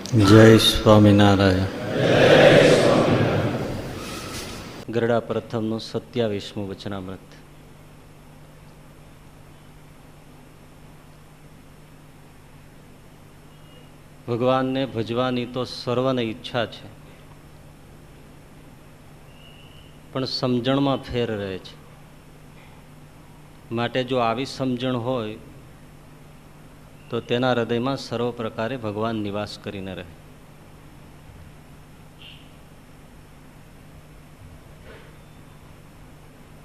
જય સ્વામિનારાયણ. ગરડા પ્રથમનું 27મું વચનામૃત. ભગવાનને ભજવાની તો સર્વને ઈચ્છા છે, પણ સમજણમાં ફેર રહે છે. માટે જો આવી સમજણ હોય તો તેના હૃદયમાં સર્વ પ્રકારે ભગવાન નિવાસ કરીને રહે.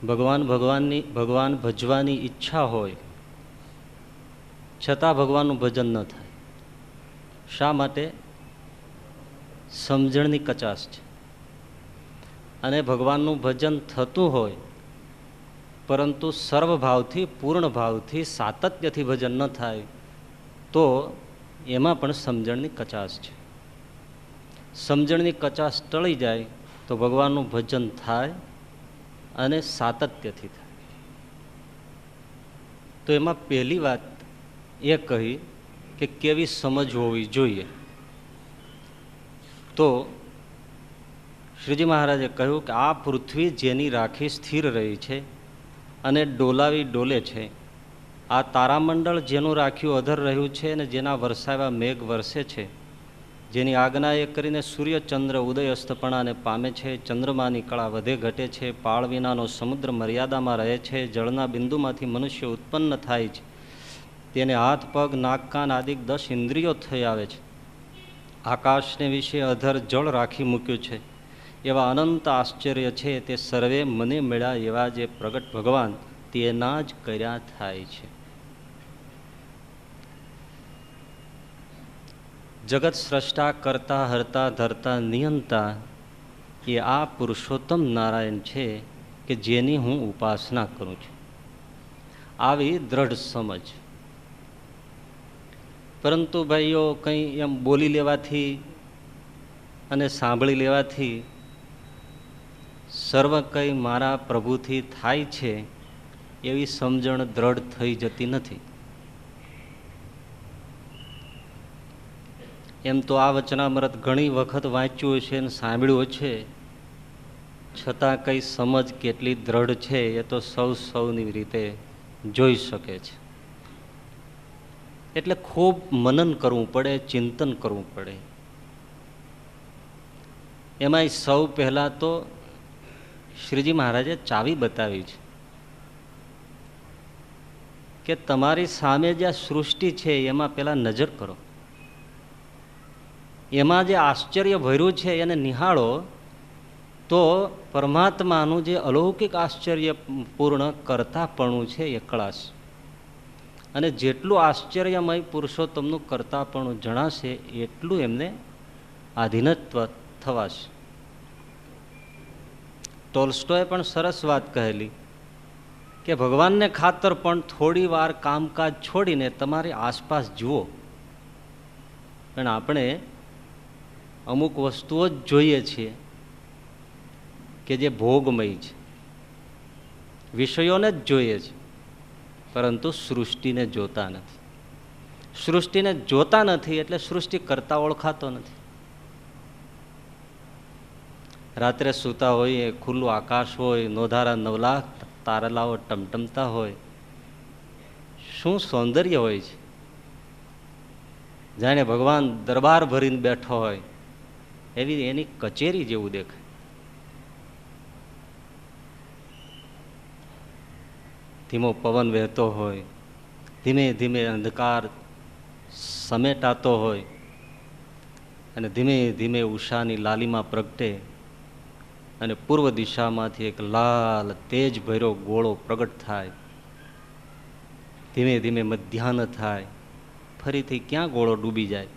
ભગવાન ભજવાની ઈચ્છા હોય છતાં ભગવાનનું ભજન ન થાય. શા માટે? સમજણની કચાશ છે. અને ભગવાનનું ભજન થતું હોય પરંતુ સર્વભાવથી, પૂર્ણ ભાવથી, સાતત્યથી ભજન ન થાય તો એમાં પણ સમજણની કચાશ છે. સમજણની કચાશ ટળી જાય તો ભગવાનનું ભજન થાય અને સાતત્યથી થાય. તો એમાં પહેલી વાત એ કહી કે કેવી સમજ હોવી જોઈએ. તો શ્રીજી મહારાજે કહ્યું કે આ પૃથ્વી જેની રાખી સ્થિર રહી છે અને ડોલાવી ડોલે છે, આ તારામંડળ જેનું રાખ્યું અધર રહ્યું છે અને જેના વરસાવ્યા મેઘ વરસે છે, જેની આજ્ઞાએ કરીને સૂર્ય ચંદ્ર ઉદય અસ્તપણાને પામે છે, ચંદ્રમાની કળા વધે ઘટે છે, પાળ વિનાનો સમુદ્ર મર્યાદામાં રહે છે, જળના બિંદુમાંથી મનુષ્ય ઉત્પન્ન થાય છે, તેને હાથ પગ નાક કાન આદિ 10 ઇન્દ્રિયો થઈ આવે છે, આકાશને વિશે અધર જળ રાખી મૂક્યું છે, એવા અનંત આશ્ચર્ય છે, તે સર્વે મને મળ્યા એવા જે પ્રગટ ભગવાન તેના જ કર્યા થાય છે. જગત સ્રષ્ટા, કરતા, હરતા, ધરતા, નિયંતા એ આ પુરુષોત્તમ નારાયણ છે કે જેની હું ઉપાસના કરું છું. આવી દ્રઢ સમજ. પરંતુ ભાઈઓ કંઈ એમ બોલી લેવાથી અને સાંભળી લેવાથી સર્વ કંઈ મારા પ્રભુથી થાય છે એવી સમજણ દ્રઢ થઈ જતી નથી. એમ તો આ વચનામૃત ઘણી વખત વાંચ્યું છે અને સાંભળ્યું છે, છતાં કઈ સમજ કેટલી દ્રઢ છે એ તો સૌની રીતે જોઈ શકે છે. એટલે ખૂબ મનન કરવું પડે, ચિંતન કરવું પડે. એમાંય સૌ પહેલા તો શ્રીજી મહારાજે ચાવી બતાવી છે કે તમારી સામે જે આ સૃષ્ટિ છે એમાં પેલા નજર કરો, એમાં જે આશ્ચર્ય ભર્યું છે એને નિહાળો તો પરમાત્માનું જે અલૌકિક આશ્ચર્યપૂર્ણ કરતાપણું છે એ કળાશે. અને જેટલું આશ્ચર્યમય પુરુષોત્તમનું કરતાપણું જણાશે એટલું એમને આધીનત્વ થવાશે. ટોલ્સ્ટોએ પણ સરસ વાત કહેલી કે ભગવાનને ખાતર પણ થોડી વાર કામકાજ છોડીને તમારી આસપાસ જુઓ. પણ આપણે અમુક વસ્તુઓ જ જોઈએ છીએ કે જે ભોગમય છે, વિષયોને જ જોઈએ છે, પરંતુ સૃષ્ટિને જોતા નથી. સૃષ્ટિને જોતા નથી એટલે સૃષ્ટિ કરતા ઓળખાતો નથી. રાત્રે સૂતા હોઈએ, ખુલ્લું આકાશ હોય, નોધારા નવલાખ તારલાઓ ટમટમતા હોય, શું સૌંદર્ય હોય છે! જાણે ભગવાન દરબાર ભરીને બેઠો હોય એવી એની કચેરી જેવું દેખાય. ધીમો પવન વહેતો હોય, ધીમે ધીમે અંધકાર સમેટાતો હોય અને ધીમે ધીમે ઉષાની લાલીમાં પ્રગટે અને પૂર્વ દિશામાંથી એક લાલ તેજ ભર્યો ગોળો પ્રગટ થાય. ધીમે ધીમે મધ્યાહ્ન થાય, ફરીથી ક્યાં ગોળો ડૂબી જાય.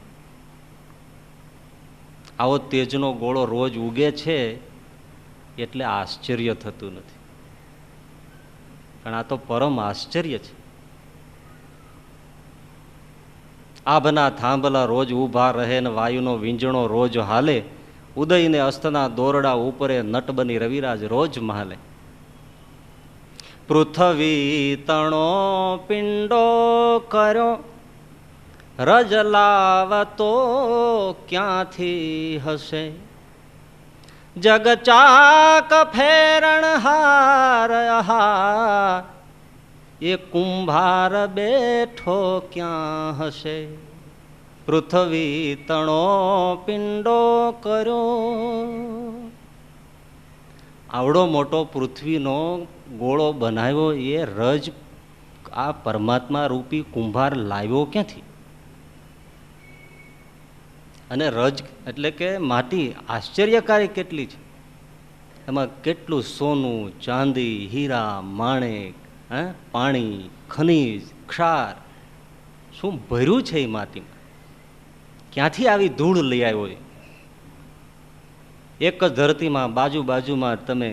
આવો તેજનો ગોળો રોજ ઉગે છે એટલે આશ્ચર્ય થતું નથી, પણ આ તો પરમ આશ્ચર્ય છે. આભના થાંભલા રોજ ઊભા રહે ને વાયુનો વીંજણો રોજ હાલે, ઉદયને અસ્તના દોરડા ઉપરે નટ બની રવિરાજ રોજ મહાલે. પૃથ્વી તણો પિંડો કર્યો રજ લાવતો ક્યાંથી હશે, જગ ચાક ફેરણ હાર હાર, એ કુંભાર બેઠો ક્યાં હશે, પૃથ્વી તણો પિંડો કર્યો. આવડો મોટો પૃથ્વીનો ગોળો બનાવ્યો એ રજ આ પરમાત્મા રૂપી કુંભાર લાવ્યો ક્યાંથી? અને રજ એટલે કે માટી આશ્ચર્યકારી કેટલી છે, એમાં કેટલું સોનું, ચાંદી, હીરા, માણેક, પાણી, ખનીજ, ક્ષાર, શું ભર્યું છે એ માટીમાં? ક્યાંથી આવી ધૂળ લઈ આવ્યો? એક જ ધરતીમાં બાજુ બાજુમાં તમે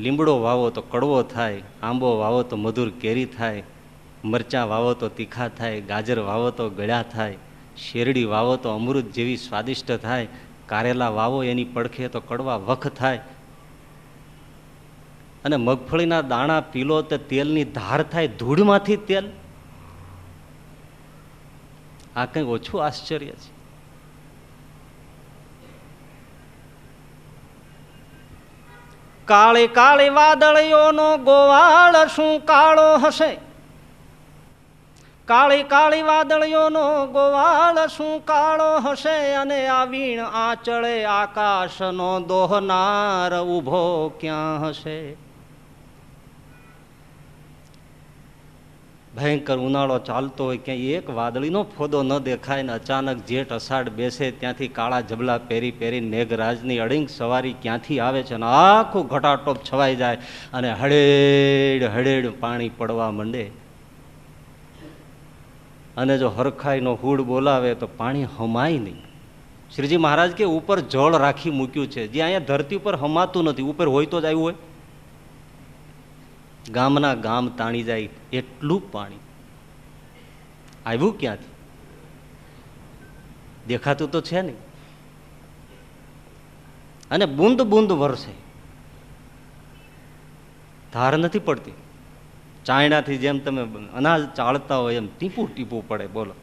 લીમડો વાવો તો કડવો થાય, આંબો વાવો તો મધુર કેરી થાય, મરચાં વાવો તો તીખા થાય, ગાજર વાવો તો ગળ્યા થાય, શેરડી વાવો તો અમૃત જેવી સ્વાદિષ્ટ થાય, કારેલા વાવો એની પડખે તો કડવા વખ થાય, અને મગફળીના દાણા પીલો તો તેલની ધાર થાય, ધૂળમાંથી તેલ. આ કંઈ ઓછું આશ્ચર્ય છે? કાળી કાળી વાદળીઓનો ગોવાળ શું કાળો હશે, કાળી કાળી વાદળીઓનો ગોવાળ શું કાળો હશે, અને આ વીણ આંચળે આકાશનો દોહનાર ઊભો ક્યાં હશે. ભયંકર ઉનાળો ચાલતો હોય, ક્યાંય એક વાદળીનો ફોદો ન દેખાય, ને અચાનક જેઠ અષાઢ બેસે ત્યાંથી કાળા જબલા પહેરી પહેરી મેઘરાજની અડીંગ સવારી ક્યાંથી આવે છે, અને આખું ઘટાટોપ છવાઈ જાય, અને હળેડ હળેડ પાણી પડવા માંડે. અને જો હરખાઈનો હુડ બોલાવે તો પાણી હમાય નહીં. શ્રીજી મહારાજ કે ઉપર જળ રાખી મૂક્યું છે, જે અહીંયા ધરતી ઉપર હમાતું નથી, ઉપર હોય તો જ આવ્યું હોય. ગામના ગામ તાણી જાય એટલું પાણી આવ્યું ક્યાંથી? દેખાતું તો છે નહીં. અને બૂંદ બૂંદ વરસે, ધાર નથી પડતી. ચાયણાથી જેમ તમે અનાજ ચાળતા હોય એમ ટીપું ટીપું પડે. બોલો,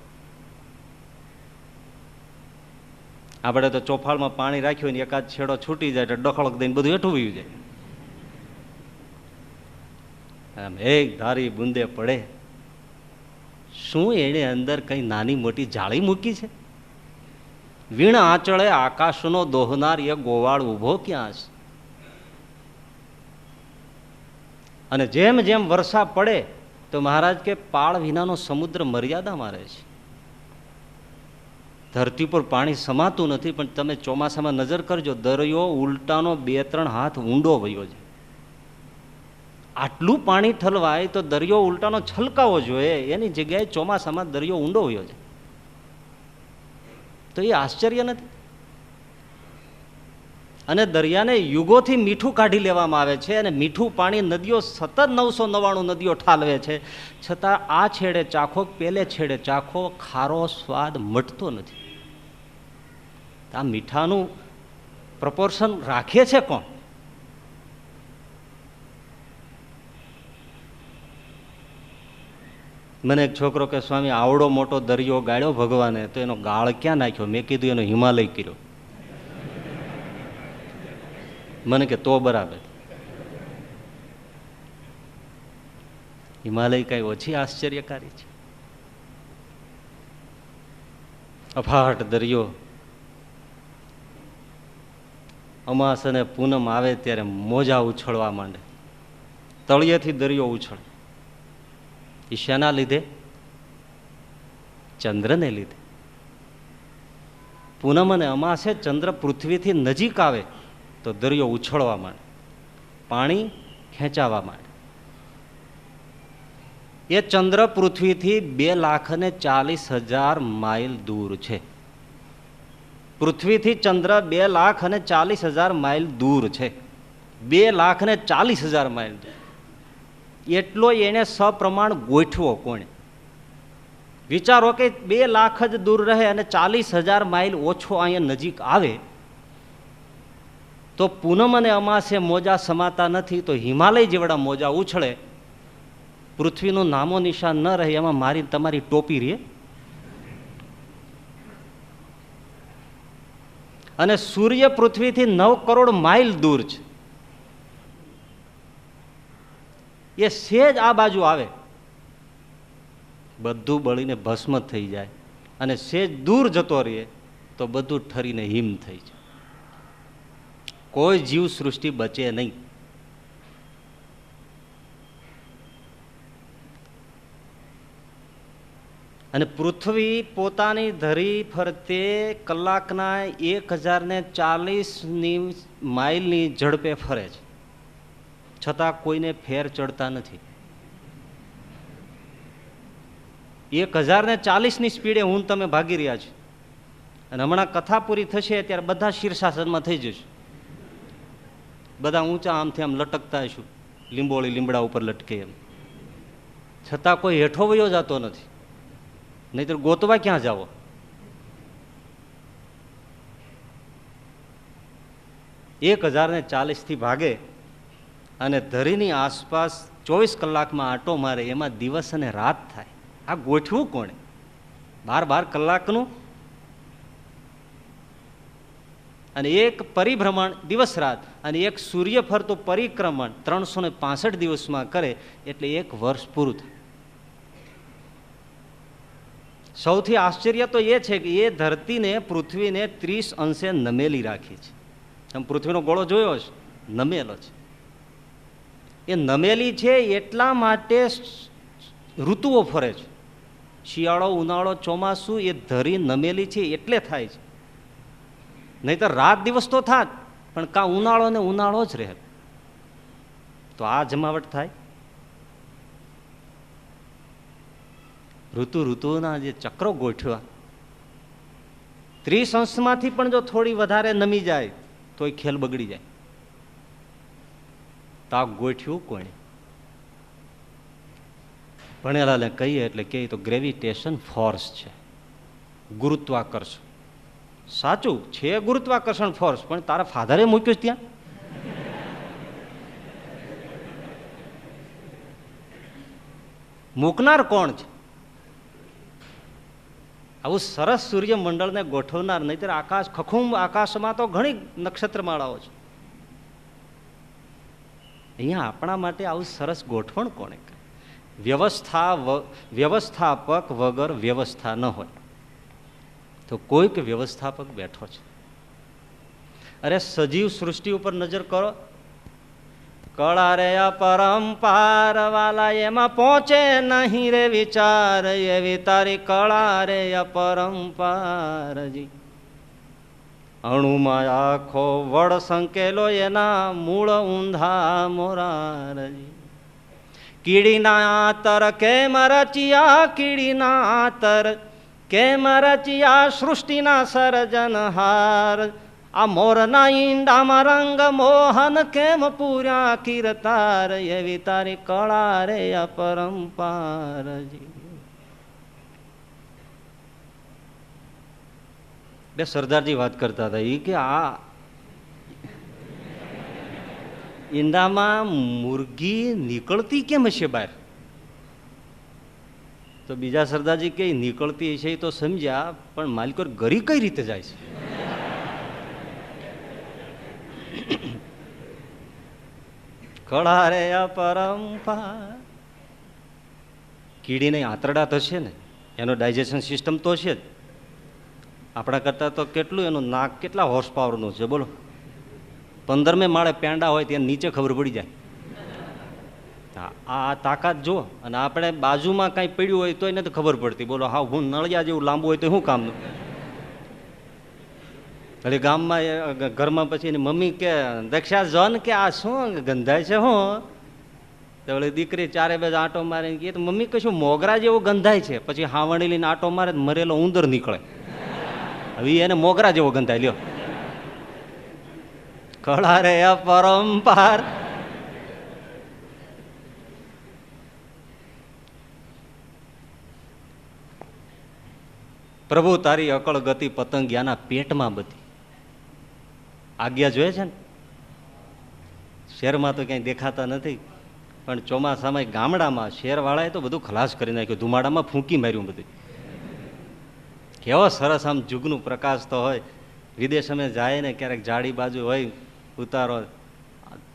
આપણે તો ચોફાળમાં પાણી રાખ્યું ને એકાદ છેડો છૂટી જાય એટલે ડખળક દઈને બધું હેઠું વયું જાય. આમ એક ધારી બુંદે પડે. શું એને અંદર કઈ નાની મોટી જાળી મૂકી છે? વીણ આંચળે આકાશનો દોહનાર એ ગોવાળ ઊભો ક્યાં છે? અને જેમ જેમ વર્ષા પડે તો મહારાજ કે પાળ વિનાનો સમુદ્ર મર્યાદામાં રહે છે. ધરતી પર પાણી સમાતું નથી, પણ તમે ચોમાસામાં નજર કરજો, દરિયો ઉલટાનો 2-3 હાથ ઊંડો વયો છે. આટલું પાણી ઠલવાય તો દરિયો ઉલટાનો છલકાવો જોઈએ, એની જગ્યાએ ચોમાસામાં દરિયો ઊંડો વયો છે. તો એ આશ્ચર્ય નથી? અને દરિયાને યુગોથી મીઠું કાઢી લેવામાં આવે છે, અને મીઠું પાણી નદીઓ સતત 999 નદીઓ ઠાલવે છે, છતાં આ છેડે ચાખો પેલે છેડે ચાખો, ખારો સ્વાદ મટતો નથી. આ મીઠાનું પ્રપોર્શન રાખે છે કોણ? મને એક છોકરો કે સ્વામી આવડો મોટો દરિયો ગાળ્યો ભગવાને, તો એનો ગાળ ક્યાં નાખ્યો? મેં કીધું એનો હિમાલય કર્યો. મને કે તો બરાબર. હિમાલય કઈ ઓછી આશ્ચર્યકારી છે? અફાટ દરિયો. અમાસ અને પૂનમ આવે ત્યારે મોજા ઉછળવા માંડે, તળિયેથી દરિયો ઉછળે. એ શાના લીધે? ચંદ્રને લીધે. પૂનમ અને અમાસે ચંદ્ર પૃથ્વીથી નજીક આવે તો દરિયો ઉછળવા માંડે, પાણી ખેંચાવા માંડે. એ ચંદ્ર પૃથ્વીથી 2,40,000 માઇલ દૂર છે. પૃથ્વીથી ચંદ્ર 2,40,000 માઇલ દૂર છે. 2,40,000 માઇલ દૂર. એટલો એને સપ્રમાણ ગોઠવો કોણે? વિચારો કે 2 લાખ જ દૂર રહે અને 40,000 માઇલ ઓછો અહીંયા નજીક આવે, તો પૂનમ અને અમાસે મોજા સમાતા નથી, તો હિમાલય જેવડા મોજા ઉછળે, પૃથ્વીનું નામો નિશાન ન રહે. એમાં મારી તમારી ટોપી રે. અને સૂર્ય પૃથ્વીથી 9 કરોડ માઇલ દૂર છે. એ સેજ આ બાજુ આવે, બધું બળીને ભસ્મ થઈ જાય, અને સેજ દૂર જતો રહે તો બધું ઠરીને હિમ થઈ જાય. કોઈ જીવ સૃષ્ટિ બચે નહીં. અને પૃથ્વી પોતાની ધરી ફરતે કલાકના 1040 માઇલની ઝડપે ફરે છે, છતાં કોઈને ફેર ચડતા નથી. 1040ની સ્પીડે હું તમે ભાગી રહ્યા છો. અને હમણાં કથા પૂરી થશે ત્યારે બધા શીર્ષાસનમાં થઈ જશે, બધા ઊંચા આમથી આમ લટકતા હશું, લીંબોળી લીમડા ઉપર લટકે એમ. છતાં કોઈ હેઠો વયો જતો નથી, નહીતર ગોતવા ક્યાં જાવો? એક 1040થી ભાગે અને ધરીની આસપાસ 24 કલાકમાં આંટો મારે, એમાં દિવસ અને રાત થાય. આ ગોઠવું કોણે? 12 કલાકનું. અને એક પરિભ્રમણ દિવસ રાત, અને એક સૂર્ય ફરતું પરિક્રમણ 365 દિવસમાં કરે, એટલે એક વર્ષ પૂરું થાય. સૌથી આશ્ચર્ય તો એ છે કે એ ધરતીને, પૃથ્વીને 30 અંશે નમેલી રાખી છે. તમે પૃથ્વીનો ગોળો જોયો છે, નમેલો છે. એ નમેલી છે એટલા માટે ઋતુઓ ફરે છે. શિયાળો, ઉનાળો, ચોમાસું, એ ધરી નમેલી છે એટલે થાય છે. નહીં તો રાત દિવસ તો થાત, પણ કાં ઉનાળો ને ઉનાળો જ રહે. તો આ જમાવટ થાય. ઋતુના જે ચક્રો ગોઠવા, 30 અંશમાંથી પણ જો થોડી વધારે નમી જાય તો એ ખેલ બગડી જાય. તો આ ગોઠવ્યું કોણે? ભણેલાને કહીએ એટલે કહે તો ગ્રેવિટેશન ફોર્સ છે, ગુરુત્વાકર્ષણ. સાચું છે ગુરુત્વાકર્ષણ ફોર્સ, પણ તારા ફાધરે મૂક્યું છે ત્યાં. મૂકનાર કોણ છે? આવું સરસ સૂર્યમંડળને ગોઠવનાર. નહીતર આકાશ, ખખુમ આકાશમાં તો ઘણી નક્ષત્રમાળાઓ છે. અહીંયા આપણા માટે આવું સરસ ગોઠવણ કોણે કરે? વ્યવસ્થાપક વગર વ્યવસ્થા ન હોય, તો કોઈક વ્યવસ્થાપક બેઠો છે. અરે સજીવ સૃષ્ટિ ઉપર નજર કરો. કળા રે અપરંપાર વાલા, એમાં પહોંચે નહીં રે વિચાર, એવી તારી કળા રે અપરંપારજી. અણુમાં આખો વડ સંકેલો, એના મૂળ ઊંધા મોરારજી. કીડીના આતર કેમ રચિયા, કીડીના આતર કેમ રચિયા, સૃષ્ટિના સર્જનહાર. આ મોરના ઈંડામાં રંગ મોહન કેમ પૂર્યા કીર્તાર, એવી તારી કળા રે અપરંપારજી. બે સરદારજી વાત કરતા હતા એ કે આ ઈંડામાં મુર્ગી નીકળતી કેમ હશે બહાર? તો બીજા સરદારજી કે નીકળતી હશે તો સમજ્યા, પણ માલિકો ઘરી કઈ રીતે જાય છે? કળા રે અપરંપાર. કીડીને આંતરડા થશે ને, એનો ડાયજેશન સિસ્ટમ તો છે જ. આપણા કરતાં તો કેટલું એનું નાક કેટલા હોર્સ પાવરનું છે બોલો. 15મે માળે પેંડા હોય ત્યાં નીચે ખબર પડી જાય. આ તાકાત જો. અને આપણે બાજુમાં કાંઈ પડ્યું હોય તો એને તો ખબર પડતી. બોલો હા, હું નળિયા જેવું લાંબુ હોય તો શું કામનું? એટલે ગામમાં ઘરમાં પછી એની મમ્મી કે દક્ષા જન કે આ શું ગંધાય છે? હું તો ઓલી દીકરી ચારે બાજુ આંટો મારે કે મમ્મી કશું મોગરા જેવું ગંધાય છે. પછી હાવણી લઈને આંટો મારે, મરેલો ઉંદર નીકળે. હવે એને મોગરા જેવો ગંધાય. લ્યો, કળા રે અપરંપાર. પ્રભુ તારી અકળ ગતિ પતંગિયાના પેટમાં બધી. આજ્ઞા જોઈએ છે ને, શહેરમાં તો ક્યાંય દેખાતા નથી, પણ ચોમાસામાં ગામડામાં શહેરવાળાએ તો બધું ખલાસ કરી નાખ્યું. ધુમાડામાં ફૂંકી માર્યું બધું. કેવો સરસ આમ જુગનું પ્રકાશ તો હોય, વિદેશ અમે જાય ને ક્યારેક જાડી બાજુ હોય ઉતારો,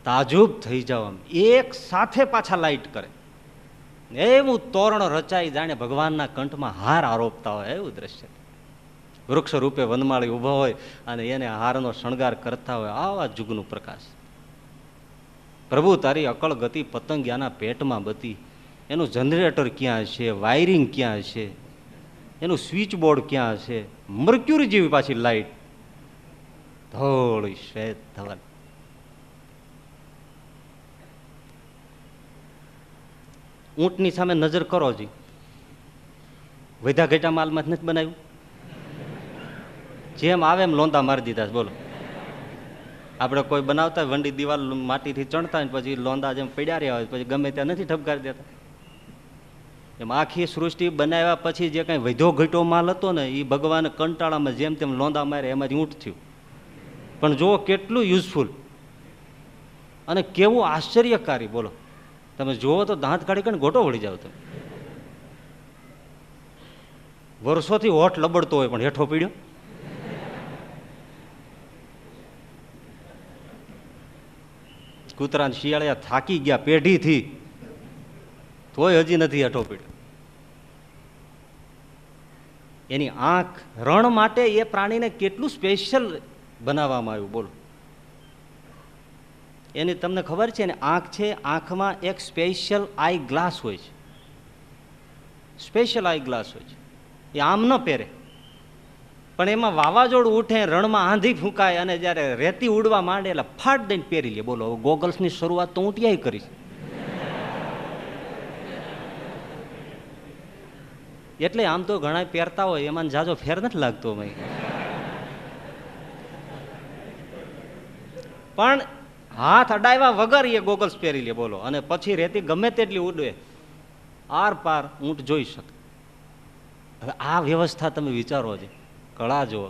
તાજુબ થઈ જાવ, આમ એક સાથે પાછા લાઈટ કરે, એવું તોરણ રચાઈ જાણે ભગવાનના કંઠમાં હાર આરોપતા હોય એવું દ્રશ્ય. વૃક્ષ રૂપે વનમાળી ઊભા હોય અને એને હારનો શણગાર કરતા હોય, આવા જુગનું પ્રકાશ. પ્રભુ તારી અકળ ગતિ પતંગિયાના પેટમાં બતી, એનું જનરેટર ક્યાં છે, વાયરિંગ ક્યાં છે, એનું સ્વિચ બોર્ડ ક્યાં છે, મર્ક્યુરી જેવી પાછી લાઈટ, ધોળી શ્વેત ધવલ. ઊંટની સામે નજર કરો જી, વધા ઘેટા માલમાં નથી બનાવ્યું, જેમ આવે એમ લોંદા મારી દીધા. બોલો, આપણે કોઈ બનાવતા વંડી દિવાલ માટીથી ચણતા હોય પછી લોંદા જેમ પડ્યા રહ્યા હોય પછી ગમે ત્યાં નથી ઠપકારી દેતા. એમ આખી સૃષ્ટિ બનાવ્યા પછી જે કાંઈ વધ્યો ઘટ્યો માલ હતો ને એ ભગવાન કંટાળામાં જેમ તેમ લોંદા મારે એમાંથી ઊંટ થયું. પણ જુઓ કેટલું યુઝફુલ અને કેવું આશ્ચર્યકારી. બોલો, તમે જુઓ તો દાંત કાઢી કરીને ગોટો વળી જાવ. તમે વર્ષોથી હોઠ લબડતો હોય પણ હેઠો પીડ્યો. કૂતરા શિયાળિયા થાકી ગયા પેઢીથી, તોય હજી નથી હેઠો પીડ્યો. એની આંખ રણ માટે એ પ્રાણીને કેટલું સ્પેશિયલ બનાવવામાં આવ્યું. બોલો, એની તમને ખબર છે ને, આંખ છે, આંખમાં એક સ્પેશિયલ આઈ ગ્લાસ હોય છે, સ્પેશિયલ આઈ ગ્લાસ હોય છે. એ આમ ન પહેરે, પણ એમાં વાવાઝોડું ઉઠે, રણમાં આંધી ફૂંકાય અને જ્યારે રેતી ઉડવા માંડે એટલે ફાટ દઈને પહેરી લે. બોલો, ગોગલ્સની શરૂઆત તો ઊંટિયાઈ કરીશ. એટલે આમ તો ઘણા પહેરતા હોય, એમાં જાજો ફેર નથી લાગતો ભાઈ, પણ હાથ અડાવ્યા વગર એ ગોગલ્સ પહેરી લે. બોલો, અને પછી રેતી ગમે તેટલી ઉડે આર પાર ઊંટ જોઈ શકે. હવે આ વ્યવસ્થા તમે વિચારો છે, કળા જુઓ.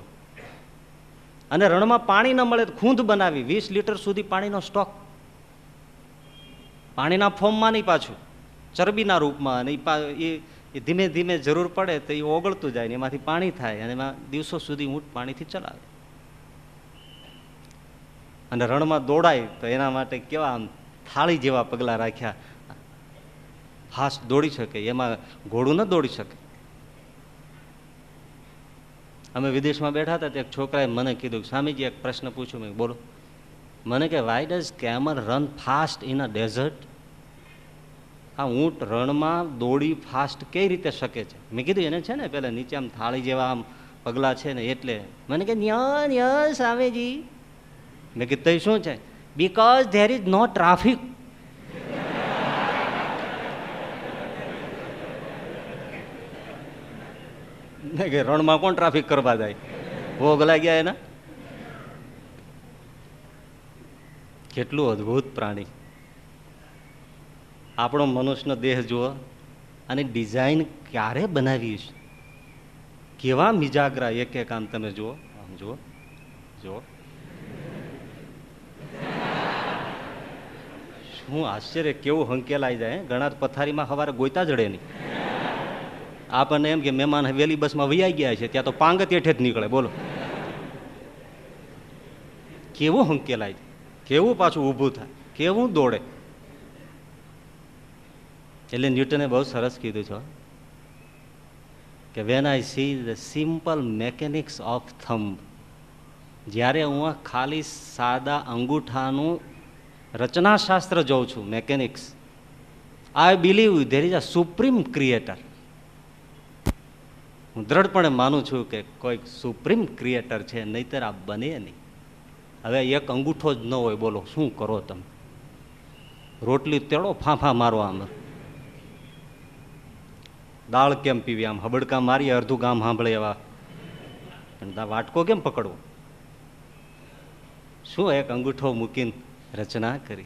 અને રણમાં પાણી ન મળે તો ખૂંદ બનાવી, 20 લીટર સુધી પાણીનો સ્ટોક, પાણીના ફોર્મમાં નહીં, પાછું ચરબીના રૂપમાં. અને એ ધીમે ધીમે જરૂર પડે તો એ ઓગળતું જાય ને એમાંથી પાણી થાય, અને એમાં દિવસો સુધી ઊંટ પાણીથી ચલાવે. અને રણમાં દોડાય તો એના માટે કેવા આમ થાળી જેવા પગલાં રાખ્યા, ફાસ્ટ દોડી શકે. એમાં ઘોડું ન દોડી શકે. અમે વિદેશમાં બેઠા હતા તો એક છોકરાએ મને કીધું, સ્વામીજી એક પ્રશ્ન પૂછ્યો. મેં બોલો. મને કે why does camel run fast in a desert? આ ઊંટ રણમાં દોડી ફાસ્ટ કઈ રીતે શકે છે? મેં કીધું એને છે ને પેલા નીચે આમ થાળી જેવા આમ પગલાં છે ને એટલે. મને કે ન્યા સ્વામીજી. મેં કીધું તઈ શું છે? Because there is no traffic. કે રણમાં કોણ ટ્રાફિક કરવા જાય? ભોગલા ગયા એના. કેટલું અદ્ભુત પ્રાણી. આપણો મનુષ્યનો દેહ જુઓ, અને ડિઝાઇન ક્યારે બનાવી છે, કેવા મિજાગરા એક એક આમ તમે જુઓ, આમ જુઓ જુઓ. શું આશ્ચર્ય, કેવું હંકેલાઈ જાય. ઘણા પથારીમાં સવારે ગોઈતા જડે નહીં. આપણને એમ કે મહેમાન વેલી બસમાં વૈયા ગયા છે, ત્યાં તો પાંગત હેઠે જ નીકળે. બોલો, કેવું હંકેલાય, કેવું પાછું ઊભું થાય, કેવું દોડે. એટલે ન્યૂટને બહુ સરસ કીધું છે કે when I see the simple mechanics of thumb, જ્યારે હું ખાલી સાદા અંગૂઠાનું રચનાશાસ્ત્ર જોઉં છું, mechanics, I believe there is a supreme creator. હું દ્રઢપણે માનું છું કે કોઈક સુપ્રીમ ક્રિએટર છે, નહીતર આ બને નહીં. હવે એક અંગૂઠો જ ન હોય, બોલો શું કરો તમે? રોટલી તેડો, ફાંફા મારો, આમ દાળ કેમ પીવી, આમ હબડકા મારી અડધું ગામ સાંભળે એવા, વાટકો કેમ પકડવો? શું એક અંગૂઠો મૂકીને રચના કરી.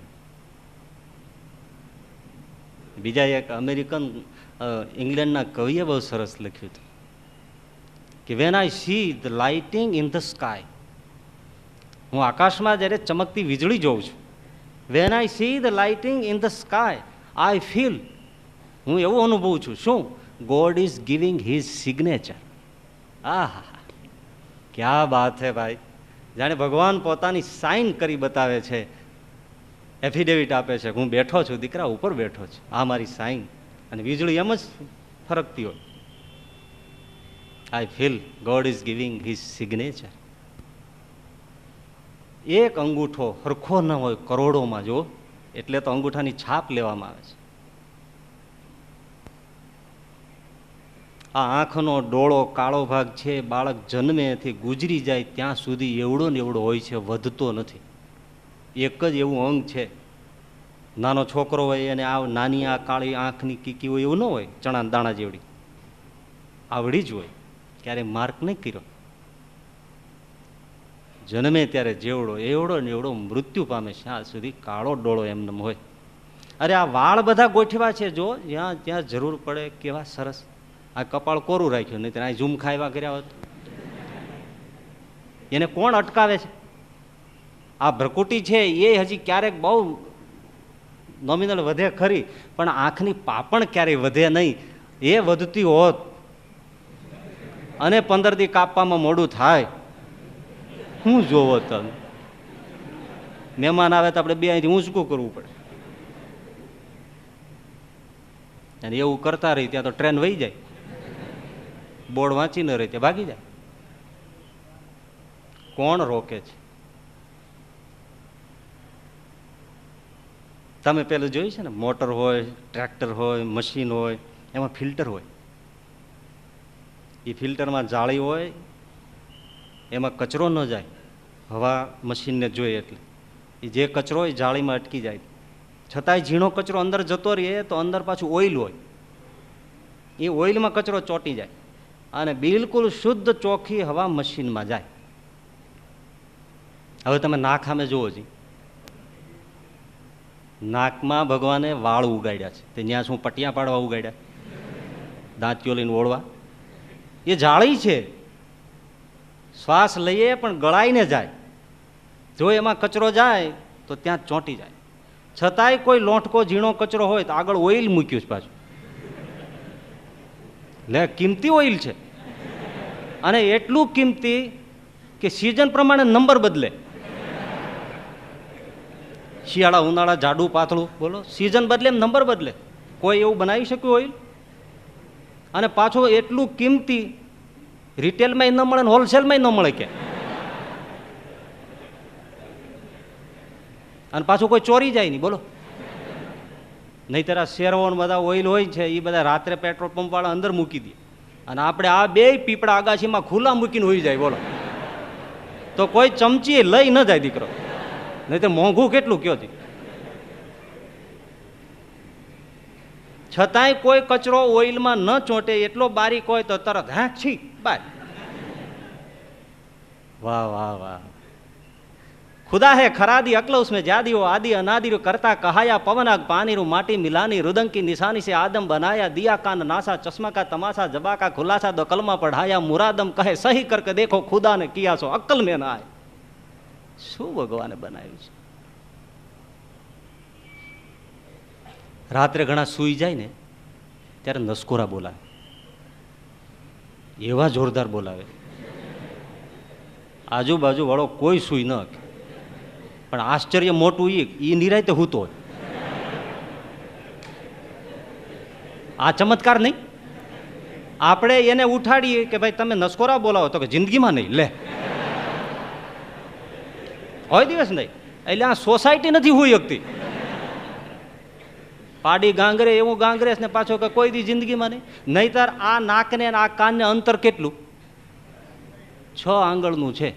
બીજા એક અમેરિકન ઇંગ્લેન્ડના કવિએ બહુ સરસ લખ્યું હતું કે when I see the lighting in the sky, હું આકાશમાં જ્યારે ચમકતી વીજળી જોઉં છું, when I see the lighting in the sky I feel, હું એવું અનુભવું છું, શું? God is giving his signature. આહા, ક્યા બાત હે ભાઈ. જાણે ભગવાન પોતાની સાઇન કરી બતાવે છે, એફિડેવિટ આપે છે, હું બેઠો છું દીકરા, ઉપર બેઠો છું, આ મારી સાઇન. અને વીજળી એમ જ ફરકતી હોય. I feel God is giving his signature. એક અંગૂઠો સરખો ન હોય કરોડોમાં, જો એટલે તો અંગૂઠાની છાપ લેવામાં આવે છે. આ આંખનો ડોળો કાળો ભાગ છે, બાળક જન્મેથી ગુજરી જાય ત્યાં સુધી એવડો ને એવડો હોય છે, વધતો નથી. એક જ એવું અંગ છે. નાનો છોકરો હોય અને આ નાની આ કાળી આંખની કીકી હોય એવું ન હોય, ચણા દાણા જેવડી આવડી જ હોય, ક્યારે માર્ક નહીં કર્યો. જન્મે ત્યારે જેવડો એવડો ને એવડો મૃત્યુ પામે ત્યાં સુધી કાળો ડોળો એમને હોય. અરે આ વાળ બધા ગોઠવા છે, જો જ્યાં જ્યાં જરૂર પડે કેવા સરસ. આ કપાળ કોરું રાખ્યું, નહીં આ ઝૂમ ખાવા કર્યા હોત. એને કોણ અટકાવે છે? આ ભ્રકુટી છે એ હજી ક્યારેક બહુ નોમિનલ વધે ખરી, પણ આંખની પાપણ ક્યારેય વધે નહીં. એ વધતી હોત અને 15 દી કાપવામાં મોડું થાય, હું જોવો તમે. મહેમાન આવે તો આપણે બે અહીંથી ઊંચકું કરવું પડે, અને એવું કરતા રહી ત્યાં તો ટ્રેન વહી જાય, બોર્ડ વાંચી ન રહી ત્યાં ભાગી જાય. કોણ રોકે છે? તમે પેલું જોયું છે ને, મોટર હોય, ટ્રેક્ટર હોય, મશીન હોય, એમાં ફિલ્ટર હોય. એ ફિલ્ટરમાં જાળી હોય, એમાં કચરો ન જાય, હવા મશીનને જોઈએ એટલે એ જે કચરો હોય જાળીમાં અટકી જાય. છતાંય ઝીણો કચરો અંદર જતો રહે તો અંદર પાછું ઓઇલ હોય, એ ઓઇલમાં કચરો ચોંટી જાય અને બિલકુલ શુદ્ધ ચોખ્ખી હવા મશીનમાં જાય. હવે તમે નાક સામે જુઓ જી, નાકમાં ભગવાને વાળ ઉગાડ્યા છે, તે ત્યાં શું પટિયા પાડવા ઉગાડ્યા? દાંતીઓ લઈને ઓળવા? એ જાળી છે, શ્વાસ લઈએ પણ ગળાઈને જાય. જો એમાં કચરો જાય તો ત્યાં ચોંટી જાય. છતાંય કોઈ લોંઠકો ઝીણો કચરો હોય તો આગળ ઓઇલ મૂક્યું છે પાછું. લે, કિંમતી ઓઇલ છે, અને એટલું કિંમતી કે સિઝન પ્રમાણે નંબર બદલે. શિયાળા ઉનાળા જાડું પાતળું, બોલો, સિઝન બદલે એમ નંબર બદલે. કોઈ એવું બનાવી શક્યું ઓઇલ? અને પાછું એટલું કિંમતી, રિટેલમાં ન મળે ને હોલસેલમાં ન મળે કે. અને પાછું કોઈ ચોરી જાય નહીં, બોલો. નહીંતર આ શેરવોન બધા ઓઇલ હોય છે એ બધા રાત્રે પેટ્રોલ પંપ વાળા અંદર મૂકી દે, અને આપણે આ બે પીપળા આગાશીમાં ખુલ્લા મૂકીને હોઈ જાય, બોલો. તો કોઈ ચમચી લઈ ન જાય દીકરો, નહીં તો મોંઘું કેટલું કયો છે. છતાંય કોઈ કચરો ઓઇલમાં ન ચોંટે એટલો બારીક હોય તો તરત હા છી બાય. વાહ વાહ વાહ. खुदा है खरादी अकल उसमें जादी हो आदि अनादि करता कहाया पवनाग पानी माटी मिलानी रुदंग की निशानी से आदम बनाया दिया कान नासा चश्मा का तमाशा जबा का खुलासा दो कलमा पढ़ाया मुरादम कहे सही करके देखो खुदा ने किया सो अक्ल में ना आए. શું ભગવાને બનાવ્યું છે? રાત્રે ઘણા સૂઈ જાય ને ત્યારે નસકોરા બોલાવે, એવા જોરદાર બોલાવે, આજુબાજુ વાળો કોઈ સૂઈ ન શકે. પણ આશ્ચર્ય મોટું એ નિરાયતે હૂતો હોય. આ ચમત્કાર નહીં. આપણે એને ઉઠાડીએ કે ભાઈ તમે નસકોરા બોલાવો, તો કે જિંદગીમાં નહીં. લે, હોય દિવસ નહીં. એટલે આ સોસાયટી નથી હોઈ શકતી. પાડી ગાંગરે એવું ગાંગરેસ ને પાછો કે કોઈ દી જિંદગીમાં નહીં. નહીતર આ નાકને આ કાનને અંતર કેટલું? 6 આંગળનું છે.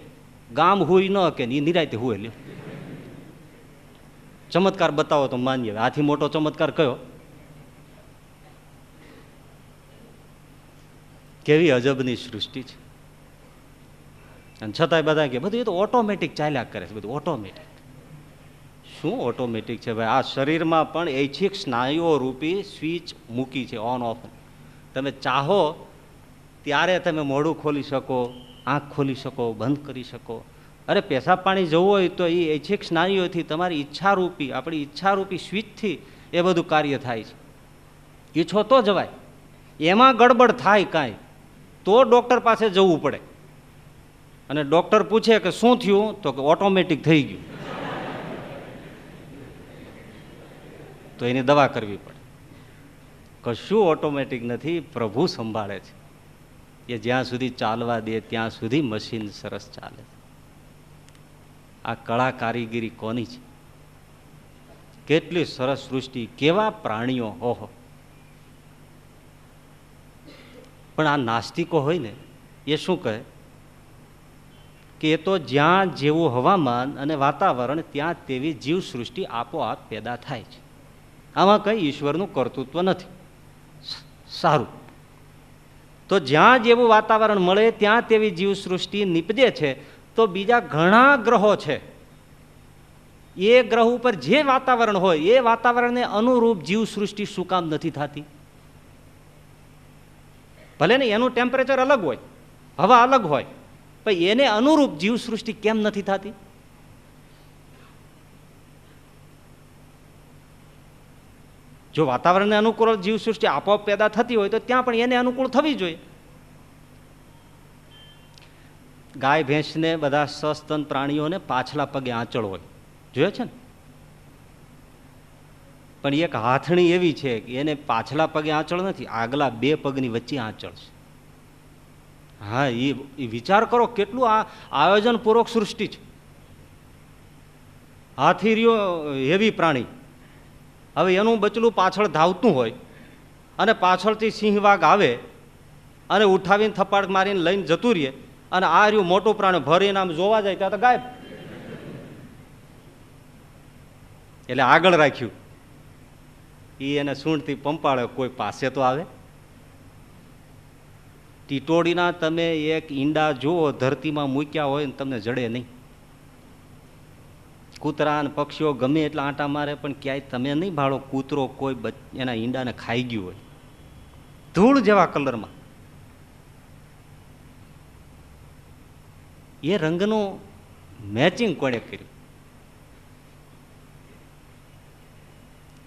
ગામ હોય ન કે એ નિરાયતે હોય. લ્યો, ચમત્કાર બતાવો તો માનીએ. આથી મોટો ચમત્કાર કયો? કેવી અજબની સૃષ્ટિ છે. અને છતાંય બધા કે બધું એ તો ઓટોમેટિક ચાલ્યા કરે છે. બધું ઓટોમેટિક. શું ઓટોમેટિક છે ભાઈ? આ શરીરમાં પણ ઐચ્છિક સ્નાયુઓ રૂપી સ્વિચ મૂકી છે, ઓન ઓફ. તમે ચાહો ત્યારે તમે મોઢું ખોલી શકો, આંખ ખોલી શકો, બંધ કરી શકો. અરે પેશાબ પાણી જવું હોય તો એ ઐચ્છિક સ્નાયુઓથી તમારી ઈચ્છારૂપી, આપણી ઈચ્છારૂપી સ્વિચથી એ બધું કાર્ય થાય છે. ઈચ્છો તો જવાય. એમાં ગડબડ થાય કાંઈ તો ડૉક્ટર પાસે જવું પડે. અને ડૉક્ટર પૂછે કે શું થયું, તો કે ઓટોમેટિક થઈ ગયું. તો એની દવા કરવી પડે. કશું ઓટોમેટિક નથી, પ્રભુ સંભાળે છે. એ જ્યાં સુધી ચાલવા દે ત્યાં સુધી મશીન સરસ ચાલે છે. આ કળા કારીગરી કોની છે? કેટલી સરસ સૃષ્ટિ, કેવા પ્રાણીઓ, ઓહો. પણ આ નાસ્તિકો હોય ને એ શું કહે કે એ તો જ્યાં જેવું હવામાન અને વાતાવરણ ત્યાં તેવી જીવ સૃષ્ટિ આપોઆપ પેદા થાય છે. આમાં કંઈ ઈશ્વરનું કર્તૃત્વ નથી. સારું, તો જ્યાં જેવું વાતાવરણ મળે ત્યાં તેવી જીવ સૃષ્ટિ નીપજે છે. તો બીજા ઘણા ગ્રહો છે, એ ગ્રહ ઉપર જે વાતાવરણ હોય એ વાતાવરણને અનુરૂપ જીવ સૃષ્ટિ શું કામ નથી થતી? ભલે ને એનું ટેમ્પરેચર અલગ હોય, હવા અલગ હોય, પણ એને અનુરૂપ જીવ સૃષ્ટિ કેમ નથી થતી? જો વાતાવરણને અનુકૂળ જીવ સૃષ્ટિ આપોઆપ પેદા થતી હોય તો ત્યાં પણ એને અનુકૂળ થવી જોઈએ. ગાય ભેંસને બધા સસ્તન પ્રાણીઓને પાછલા પગે આંચળ હોય, જોયે છે ને? પણ એક હાથણી એવી છે કે એને પાછલા પગે આંચળ નથી, આગલા બે પગની વચ્ચે આંચળ છે. હા, એ વિચાર કરો કેટલું આ આયોજનપૂર્વક સૃષ્ટિ છે. હાથી રહ્યો હેવી પ્રાણી, હવે એનું બચલું પાછળ ધાવતું હોય અને પાછળથી સિંહ વાઘ આવે અને ઉઠાવીને થપાડ મારીને લઈને જતું રહીએ, અને આ રહ્યું મોટું પ્રાણી ભરીને આમ જોવા જાય ત્યાં તો ગાયબ. એટલે આગળ રાખ્યું, એને સૂંઢથી પંપાળે, કોઈ પાસે તો આવે? ટીટોડીના તમે એક ઈંડા જુઓ ધરતીમાં મૂક્યા હોય ને તમને જડે નહીં. કૂતરા અને પક્ષીઓ ગમે એટલા આંટા મારે પણ ક્યાંય તમે નહીં ભાળો કૂતરો કોઈ એના ઈંડાને ખાઈ ગયું હોય, ધૂળ જેવા કલરમાં. એ રંગનું મેચિંગ કોણે કર્યું?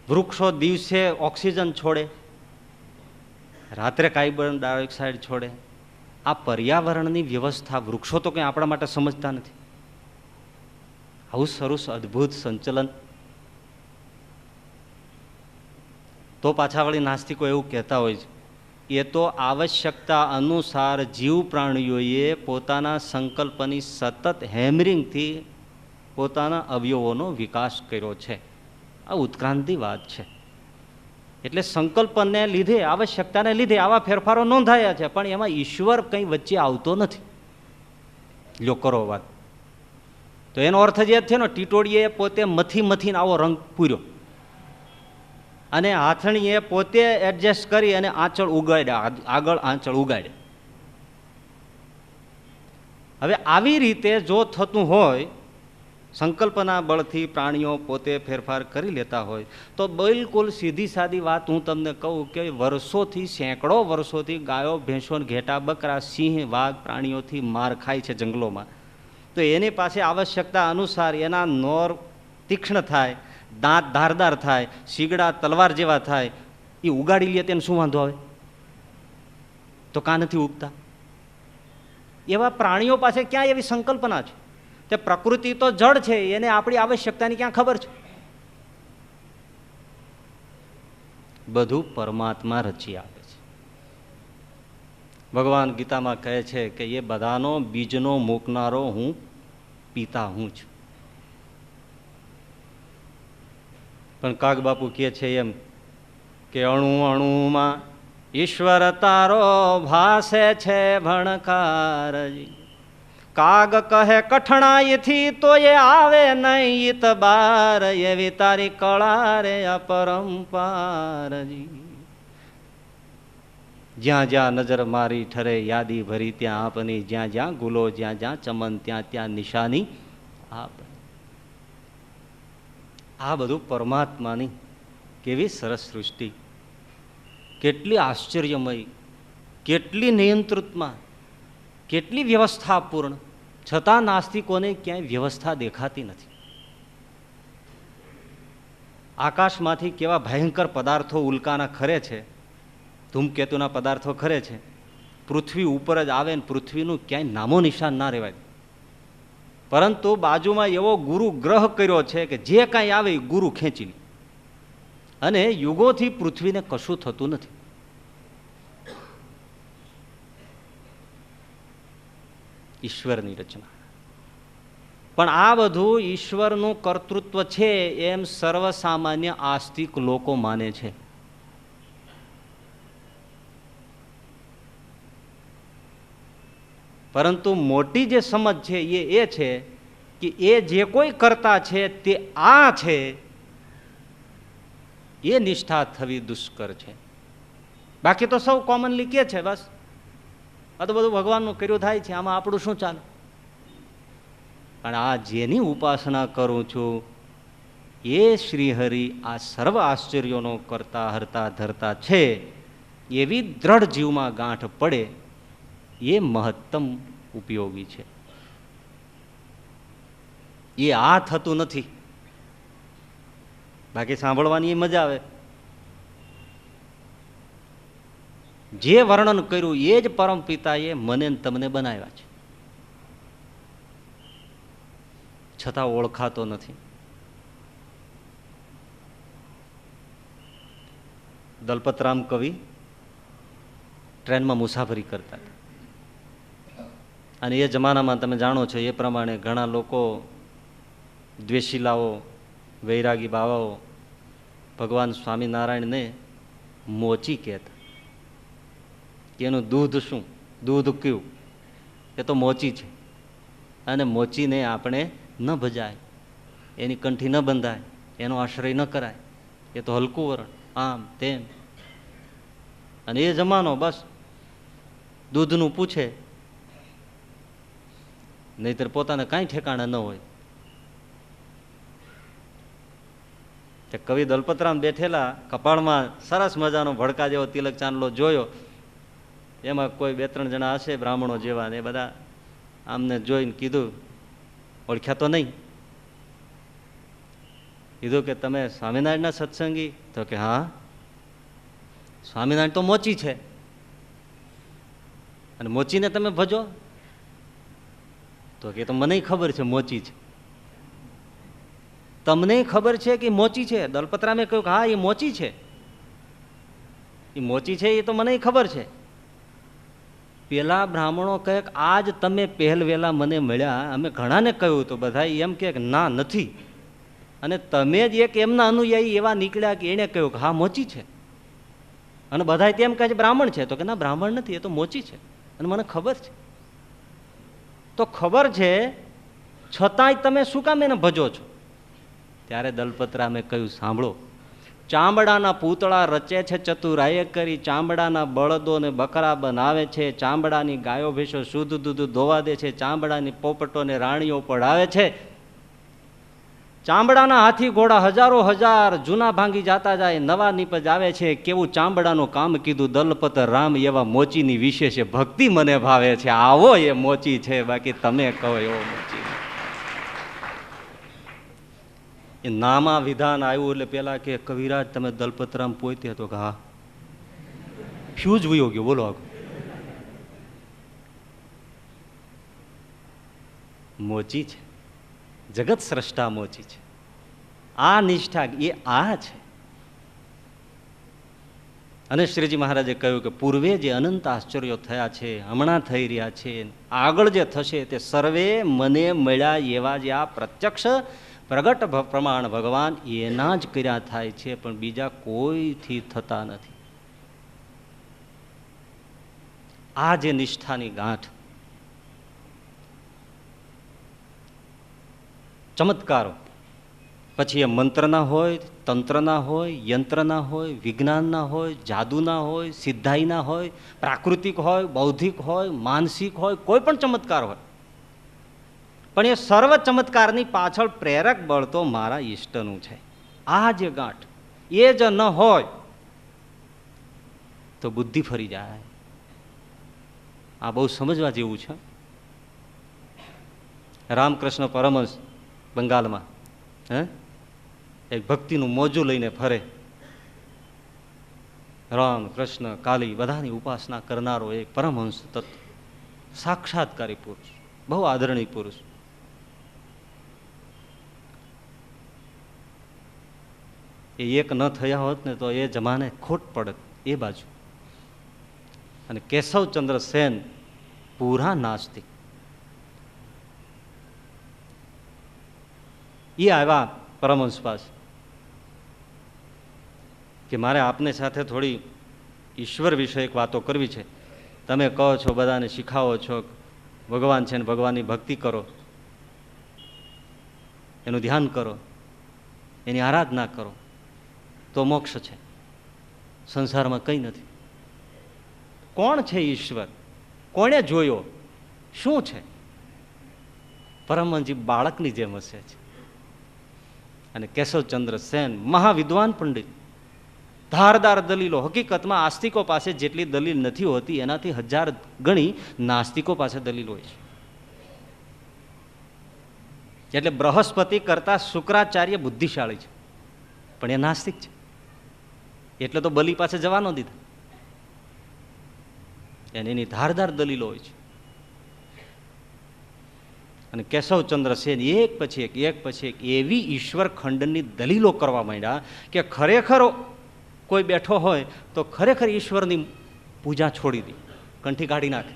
વૃક્ષો દિવસે ઓક્સિજન છોડે, રાત્રે કાર્બન ડાયોક્સાઇડ છોડે. આ પર્યાવરણની વ્યવસ્થા વૃક્ષો તો કંઈ આપણા માટે સમજતા નથી. આવું સરસ અદ્ભુત સંચલન. તો પાછા વળી નાસ્તિકો એવું કહેતા હોય છે, એ તો આવશ્યકતા અનુસાર જીવ પ્રાણીઓએ પોતાના સંકલ્પની સતત હેમરિંગથી પોતાના અવયવોનો વિકાસ કર્યો છે. આ ઉત્ક્રાંતિ વાત છે. એટલે સંકલ્પને લીધે, આવશ્યકતાને લીધે આવા ફેરફારો નોંધાયા છે, પણ એમાં ઈશ્વર કંઈ વચ્ચે આવતો નથી. લ્યો કરો વાત. તો એનો અર્થ જ છે ને, ટીટોડીએ પોતે મથીને આવો રંગ પૂર્યો અને હાથણીએ પોતે એડજસ્ટ કરી અને આંચળ ઉગાડ્યા, આગળ આંચળ ઉગાડે. હવે આવી રીતે જો થતું હોય, સંકલ્પના બળથી પ્રાણીઓ પોતે ફેરફાર કરી લેતા હોય, તો બિલકુલ સીધી સાદી વાત હું તમને કહું કે વર્ષોથી, સેંકડો વર્ષોથી ગાયો, ભેંસો, ઘેટા, બકરા, સિંહ, વાઘ પ્રાણીઓથી માર ખાય છે જંગલોમાં. તો એની પાસે આવશ્યકતા અનુસાર એના નોર તીક્ષ્ણ થાય, દાંત ધારદાર થાય, શીગડા તલવાર જેવા થાય, એ ઉગાડી લે તેને શું વાંધો આવે? તો કાં નથી ઉગતા? એવા પ્રાણીઓ પાસે ક્યાં એવી સંકલ્પના છે? તે પ્રકૃતિ તો જડ છે, એને આપણી આવશ્યકતાની ક્યાં ખબર છે? બધું પરમાત્મા રચી આપે છે. ભગવાન ગીતામાં કહે છે કે એ બધાનો બીજનો મૂકનારો હું, પિતા હું છું. પણ કાગ બાપુ કહે છે એમ કે અણુ અણુમાં ઈશ્વર તારો ભાસે છે ભણકારજી. કાગ કહે કઠણાઈથી તો એ આવે નહીં ઈતબાર, એવી તારી કળા રે અપરંપારજી. જ્યાં જ્યાં નજર મારી ઠરે યાદી ભરી ત્યાં આપની, જ્યાં જ્યાં ગુલો જ્યાં જ્યાં ચમન ત્યાં ત્યાં નિશાની આપ. આ બધું પરમાત્માની કેવી સરસ સૃષ્ટિ, કેટલી આશ્ચર્યમય, કેટલી નિયંત્રિતમાં, કેટલી વ્યવસ્થાપૂર્ણ, છતાં નાસ્તિકોને ક્યાંય વ્યવસ્થા દેખાતી નથી. આકાશમાંથી કેવા ભયંકર પદાર્થો ઉલ્કાના ખરે છે, ધૂમકેતુના પદાર્થો ખરે છે, પૃથ્વી ઉપર જ આવે ને પૃથ્વીનું ક્યાંય નામો નિશાન ના રહેવાય. પરંતુ બાજુમાં એવો ગુરુ ગ્રહ કર્યો છે કે જે કાંઈ આવે એ ગુરુ ખેંચી લે, અને યુગોથી પૃથ્વીને કશું થતું નથી. ઈશ્વરની રચના. પણ આ બધું ઈશ્વરનું કર્તૃત્વ છે એમ સર્વસામાન્ય આસ્તિક લોકો માને છે. પરંતુ મોટી જે સમજ છે એ છે કે એ જે કોઈ કરતા છે તે આ છે એ નિષ્ઠા થવી દુષ્કર છે. બાકી તો સૌ કોમનલી કે છે બસ આ તો બધું ભગવાનનું કર્યું થાય છે, આમાં આપણું શું ચાલે. પણ આ જેની ઉપાસના કરું છું એ શ્રીહરિ આ સર્વ આશ્ચર્યોનો કરતા હરતા ધરતા છે, એવી દ્રઢ જીવમાં ગાંઠ પડે એ મહત્તમ ઉપયોગી છે. એ આ થતું નથી. બાકી સાંભળવાની એ મજા આવે. જે વર્ણન કર્યું એ જ પરમ પિતાએ મને તમને બનાવ્યા છે, છતાં ઓળખાતો નથી. દલપતરામ કવિ ટ્રેનમાં મુસાફરી કરતા હતા, અને એ જમાનામાં તમે જાણો છો એ પ્રમાણે ઘણા લોકો દ્વેષીલાઓ, વૈરાગી બાવાઓ ભગવાન સ્વામિનારાયણને મોચી કહેતા કે એનું દૂધ શું, દૂધ કયું, એ તો મોચી છે, અને મોચીને આપણે ન ભજાય, એની કંઠી ન બંધાય, એનો આશ્રય ન કરાય, એ તો હલકું વરણ, આમ તેમ. અને એ જમાનો બસ દૂધનું પૂછે, નહીતર પોતાને કાંઈ ઠેકાણા ન હોય. તે કવિ દલપતરામ બેઠેલા, કપાળમાં સરસ મજાનો ભડકા જેવો તિલક ચાંદલો જોયો, એમાં કોઈ 2-3 જણા હશે બ્રાહ્મણો જેવા, ને બધા આમને જોઈને કીધું, ઓળખ્યા તો નહીં? કીધું કે તમે સ્વામિનારાયણના સત્સંગી? તો કે હા, સ્વામિનારાયણ તો મોચી છે, અને મોચીને તમે ભજો? તો કે તો મને ખબર છે મોચી છે. તમને ખબર છે કે મોચી છે? દલપતરામે કહ્યું કે હા, એ મોચી છે, એ મોચી છે, એ તો મને ખબર છે. પેલા બ્રાહ્મણો કહે કે આજ તમે પહેલ વેલા મને મળ્યા, અમે ઘણાને કહ્યું તો બધા એમ કે ના નથી, અને તમે જ એક એમના અનુયાયી એવા નીકળ્યા કે એને કહ્યું કે હા મોચી છે, અને બધા તેમ કહે છે બ્રાહ્મણ છે. તો કે ના, બ્રાહ્મણ નથી, એ તો મોચી છે, અને મને ખબર છે. તો ખબર છે છતાંય તમે શું કામ એને ભજો છો? ત્યારે દલપતરામે કહ્યું, સાંભળો, ચામડાના પૂતળા રચે છે ચતુરાએ કરી, ચામડાના બળદો ને બકરા બનાવે છે, ચામડાની ગાયો ભેંસો શુદ્ધ દૂધ ધોવા દે છે, ચામડાની પોપટોને રાણીઓ પડાવે છે, ચામડાના હાથી ઘોડા હજારો હજાર જૂના ભાંગી જાતા જાય, નવા નીપજ આવે છે. કેવું ચામડાનું કામ કીધું દલપત રામ, એવા મોચીની વિશેષ ભક્તિ મને ભાવે છે. આવો એ મોચી છે, બાકી તમે કહો એવો મોચી. એ નામા વિધાન આવ્યું એટલે પેલા કે કવિરાજ તમે દલપતરામ પોતે? હતો કે હા. ફ્યુઝ વયો ગયો, બોલો. મોચી છે, જગત સ્રષ્ટા મોચી છે. આ નિષ્ઠા એ આ છે. અને શ્રીજી મહારાજે કહ્યું કે પૂર્વે જે અનંત આશ્ચર્યો થયા છે, હમણાં થઈ રહ્યા છે, આગળ જે થશે તે સર્વે મને મળ્યા એવા જે આ પ્રત્યક્ષ પ્રગટ પ્રમાણ ભગવાન એના જ કર્યા થાય છે, પણ બીજા કોઈથી થતા નથી. આ જે નિષ્ઠાની ગાંઠ, ચમત્કારો પછી એ મંત્રના હોય, તંત્રના હોય, યંત્રના હોય, વિજ્ઞાનના હોય, જાદુના હોય, સિદ્ધાઈના હોય, પ્રાકૃતિક હોય, બૌદ્ધિક હોય, માનસિક હોય, કોઈ પણ ચમત્કાર હોય, પણ એ સર્વ ચમત્કારની પાછળ પ્રેરક બળ તો મારા ઈષ્ટનું છે. આ જે ગાંઠ એ જ ન હોય તો બુદ્ધિ ફરી જાય. આ બહુ સમજવા જેવું છે. રામકૃષ્ણ પરમહંસ બંગાળમાં એક ભક્તિનું મોજું લઈને ફરે. રામ, કૃષ્ણ, કાલી બધાની ઉપાસના કરનારો એક પરમહંસ તત્વ, સાક્ષાત્કારી પુરુષ, બહુ આદરણીય પુરુષ. એ એક ન થયા હોત ને તો એ જમાને ખોટ પડત એ બાજુ. અને કેશવચંદ્ર સેન પૂરા નાસ્તિક. એ આવ્યા પરમહંસ પાસે કે મારે આપને સાથે થોડી ઈશ્વર વિષયક વાતો કરવી છે. તમે કહો છો, બધાને શીખાવો છો, ભગવાન છે ને ભગવાનની ભક્તિ કરો, એનું ધ્યાન કરો, એની આરાધના કરો તો મોક્ષ છે, સંસારમાં કંઈ નથી. કોણ છે ઈશ્વર? કોણે જોયો? શું છે? પરમહંસજી બાળકની જેમ હસે છે. અને કેશવચંદ્ર સેન મહાવિદ્વાન પંડિત, ધારદાર દલીલો. હકીકતમાં આસ્તિકો પાસે જેટલી દલીલ નથી હોતી એનાથી 1000 ગણી નાસ્તિકો પાસે દલીલ હોય છે. એટલે બૃહસ્પતિ કરતા શુક્રાચાર્ય બુદ્ધિશાળી છે, પણ એ નાસ્તિક છે. એટલે તો બલિ પાસે જવા ન દીધા. એની ધારદાર દલીલો હોય છે. અને કેશવચંદ્ર સેન એક પછી એક એવી ઈશ્વર ખંડની દલીલો કરવા માંડ્યા કે ખરેખર કોઈ બેઠો હોય તો ખરેખર ઈશ્વરની પૂજા છોડી દે, કંઠી કાઢી નાખે.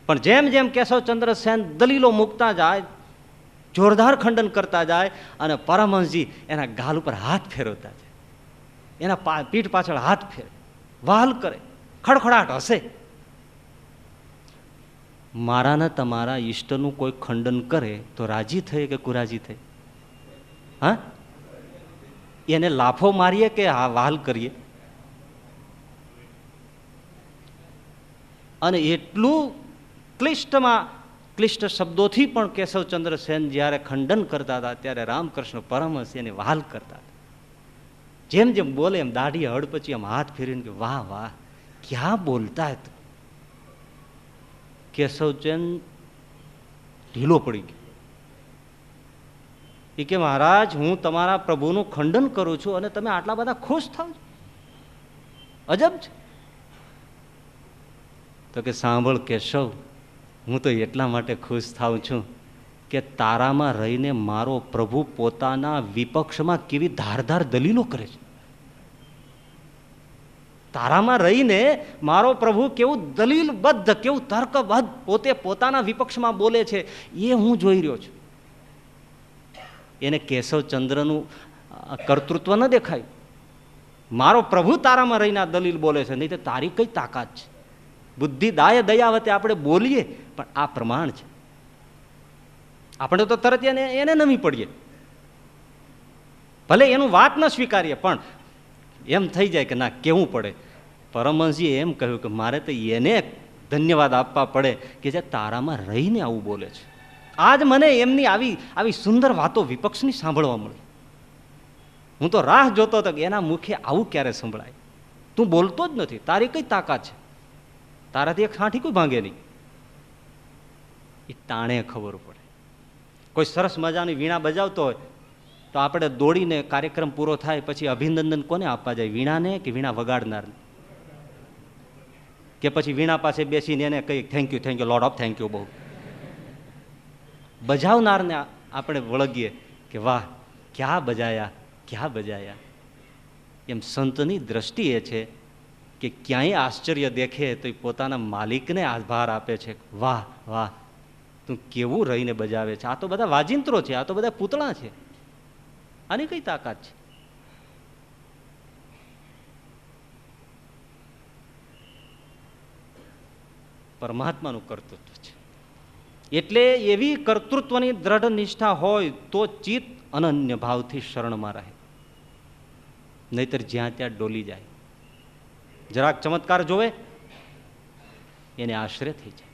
પણ જેમ જેમ કેશવચંદ્ર સેન દલીલો મૂકતા જાય, જોરદાર ખંડન કરતા જાય, અને પરમહંસજી એના ગાલ ઉપર હાથ ફેરવતા જાય, એના પીઠ પાછળ હાથ ફેરે, વહાલ કરે, ખડખડાટ હસે. મારા ને તમારા ઈષ્ટનું કોઈ ખંડન કરે તો રાજી થઈ કે કુરાજી થઈ? હા, એને લાફો મારીએ કે વહાલ કરીએ? અને એટલું ક્લિષ્ટ શબ્દોથી પણ કેશવચંદ્ર સેન જ્યારે ખંડન કરતા હતા ત્યારે રામકૃષ્ણ પરમહંસ એને વહાલ કરતા હતા. જેમ જેમ બોલે એમ દાઢી હળ પછી એમ હાથ ફેરીને કે વાહ વાહ ક્યાં બોલતા હતા. કેશવચંદ ઢીલો પડી ગયો. એ કે મહારાજ, હું તમારા પ્રભુનું ખંડન કરું છું અને તમે આટલા બધા ખુશ થાવ છો, અજબ છે. તો કે સાંભળ કેશવ, હું તો એટલા માટે ખુશ થાઉં છું કે તારામાં રહીને મારો પ્રભુ પોતાના વિપક્ષમાં કેવી ધારદાર દલીલો કરે છે. તારામાં રહીને મારો પ્રભુ કેવું દલીલબદ્ધ, કેવું તર્કબદ્ધ પોતે પોતાના વિપક્ષમાં બોલે છે, એ હું જોઈ રહ્યો છું. એને કેશવચંદ્રનું કર્તૃત્વ ન દેખાયું. મારો પ્રભુ તારામાં રહીને આ દલીલ બોલે છે, નહીં તો તારી કઈ તાકાત છે? બુદ્ધિ દાય દયાવતે આપણે બોલીએ, પણ આ પ્રમાણ છે. આપણે તો તરત એને નમી પડીએ, ભલે એનું વાત ન સ્વીકારીએ, પણ એમ થઈ જાય કે ના કેવું પડે. પરમહંસજીએ એમ કહ્યું કે મારે તો એને ધન્યવાદ આપવા પડે કે જે તારામાં રહીને આવું બોલે છે. આજ મને એમની આવી સુંદર વાતો વિપક્ષની સાંભળવા મળી. હું તો રાહ જોતો હતો કે એના મુખે આવું ક્યારે સંભળાય. તું બોલતો જ નથી, તારી કઈ તાકાત છે? તારાથી એક સાંઠી કોઈ ભાંગે નહીં. એ ટાણે ખબર પડે. કોઈ સરસ મજાની વીણા બજાવતો હોય તો આપણે દોડીને કાર્યક્રમ પૂરો થાય પછી અભિનંદન કોને આપવા જાય? વીણાને કે વીણા વગાડનારને? કે પછી વીણા પાસે બેસીને એને કઈ thank you lot of thank you બહુ. બજાવનારને આપણે વળગીએ કે વાહ ક્યાં બજાયા. એમ સંતની દ્રષ્ટિ એ છે કે ક્યાંય આશ્ચર્ય દેખે તો એ પોતાના માલિકને આભાર આપે છે. વાહ વાહ, તું કેવું રહીને બજાવે છે. આ તો બધા વાજિંત્રો છે, આ તો બધા પૂતળા છે, આની કઈ તાકાત છે? પરમાત્માનું કર્તૃત્વ છે. એટલે એવી કર્તૃત્વની દ્રઢ નિષ્ઠા હોય તો ચિત્ત અનન્ય ભાવથી શરણમાં રહે, નહીતર જ્યાં ત્યાં ડોલી જાય. જરાક ચમત્કાર જોવે એને આશ્રય થઈ જાય.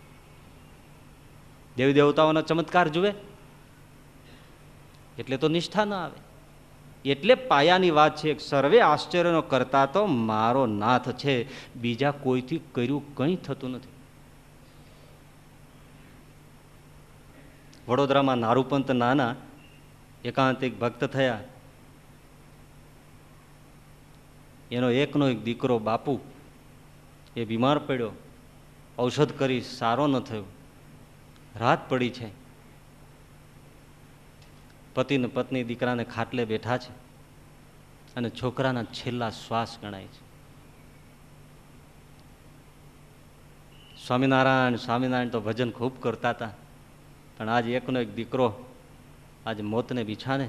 દેવી દેવતાઓના ચમત્કાર જુએ એટલે તો નિષ્ઠા ન આવે. એટલે પાયાની વાત છે, સર્વે આશ્ચર્યનો કરતા તો મારો નાથ છે, બીજા કોઈથી કર્યું કંઈ થતું નથી. વડોદરામાં નારૂપંત નાના એકાંતિક ભક્ત થયા. એનો એકનો એક દીકરો બાપુ એ બીમાર પડ્યો, ઔષધ કરી સારો ન થયો, રાત પડી છે. પતિ ને પત્ની દીકરાને ખાટલે બેઠા છે અને છોકરાના છેલ્લા શ્વાસ ગણાય છે. સ્વામિનારાયણ સ્વામિનારાયણ તો ભજન ખૂબ કરતા હતા, પણ આજ એકનો એક દીકરો આજે મોતને બિછાને.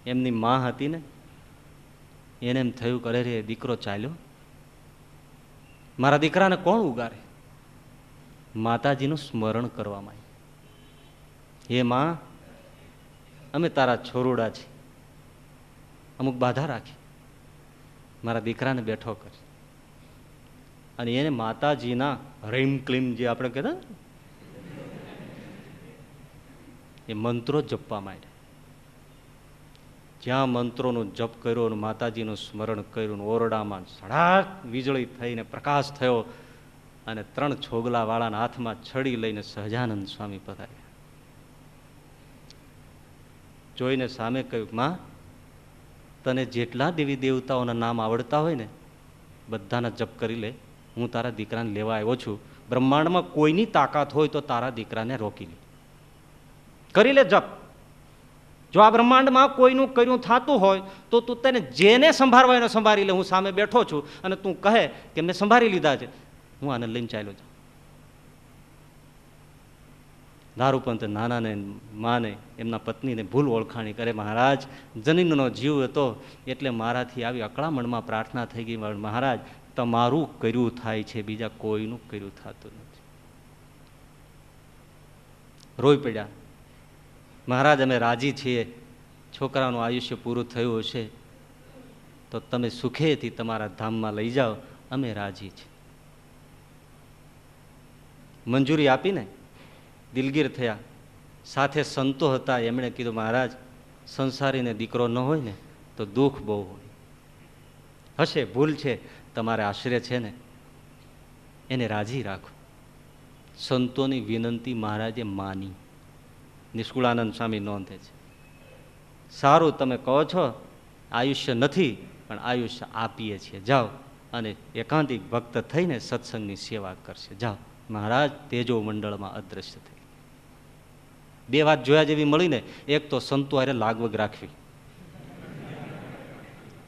એમની માં હતી ને, એને એમ થયું કરે રે દીકરો ચાલ્યો, મારા દીકરાને કોણ ઉગારે? માતાજીનું સ્મરણ કરવામાં આવ્યું. હે માં, અમે તારા છોરુડા છીએ, અમુક બાધા રાખી, મારા દીકરાને બેઠો કર. અને એને માતાજીના હરીમ ક્લીમ જે આપણે કહેતા એ મંત્રો જપવા માંડ્યા. જ્યાં મંત્રોનો જપ કર્યો અને માતાજીનું સ્મરણ કર્યું, ઓરડામાં સડાક વીજળી થઈને પ્રકાશ થયો અને 3 છોગલા વાળાના હાથમાં છડી લઈને સહજાનંદ સ્વામી પધાર્યા. જોઈને સામે કહ્યું, માં, તને જેટલા દેવી દેવતાઓના નામ આવડતા હોય ને બધાના જપ કરી લે, હું તારા દીકરાને લેવા આવ્યો છું. બ્રહ્માંડમાં કોઈની તાકાત હોય તો તારા દીકરાને રોકી લે, કરી લે જપ. જો આ બ્રહ્માંડમાં કોઈનું કર્યું થતું હોય તો તું તેને જેને સંભાળવા એને સંભાળી લે. હું સામે બેઠો છું અને તું કહે કે મેં સંભાળી લીધા છે, હું આને લઈને ચાલ્યો જાઉં. દારૂપંત નાનાને માને એમના પત્નીને ભૂલ ઓળખાણી કરે, મહારાજ જનીનનો જીવ હતો એટલે મારાથી આવી અકળામણમાં પ્રાર્થના થઈ ગઈ, મહારાજ તમારું કર્યું થાય છે, બીજા કોઈનું કર્યું થતું નથી. રોઈ પડ્યા, મહારાજ અમે રાજી છીએ, છોકરાનું આયુષ્ય પૂરું થયું હશે તો તમે સુખેથી તમારા ધામમાં લઈ જાઓ, અમે રાજી છીએ. મંજૂરી આપીને દિલગીર થયા. સાથે સંતો હતા, એમણે કીધું, મહારાજ સંસારીને દીકરો ન હોય ને તો દુઃખ બહુ હોય, હશે ભૂલ છે, તમારે આશ્રય છે ને એને રાજી રાખો. સંતોની વિનંતી મહારાજે માની. નિષ્કુળાનંદ સ્વામી નોંધે છે, સારું તમે કહો છો આયુષ્ય નથી પણ આયુષ્ય આપીએ છીએ, જાઓ અને એકાંતિક ભક્ત થઈને સત્સંગની સેવા કરશે, જાઓ. મહારાજ તેજો મંડળમાં અદ્રશ્ય થઈ. 2 વાત જોયા જેવી મળીને, એક તો સંતો હારે લાગવગ રાખવી.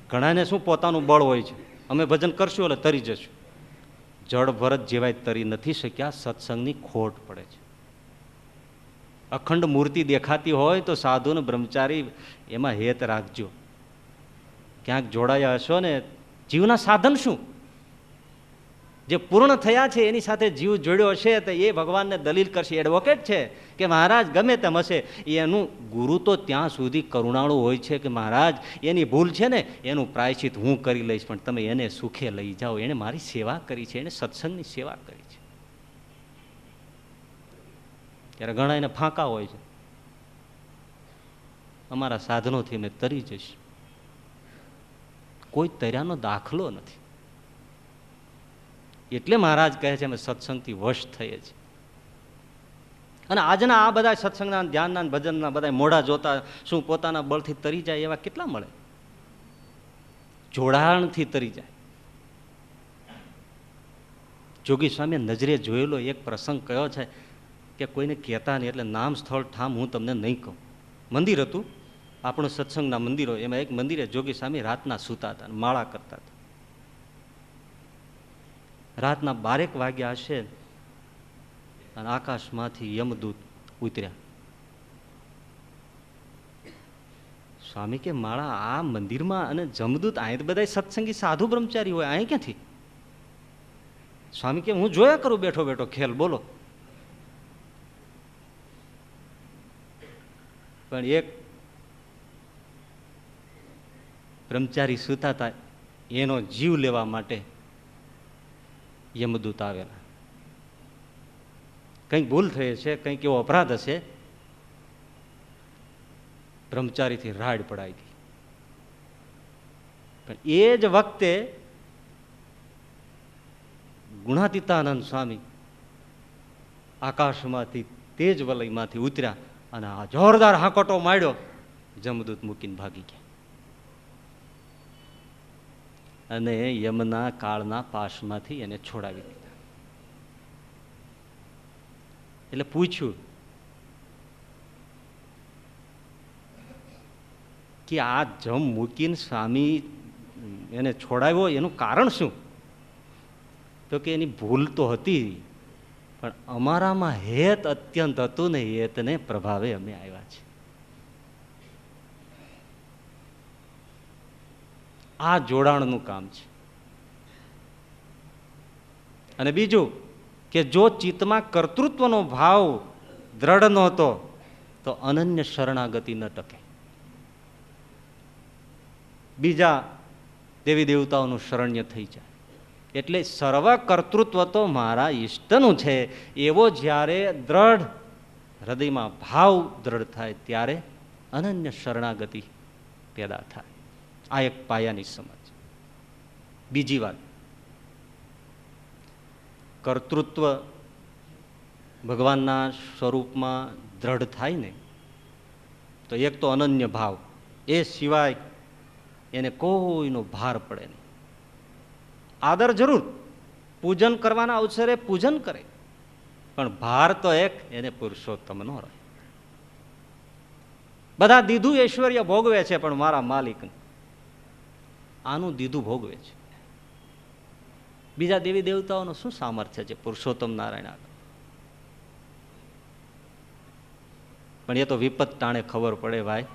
ઘણાને શું પોતાનું બળ હોય છે, અમે ભજન કરશું એટલે તરી જશું. જળ ભરત જેવાય તરી નથી શક્યા, સત્સંગની ખોટ પડે છે. અખંડ મૂર્તિ દેખાતી હોય તો સાધુ ને બ્રહ્મચારી એમાં હેત રાખજો. ક્યાંક જોડાયા હશો ને, જીવના સાધન શું? જે પૂર્ણ થયા છે એની સાથે જીવ જોડ્યો હશે તો એ ભગવાનને દલીલ કરશે, એડવોકેટ છે કે મહારાજ ગમે તેમ હશે. એનું ગુરુ તો ત્યાં સુધી કરુણાળુ હોય છે કે મહારાજ એની ભૂલ છે ને એનું પ્રાયશ્ચિત હું કરી લઈશ, પણ તમે એને સુખે લઈ જાઓ, એને મારી સેવા કરી છે, એને સત્સંગની સેવા કરી છે. ત્યારે ઘણા એને ફાંકા હોય છે, અમારા સાધનોથી અમે તરી જઈશું. કોઈ તર્યાનો દાખલો નથી. એટલે મહારાજ કહે છે અમે સત્સંગથી વશ થઈએ છીએ. અને આજના આ બધા સત્સંગના ધ્યાનના ભજનના બધા મોઢા જોતા શું પોતાના બળથી તરી જાય એવા કેટલા મળે? જોડાણથી તરી જાય. જોગી સ્વામી નજરે જોયેલો એક પ્રસંગ કયો છે કે કોઈને કહેતા નહીં, એટલે નામ સ્થળ ઠામ હું તમને નહીં કહું. મંદિર હતું, આપણું સત્સંગના મંદિરો, એમાં એક મંદિરે જોગી સ્વામી રાતના સૂતા હતા, માળા કરતા હતા. રાતના 12 વાગ્યા હશે અને આકાશમાંથી યમદૂત ઉતર્યા. સ્વામી કે માળા આ મંદિરમાં અને જમદૂત અહીં બધા સત્સંગી સાધુ બ્રહ્મચારી હોય, અહીં ક્યાંથી? સ્વામી કે હું જોયા કરું બેઠો બેઠો ખેલ, બોલો. પણ એક બ્રહ્મચારી સૂતા હતા, એનો જીવ લેવા માટે યમદૂત આવેલા. કંઈક ભૂલ થઈ છે, કંઈક એવો અપરાધ હશે, બ્રહ્મચારીથી રાડ પડાઈ ગઈ. પણ એ જ વખતે ગુણાતીતાનંદ સ્વામી આકાશમાંથી તેજ વલયમાંથી ઉતર્યા અને આ જોરદાર હાંકોટો માંડ્યો, જમદૂત મૂકીને ભાગી ગયા અને યમના કાળના પાશમાંથી એને છોડાવી દીધા. એટલે પૂછ્યું કે આ જમ મૂકીને સ્વામી એને છોડાવ્યો એનું કારણ શું? તો કે એની ભૂલ તો હતી, પણ અમારામાં હેત અત્યંત હતું ને હેતને પ્રભાવે અમે આવ્યા છીએ. આ જોડાણનું કામ છે. અને બીજું કે જો ચિત્તમાં કર્તૃત્વનો ભાવ દ્રઢ નહોતો તો અનન્ય શરણાગતિ ન ટકે. બીજા દેવી દેવતાઓનું શરણ્ય થઈ જાય. એટલે સર્વ કર્તૃત્વ તો મારા ઈષ્ટનું છે એવો જ્યારે દ્રઢ હૃદયમાં ભાવ દ્રઢ થાય ત્યારે અનન્ય શરણાગતિ પેદા થાય. આ એક પાયાની સમજ. બીજી વાત, કર્તૃત્વ ભગવાનના સ્વરૂપમાં દ્રઢ થાય ને તો એક તો અનન્ય ભાવ, એ સિવાય એને કોઈનો ભાર પડે નહીં. આદર જરૂર, પૂજન કરવાના અવસરે પૂજન કરે, પણ ભાર તો એક એને પુરુષોત્તમનો રહે. બધા દીધું ઐશ્વર્ય ભોગવે છે પણ મારા માલિક આનું દીધું ભોગવે છે. બીજા દેવી દેવતાઓનું શું સામર્થ્ય છે પુરુષોત્તમ નારાયણ આગળ? પણ એ તો વિપત ટાણે ખબર પડે ભાઈ.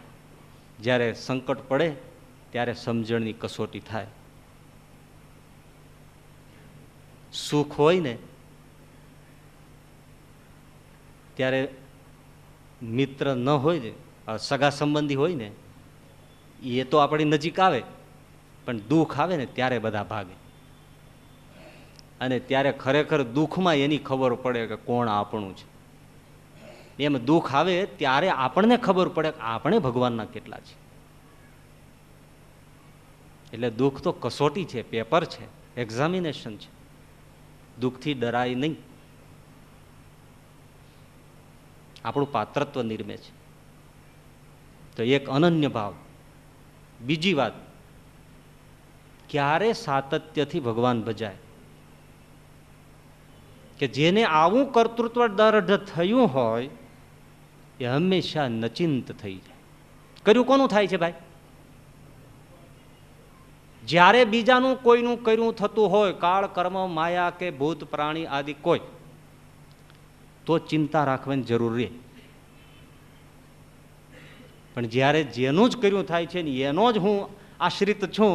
જ્યારે સંકટ પડે ત્યારે સમજણની કસોટી થાય. સુખ હોય ને ત્યારે મિત્ર ન હોય ને, સગા સંબંધી હોય ને, એ તો આપણી નજીક આવે, પણ દુઃખ આવે ને ત્યારે બધા ભાગે. અને ત્યારે ખરેખર દુઃખમાં એની ખબર પડે કે કોણ આપણું છે. એમ દુઃખ આવે ત્યારે આપણને ખબર પડે કે આપણે ભગવાનના કેટલા છે. એટલે દુઃખ તો કસોટી છે, પેપર છે, એક્ઝામિનેશન છે. દુઃખથી ડરાય નહીં. આપણું પાત્રત્વ નિર્મે છે. તો એક અનન્ય ભાવ. બીજી વાત, ક્યારે સાતત્યથી ભગવાન ભજાય કે જેને આવું કર્તૃત્વ દ્રઢ થયું હોય એ હંમેશા નચિંત થઈ જાય. કર્યું કોનું થાય છે ભાઈ? જ્યારે બીજાનું કોઈનું કર્યું થતું હોય, કાળ કર્મ માયા કે ભૂત પ્રાણી આદિ કોઈ, તો ચિંતા રાખવાની જરૂર રહે. પણ જ્યારે જેનું જ કર્યું થાય છે ને એનો જ હું આશ્રિત છું,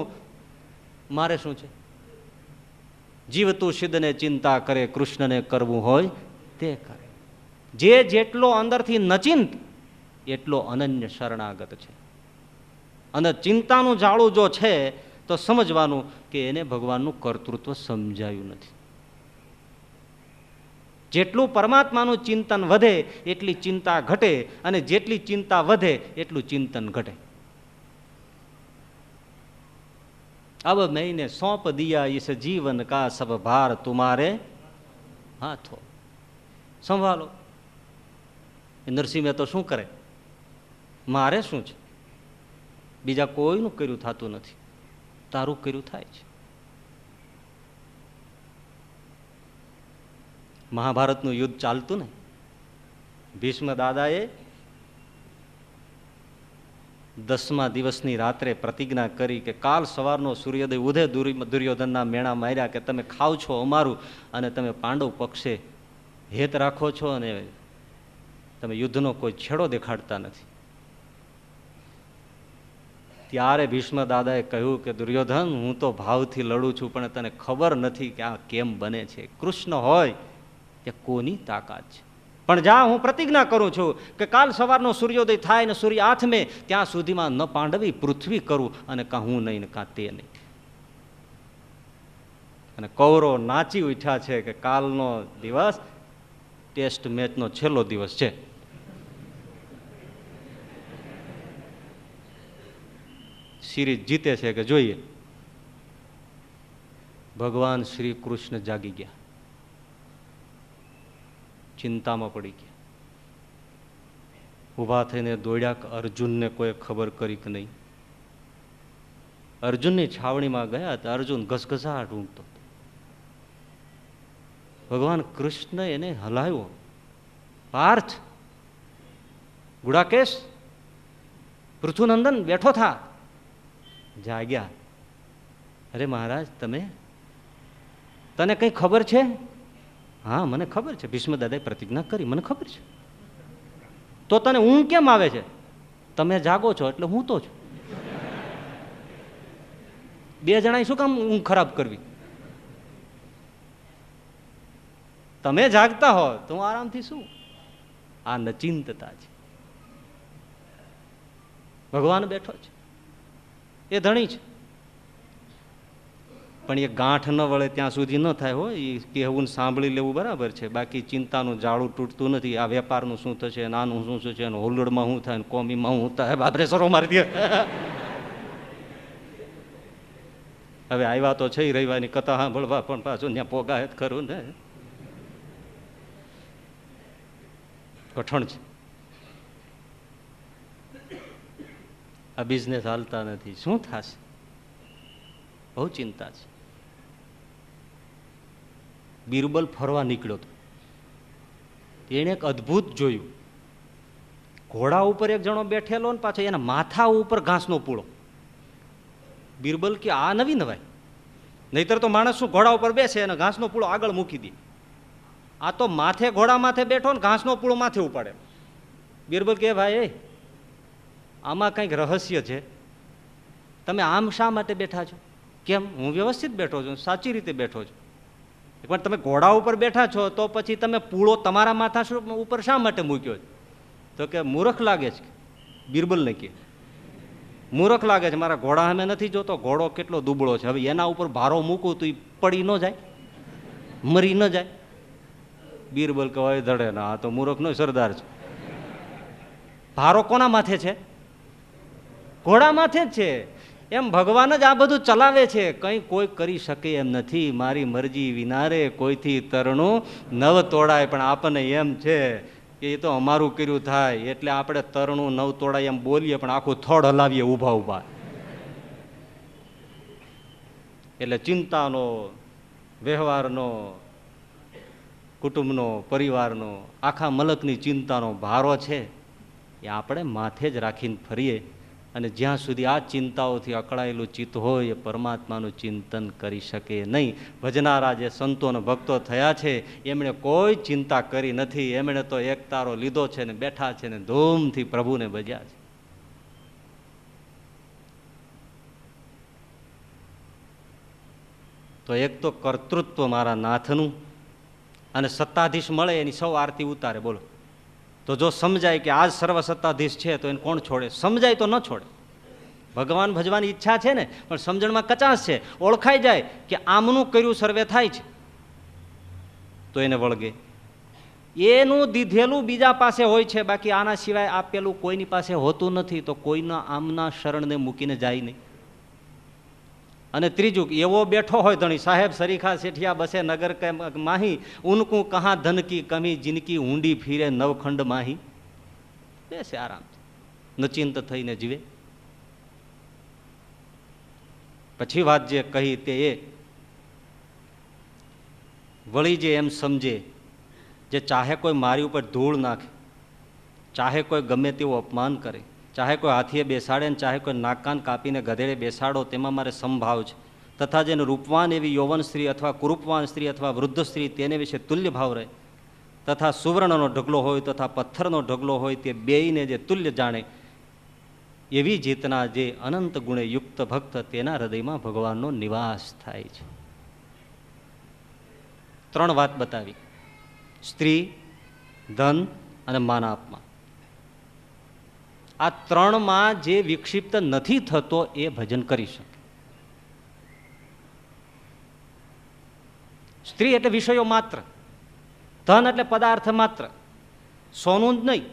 મારે શું છે? જીવતું સિદ્ધને ચિંતા કરે, કૃષ્ણને કરવું હોય તે કરે. જે જેટલો અંદરથી નચિંત એટલો અનન્ય શરણાગત છે. અને ચિંતાનું જાળું જો છે તો સમજવાનું કે એને ભગવાનનું કર્તૃત્વ સમજાયું નથી. જેટલું પરમાત્માનું ચિંતન વધે એટલી ચિંતા ઘટે, અને જેટલી ચિંતા વધે એટલું ચિંતન ઘટે. अब मैंने सौंप दिया इस जीवन का सब भार तुम्हारे हाथों. સંભાળો. નરસિંહ મહેતા શું કરે? મારે શું છે? બીજા કોઈનું કર્યું થતું નથી, તારું કર્યું થાય છે. મહાભારતનું યુદ્ધ ચાલતું ને, ભીષ્મ દાદાએ 10મા દિવસની રાત્રે પ્રતિજ્ઞા કરી કે કાલ સવારનો સૂર્યોદય ઉદય દુર્યોધનના મેણા માર્યા કે તમે ખાવ છો અમારું, અને તમે પાંડવ પક્ષે હેત રાખો છો, અને તમે યુદ્ધનો કોઈ છેડો દેખાડતા નથી. ત્યારે ભીષ્મ દાદાએ કહ્યું કે દુર્યોધન, હું તો ભાવથી લડું છું, પણ તને ખબર નથી કે આ કેમ બને છે. કૃષ્ણ હોય તે કોની તાકાત છે. પણ જા, હું પ્રતિજ્ઞા કરું છું કે કાલ સવારનો સૂર્યોદય થાય ને સૂર્ય આથમે ત્યાં સુધીમાં ન પાંડવી પૃથ્વી કરું, અને કાં હું નહીં ને કાં તે નહીં. અને કૌરવો નાચી ઉઠ્યા છે કે કાલનો દિવસ ટેસ્ટ મેચનો છેલ્લો દિવસ છે. સિરીઝ જીતે છે કે જોઈએ. ભગવાન શ્રી કૃષ્ણ જાગી ગયા, ચિંતામાં પડી ગયા. ઊભા થઈને દોડ્યા કે અર્જુનને કોઈ ખબર કરી કે નહીં. અર્જુનની છાવણીમાં ગયા તો અર્જુન ઘસઘસાટ ઊંઘતો. ભગવાન કૃષ્ણ એને હલાવ્યો પાર્થ, ગુડાકેશ, પૃથુનંદન, બેઠો થા. જાગ્યા. અરે મહારાજ, તને કઈ ખબર છે? હા, મને ખબર છે. ભીષ્મ દાદાએ પ્રતિજ્ઞા કરી, મને ખબર છે. તો તને ઊંઘ કેમ આવે છે? તમે જાગો છો એટલે હું તો છું. બે જણાએ શું કામ ઊંઘ ખરાબ કરવી? તમે જાગતા હો તો હું આરામથી શું? આ નચિંતતા છે. ભગવાન બેઠો છે, એ ધણી છે, પણ એ ગાંઠ ન વળે ત્યાં સુધી ન થાય. હોય એ કહેવું સાંભળી લેવું બરાબર છે, બાકી ચિંતાનું જાળું તૂટતું નથી. આ વેપારનું શું થશે, નાનું શું થશે, હોલડમાં શું થાય, કોમીમાં શું થાય, બાપરે સરો મારી દે. હવે આવ્યા તો છે રવિવારની કથા સાંભળવા, પણ પાછું ત્યાં પોગાય જ ખરું ને. કઠણ છે. આ બિઝનેસ હાલતા નથી, શું થશે? બહુ ચિંતા છે. બિરબલ ફરવા નીકળ્યો હતો, એને એક અદભુત જોયું. ઘોડા ઉપર એક જણો બેઠેલો ને પાછો એના માથા ઉપર ઘાસનો પૂળો. બિરબલ કે આ નવી નવાય, નહીતર તો માણસ શું ઘોડા ઉપર બેસે અને ઘાસનો પૂળો આગળ મૂકી દે. આ તો માથે ઘોડા માથે બેઠો ને ઘાસનો પૂળો માથે ઉપાડે. બિરબલ કે ભાઈ, આમાં કંઈક રહસ્ય છે. તમે આમ શા માટે બેઠા છો? કેમ? હું વ્યવસ્થિત બેઠો છું, સાચી રીતે બેઠો છું. પણ તમે ઘોડા ઉપર બેઠા છો તો પછી તમે પૂળો તમારા માથા ઉપર શા માટે મૂક્યો? તો કે મૂર્ખ લાગે છે. બિરબલને કે મૂર્ખ લાગે છે, મારા ઘોડા સામે નથી જોતો, ઘોડો કેટલો દુબળો છે. હવે એના ઉપર ભારો મૂકું તો એ પડી ન જાય, મરી ન જાય. બિરબલ કહેવાય ધડે ના, આ તો મૂર્ખ નો સરદાર છે. ભારો કોના માથે છે? ઘોડા માથે જ છે. એમ ભગવાન જ આ બધું ચલાવે છે, કંઈ કોઈ કરી શકે એમ નથી. મારી મરજી વિનારે કોઈથી તરણું નવ તોડાય. પણ આપણને એમ છે કે એ તો અમારું કર્યું થાય, એટલે આપણે તરણું નવ તોડાય એમ બોલીએ, પણ આખું થડ હલાવીએ ઊભા ઊભા. એટલે ચિંતાનો, વ્યવહારનો, કુટુંબનો, પરિવારનો, આખા મલકની ચિંતાનો ભારો છે એ આપણે માથે જ રાખીને ફરીએ. અને જ્યાં સુધી આ ચિંતાઓથી અકળાયેલું ચિત્ત હોય એ પરમાત્માનું ચિંતન કરી શકે નહીં. ભજનારા જે સંતો અને ભક્તો થયા છે એમણે કોઈ ચિંતા કરી નથી. એમણે તો એક તારો લીધો છે ને બેઠા છે ને ધૂમથી પ્રભુને ભજ્યા છે. તો એક તો કર્તૃત્વ મારા નાથનું, અને સત્તાધીશ મળે એની સૌ આરતી ઉતારે. બોલો, તો જો સમજાય કે આજ સર્વ સત્તાધીશ છે તો એને કોણ છોડે? સમજાય તો ન છોડે. ભગવાન ભજવાની ઈચ્છા છે ને, પણ સમજણમાં કચાશ છે. ઓળખાઈ જાય કે આમનું કર્યું સર્વે થાય છે તો એને વળગે. એનું દીધેલું બીજા પાસે હોય છે, બાકી આના સિવાય આપેલું કોઈની પાસે હોતું નથી. તો કોઈના આમના શરણને મૂકીને જાય નહીં. અને ત્રીજું, એવો બેઠો હોય ધણી સાહેબ સરીખા શેઠિયા બસે નગર કે માહી, ઉનકું કહા ધન કી કમી, જિનકી ઊંડી ફીરે નવખંડ માહી. બેસે આરામથી, નચિંત થઈને જીવે. પછી વાત જે કહી તે એ વળી જે એમ સમજે, જે ચાહે કોઈ મારી ઉપર ધૂળ નાખે, ચાહે કોઈ ગમે તેવું અપમાન કરે, ચાહે કોઈ હાથીએ બેસાડે ને ચાહે કોઈ નાકકાન કાપીને ગધેડે બેસાડો, તેમાં મારે સંભાવ છે. તથા જેને રૂપવાન એવી યૌવન સ્ત્રી અથવા કુરૂપવાન સ્ત્રી અથવા વૃદ્ધ સ્ત્રી તેને વિશે તુલ્ય ભાવ રહે, તથા સુવર્ણનો ઢગલો હોય તથા પથ્થરનો ઢગલો હોય, તે બેયને જે તુલ્ય જાણે, એવી જીતના જે અનંત ગુણે યુક્ત ભક્ત, તેના હૃદયમાં ભગવાનનો નિવાસ થાય છે. ત્રણ વાત બતાવી: સ્ત્રી, ધન અને માનાપમાન. આ ત્રણમાં જે વિક્ષિપ્ત નથી થતો એ ભજન કરી શકે. સ્ત્રી એટલે વિષયો માત્ર, ધન એટલે પદાર્થ માત્ર, સોનું જ નહીં,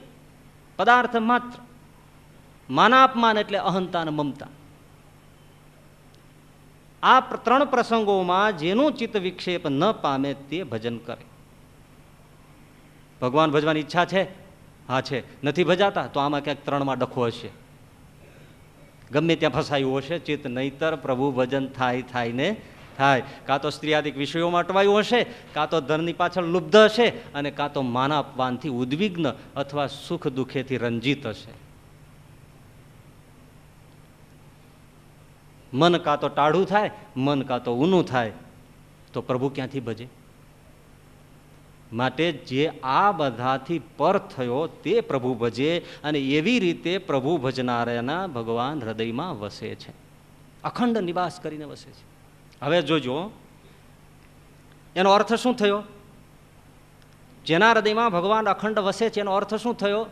પદાર્થ માત્ર. માનાપમાન એટલે અહંતા અને મમતા. આ ત્રણ પ્રસંગોમાં જેનું ચિત્ત વિક્ષેપ ન પામે તે ભજન કરે. ભગવાન ભજવાની ઈચ્છા છે? હા છે. નથી ભજાતા તો આમાં ક્યાંક ત્રણમાં ડખો હશે, ગમે ત્યાં ફસાયું હશે ચિત્ત. નહીતર પ્રભુ ભજન થાય ને થાય. કાં તો સ્ત્રીયાદિક વિષયોમાં અટવાયું હશે, કાં તો ધનની પાછળ લુબ્ધ હશે, અને કાં તો માના અપમાનથી ઉદ્વિગ્ન અથવા સુખ દુઃખેથી રંજિત હશે. મન કાં તો ટાઢું થાય, મન કાં તો ઊનું થાય, તો પ્રભુ ક્યાંથી ભજે? માટે જે આ બધાથી પર થયો તે પ્રભુ ભજે, અને એવી રીતે પ્રભુ ભજનારાના ભગવાન હૃદયમાં વસે છે, અખંડ નિવાસ કરીને વસે છે. હવે જોજો એનો અર્થ શું થયો? જેના હૃદયમાં ભગવાન અખંડ વસે છે એનો અર્થ શું થયો?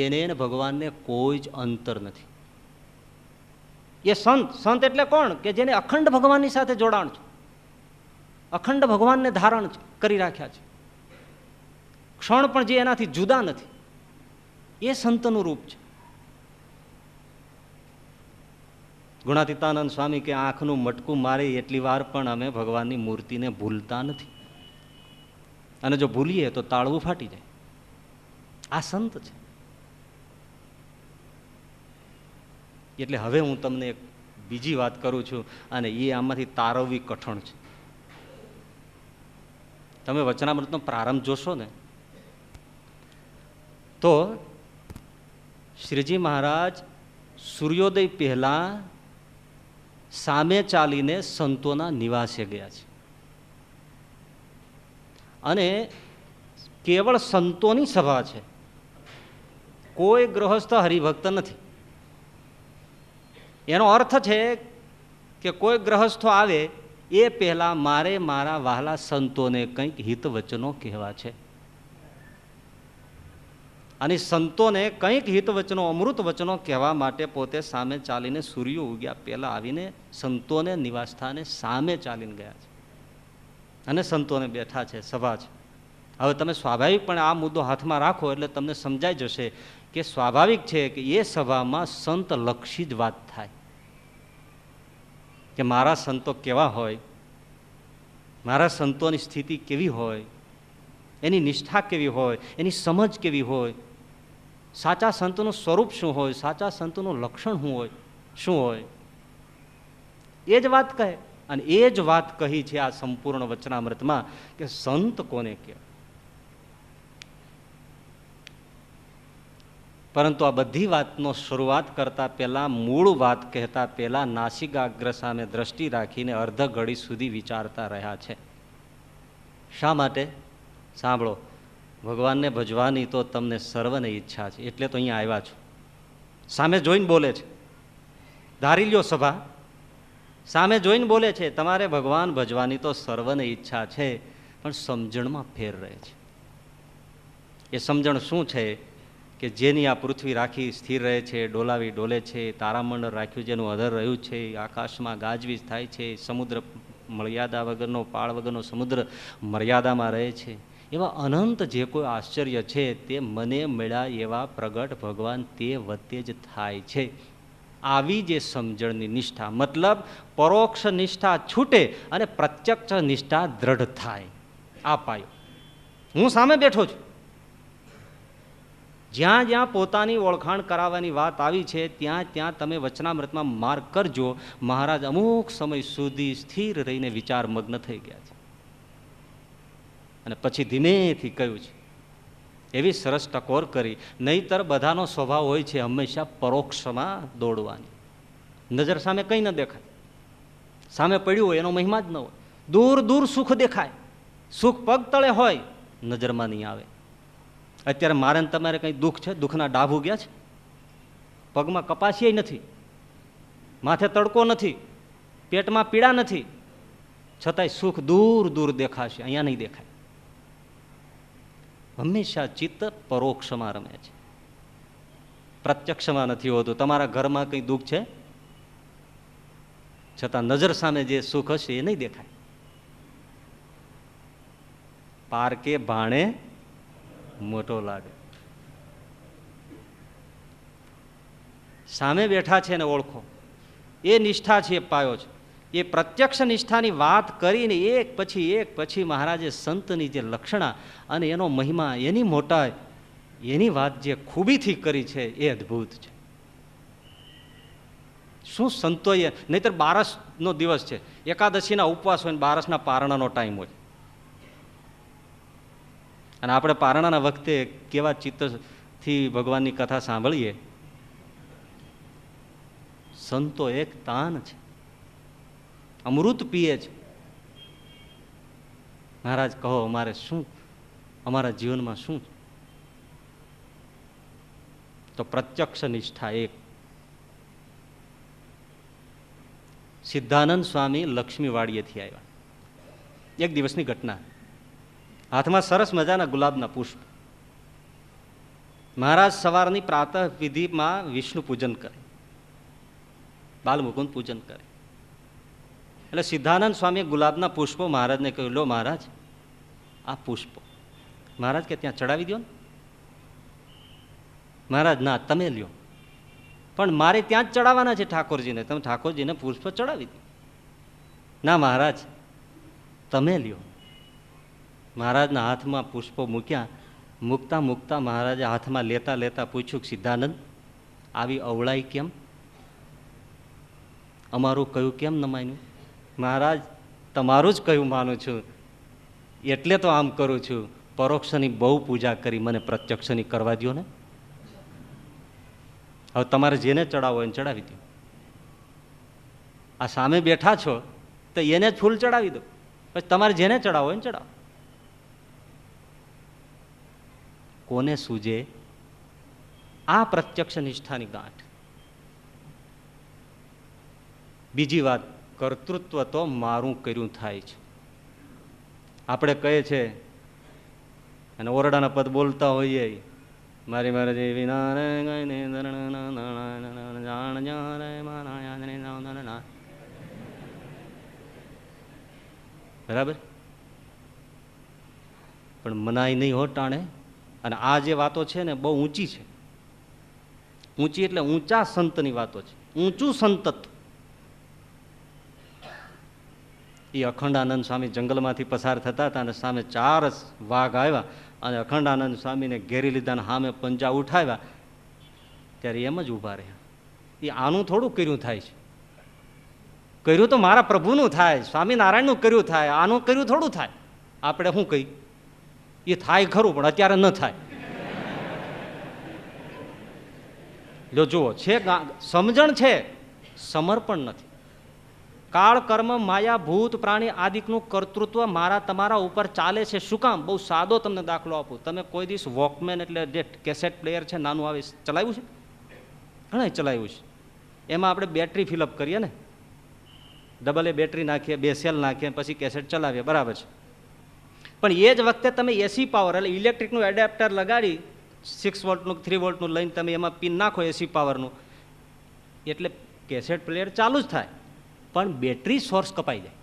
એને ભગવાનને કોઈ જ અંતર નથી. એ સંત એટલે કોણ? કે જેને અખંડ ભગવાનની સાથે જોડાણ છે, અખંડ ભગવાનને ધારણ કરી રાખ્યા છે, ક્ષણ પણ જે એનાથી જુદા નથી, એ સંતનું રૂપ છે. ગુણાતીતાનંદ સ્વામી કે આંખનું મટકું મારી એટલી વાર પણ અમે ભગવાનની મૂર્તિને ભૂલતા નથી, અને જો ભૂલીએ તો તાળવું ફાટી જાય. આ સંત છે. એટલે હવે હું તમને એક બીજી વાત કરું છું, અને એ આમાંથી તારવવી કઠણ છે. તમે વચનામૃતનો પ્રારંભ જોશો ને તો શ્રીજી મહારાજ સૂર્યોદય પહેલા સામે ચાલીને સંતોના નિવાસે ગયા છે, અને કેવળ સંતોની સભા છે, કોઈ ગૃહસ્થ હરિભક્ત નથી. એનો અર્થ છે કે કોઈ ગ્રહસ્થો આવે એ પહેલા મારે મારા વહાલા સંતોને કંઈક હિત વચનો કહેવા છે, અને સંતોને કંઈક હિત વચનો, અમૃત વચનો કહેવા માટે પોતે સામે ચાલીને સૂર્ય ઉગ્યા પહેલા આવીને સંતોને નિવાસસ્થાને સામે ચાલીને ગયા છે, અને સંતોને બેઠા છે, સભા છે. હવે તમે સ્વાભાવિકપણે આ મુદ્દો હાથમાં રાખો એટલે તમને સમજાઈ જશે કે સ્વાભાવિક છે કે એ સભામાં સંત લક્ષી જ વાત થાય, કે મારા સંતો કેવા હોય, મારા સંતોની સ્થિતિ કેવી હોય, એની નિષ્ઠા કેવી હોય, એની સમજ કેવી હોય, સાચા સંતનું સ્વરૂપ શું હોય, સાચા સંતનું લક્ષણ શું હોય, એ જ વાત કહે. અને એ જ વાત કહી છે આ સંપૂર્ણ વચનામૃતમાં કે સંત કોને કહેવાય. પરંતુ આ બધી વાતનો શરૂઆત કરતા પહેલા, મૂળ વાત કહેતા પહેલા નાસિકાગ્ર સામે દ્રષ્ટિ રાખીને અર્ધ ઘડી સુધી વિચારતા રહ્યા છે. શા માટે? સાંભળો, ભગવાનને ભજવાની તો તમને સર્વને ઈચ્છા છે, એટલે તો અહીંયા આવ્યા છો. સામે જોઈને બોલે છે, ધારી લ્યો સભા, સામે જોઈને બોલે છે તમારે ભગવાન ભજવાની તો સર્વને ઈચ્છા છે, પણ સમજણમાં ફેર રહે છે. એ સમજણ શું છે? કે જેની આ પૃથ્વી રાખી સ્થિર રહે છે, ડોલાવી ડોલે છે, તારામંડળ રાખ્યું જેનું અધર રહ્યું છે, આકાશમાં ગાજવીજ થાય છે, સમુદ્ર મર્યાદા વગરનો, પાળ વગરનો સમુદ્ર મર્યાદામાં રહે છે, એવા અનંત જે કોઈ આશ્ચર્ય છે તે મને મળ્યા એવા પ્રગટ ભગવાન તે વચ્ચે જ થાય છે. આવી જે સમજણની નિષ્ઠા, મતલબ પરોક્ષ નિષ્ઠા છૂટે અને પ્રત્યક્ષ નિષ્ઠા દ્રઢ થાય. આ પાયો. હું સામે બેઠો છું, જ્યાં જ્યાં પોતાની ઓળખાણ કરાવવાની વાત આવી છે ત્યાં ત્યાં તમે વચનામૃતમાં માર્ક કરજો. મહારાજ અમુક સમય સુધી સ્થિર રહીને વિચારમગ્ન થઈ ગયા છે, અને પછી ધીમેથી કહ્યું છે. એવી સરસ ટકોર કરી. નહીતર બધાનો સ્વભાવ હોય છે હંમેશા પરોક્ષમાં દોડવાની. નજર સામે કંઈ ન દેખાય, સામે પડ્યું હોય એનો મહિમા જ ન હોય. દૂર દૂર સુખ દેખાય, સુખ પગ તળે હોય, નજરમાં નહીં આવે. અત્યારે મારે ને તમારે કંઈ દુઃખ છે? દુઃખના ડાભ ઉગ્યા છે? પગમાં કપાસિયા નથી, માથે તડકો નથી, પેટમાં પીડા નથી, છતાંય સુખ દૂર દૂર દેખાશે, અહીંયા નહીં દેખાય. હંમેશા ચિત્ત પરોક્ષમાં રમે છે, પ્રત્યક્ષમાં નથી હોતું. તમારા ઘરમાં કંઈ દુઃખ છે, છતાં નજર સામે જે સુખ હશે એ નહીં દેખાય. પારકે ભાણે મોટો લાગે. સામે બેઠા છે ને ઓળખો, એ નિષ્ઠા છે, એ પાયો છે. એ પ્રત્યક્ષ નિષ્ઠાની વાત કરીને એક પછી મહારાજે સંતની જે લક્ષણા અને એનો મહિમા, એની મોટાઈ, એની વાત જે ખૂબીથી કરી છે એ અદ્ભુત છે. શું સંતોએ, નહીતર બારસનો દિવસ છે, એકાદશીના ઉપવાસ હોય ને બારસના પારણાનો ટાઈમ હોય, અને આપણે પારણાના વખતે કેવા ચિત્તથી ભગવાનની કથા સાંભળીએ. સંતો એક તાન છે, અમૃત પીએ છે. મહારાજ કહો અમારે શું, અમારા જીવનમાં શું? તો પ્રત્યક્ષ નિષ્ઠા એક. સિદ્ધાનંદ સ્વામી લક્ષ્મીવાડીએથી આવ્યા. એક દિવસની ઘટના. હાથમાં સરસ મજાના ગુલાબના પુષ્પ. મહારાજ સવારની પ્રાતઃ વિધિમાં વિષ્ણુ પૂજન કરે, બાલમુકુંદ પૂજન કરે. એટલે સિદ્ધાનંદ સ્વામીએ ગુલાબના પુષ્પો મહારાજને કહ્યું, લો મહારાજ આ પુષ્પો. મહારાજ કે ત્યાં ચડાવી દો ને. મહારાજ ના, તમે લ્યો. પણ મારે ત્યાં જ ચડાવવાના છે ઠાકોરજીને, તમે ઠાકોરજીને પુષ્પ ચડાવી દો. ના મહારાજ તમે લ્યો. મહારાજના હાથમાં પુષ્પો મૂક્યા. મૂકતા મૂકતા મહારાજે હાથમાં લેતા લેતા પૂછ્યું, સિદ્ધાનંદ આવી અવળાઈ કેમ? અમારું કયું કેમ ન માન્યું? મહારાજ તમારું જ કયું માનું છું, એટલે તો આમ કરું છું. પરોક્ષની બહુ પૂજા કરી, મને પ્રત્યક્ષની કરવા દો ને. હવે તમારે જેને ચડાવો એને ચડાવી દો. આ સામે બેઠા છો તો એને જ ફૂલ ચડાવી દો, પછી તમારે જેને ચડાવો એને ચડાવો. કોને સૂજે આ પ્રત્યક્ષ નિષ્ઠાની ગાંઠ. બીજી વાત, કર્તૃત્વ તો મારું કર્યું થાય છે. આપણે કહીએ છે અને ઓરડાના પદ બોલતા હોઈએ, મારી મારે જેવી બરાબર, પણ મનાય નહીં હો ટાણે. અને આ જે વાતો છે ને બહુ ઊંચી છે. ઊંચી એટલે ઊંચા સંતની વાતો છે, ઊંચું સંતત્વ. એ અખંડાનંદ સ્વામી જંગલમાંથી પસાર થતા હતા અને સામે 4 વાઘ આવ્યા અને અખંડાનંદ સ્વામીને ઘેરી લીધા અને સામે પંજા ઉઠાવ્યા. ત્યારે એમ જ ઊભા રહ્યા. એ આનું થોડું કર્યું થાય છે. કર્યું તો મારા પ્રભુનું થાય, સ્વામિનારાયણનું કર્યું થાય, આનું કર્યું થોડું થાય. આપણે શું કહી, એ થાય ખરું પણ અત્યારે ન થાય. જો જુઓ છે, સમજણ છે, સમર્પણ નથી. કાળ કર્મ માયા ભૂત પ્રાણી આદિકનું કર્તૃત્વ મારા તમારા ઉપર ચાલે છે. શું કામ? બહુ સાદો તમને દાખલો આપું. તમે કોઈ દિવસ વોકમેન એટલે જે કેસેટ પ્લેયર છે નાનું આવે ચલાવ્યું છે? ઘણા ચલાવ્યું છે. એમાં આપણે બેટરી ફિલઅપ કરીએ ને, ડબલ એ બેટરી નાખીએ, 2 સેલ નાખીએ, પછી કેસેટ ચલાવીએ, બરાબર છે. પણ એ જ વખતે તમે એસી પાવર એટલે ઇલેક્ટ્રિકનું એડેપ્ટર લગાડી 6 વોલ્ટનું 3 વોલ્ટનું લઈને તમે એમાં પિન નાખો એસી પાવરનું, એટલે કેસેટ પ્લેયર ચાલુ જ થાય. પણ બેટરી સોર્સ કપાઈ જાય.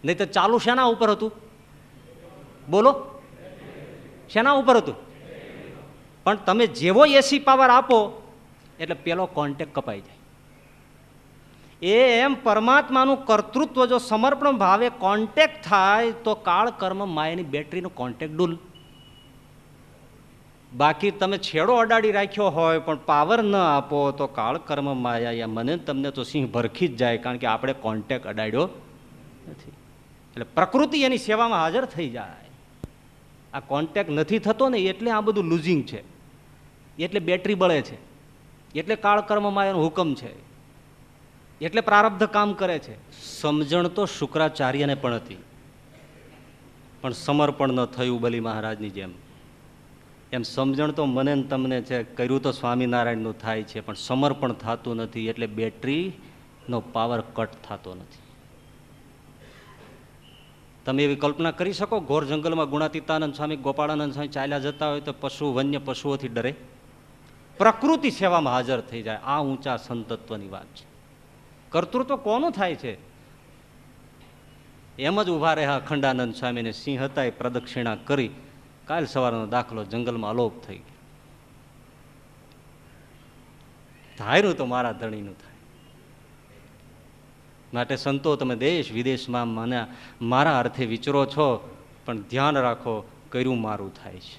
નહીં તો ચાલુ શેના ઉપર હતું? બોલો, શેના ઉપર હતું? પણ તમે જેવો એસી પાવર આપો એટલે પેલો કોન્ટેક્ટ કપાઈ જાય. એમ પરમાત્માનું કર્તૃત્વ જો સમર્પણ ભાવે કોન્ટેક્ટ થાય તો કાળ કર્મ માયાની બેટરીનો કોન્ટેક્ટ ડૂલ. બાકી તમે છેડો અડાડી રાખ્યો હોય પણ પાવર ન આપો તો કાળ કર્મ માયા મને તમને તો સિંહ ભરખી જ જાય, કારણ કે આપણે કોન્ટેક્ટ અડાડ્યો નથી. એટલે પ્રકૃતિ એની સેવામાં હાજર થઈ જાય. આ કોન્ટેક્ટ નથી થતો ને એટલે આ બધું લૂઝિંગ છે, એટલે બેટરી બળે છે, એટલે કાળ કર્મ માયાનો હુકમ છે, એટલે પ્રારબ્ધ કામ કરે છે. સમજણ તો શુક્રાચાર્યને પણ હતી, પણ સમર્પણ ન થયું બલી મહારાજની જેમ. એમ સમજણ તો મને ને તમને છે, કર્યું તો સ્વામિનારાયણનું થાય છે, પણ સમર્પણ થતું નથી, એટલે બેટરીનો પાવર કટ થતો નથી. તમે એવી કલ્પના કરી શકો, ઘોર જંગલમાં ગુણાતીતાનંદ સ્વામી, ગોપાળાનંદ સ્વામી ચાલ્યા જતા હોય તો પશુ વન્ય પશુઓથી ડરે? પ્રકૃતિ સેવામાં હાજર થઈ જાય. આ ઊંચા સંતત્વની વાત છે. કર્તૃત્વ કોનું થાય છે? એમ જ ઉભા રહ્યા અખંડાનંદ સ્વામીને સિંહ હતા એ પ્રદક્ષિણા કરી, કાલ સવારનો દાખલો જંગલમાં અલોપ થઈ ગયો. ધાર્યું તો મારા ધણીનું થાય. માટે સંતો તમે દેશ વિદેશમાં મને મારા અર્થે વિચરો છો, પણ ધ્યાન રાખો, કર્યું મારું થાય છે,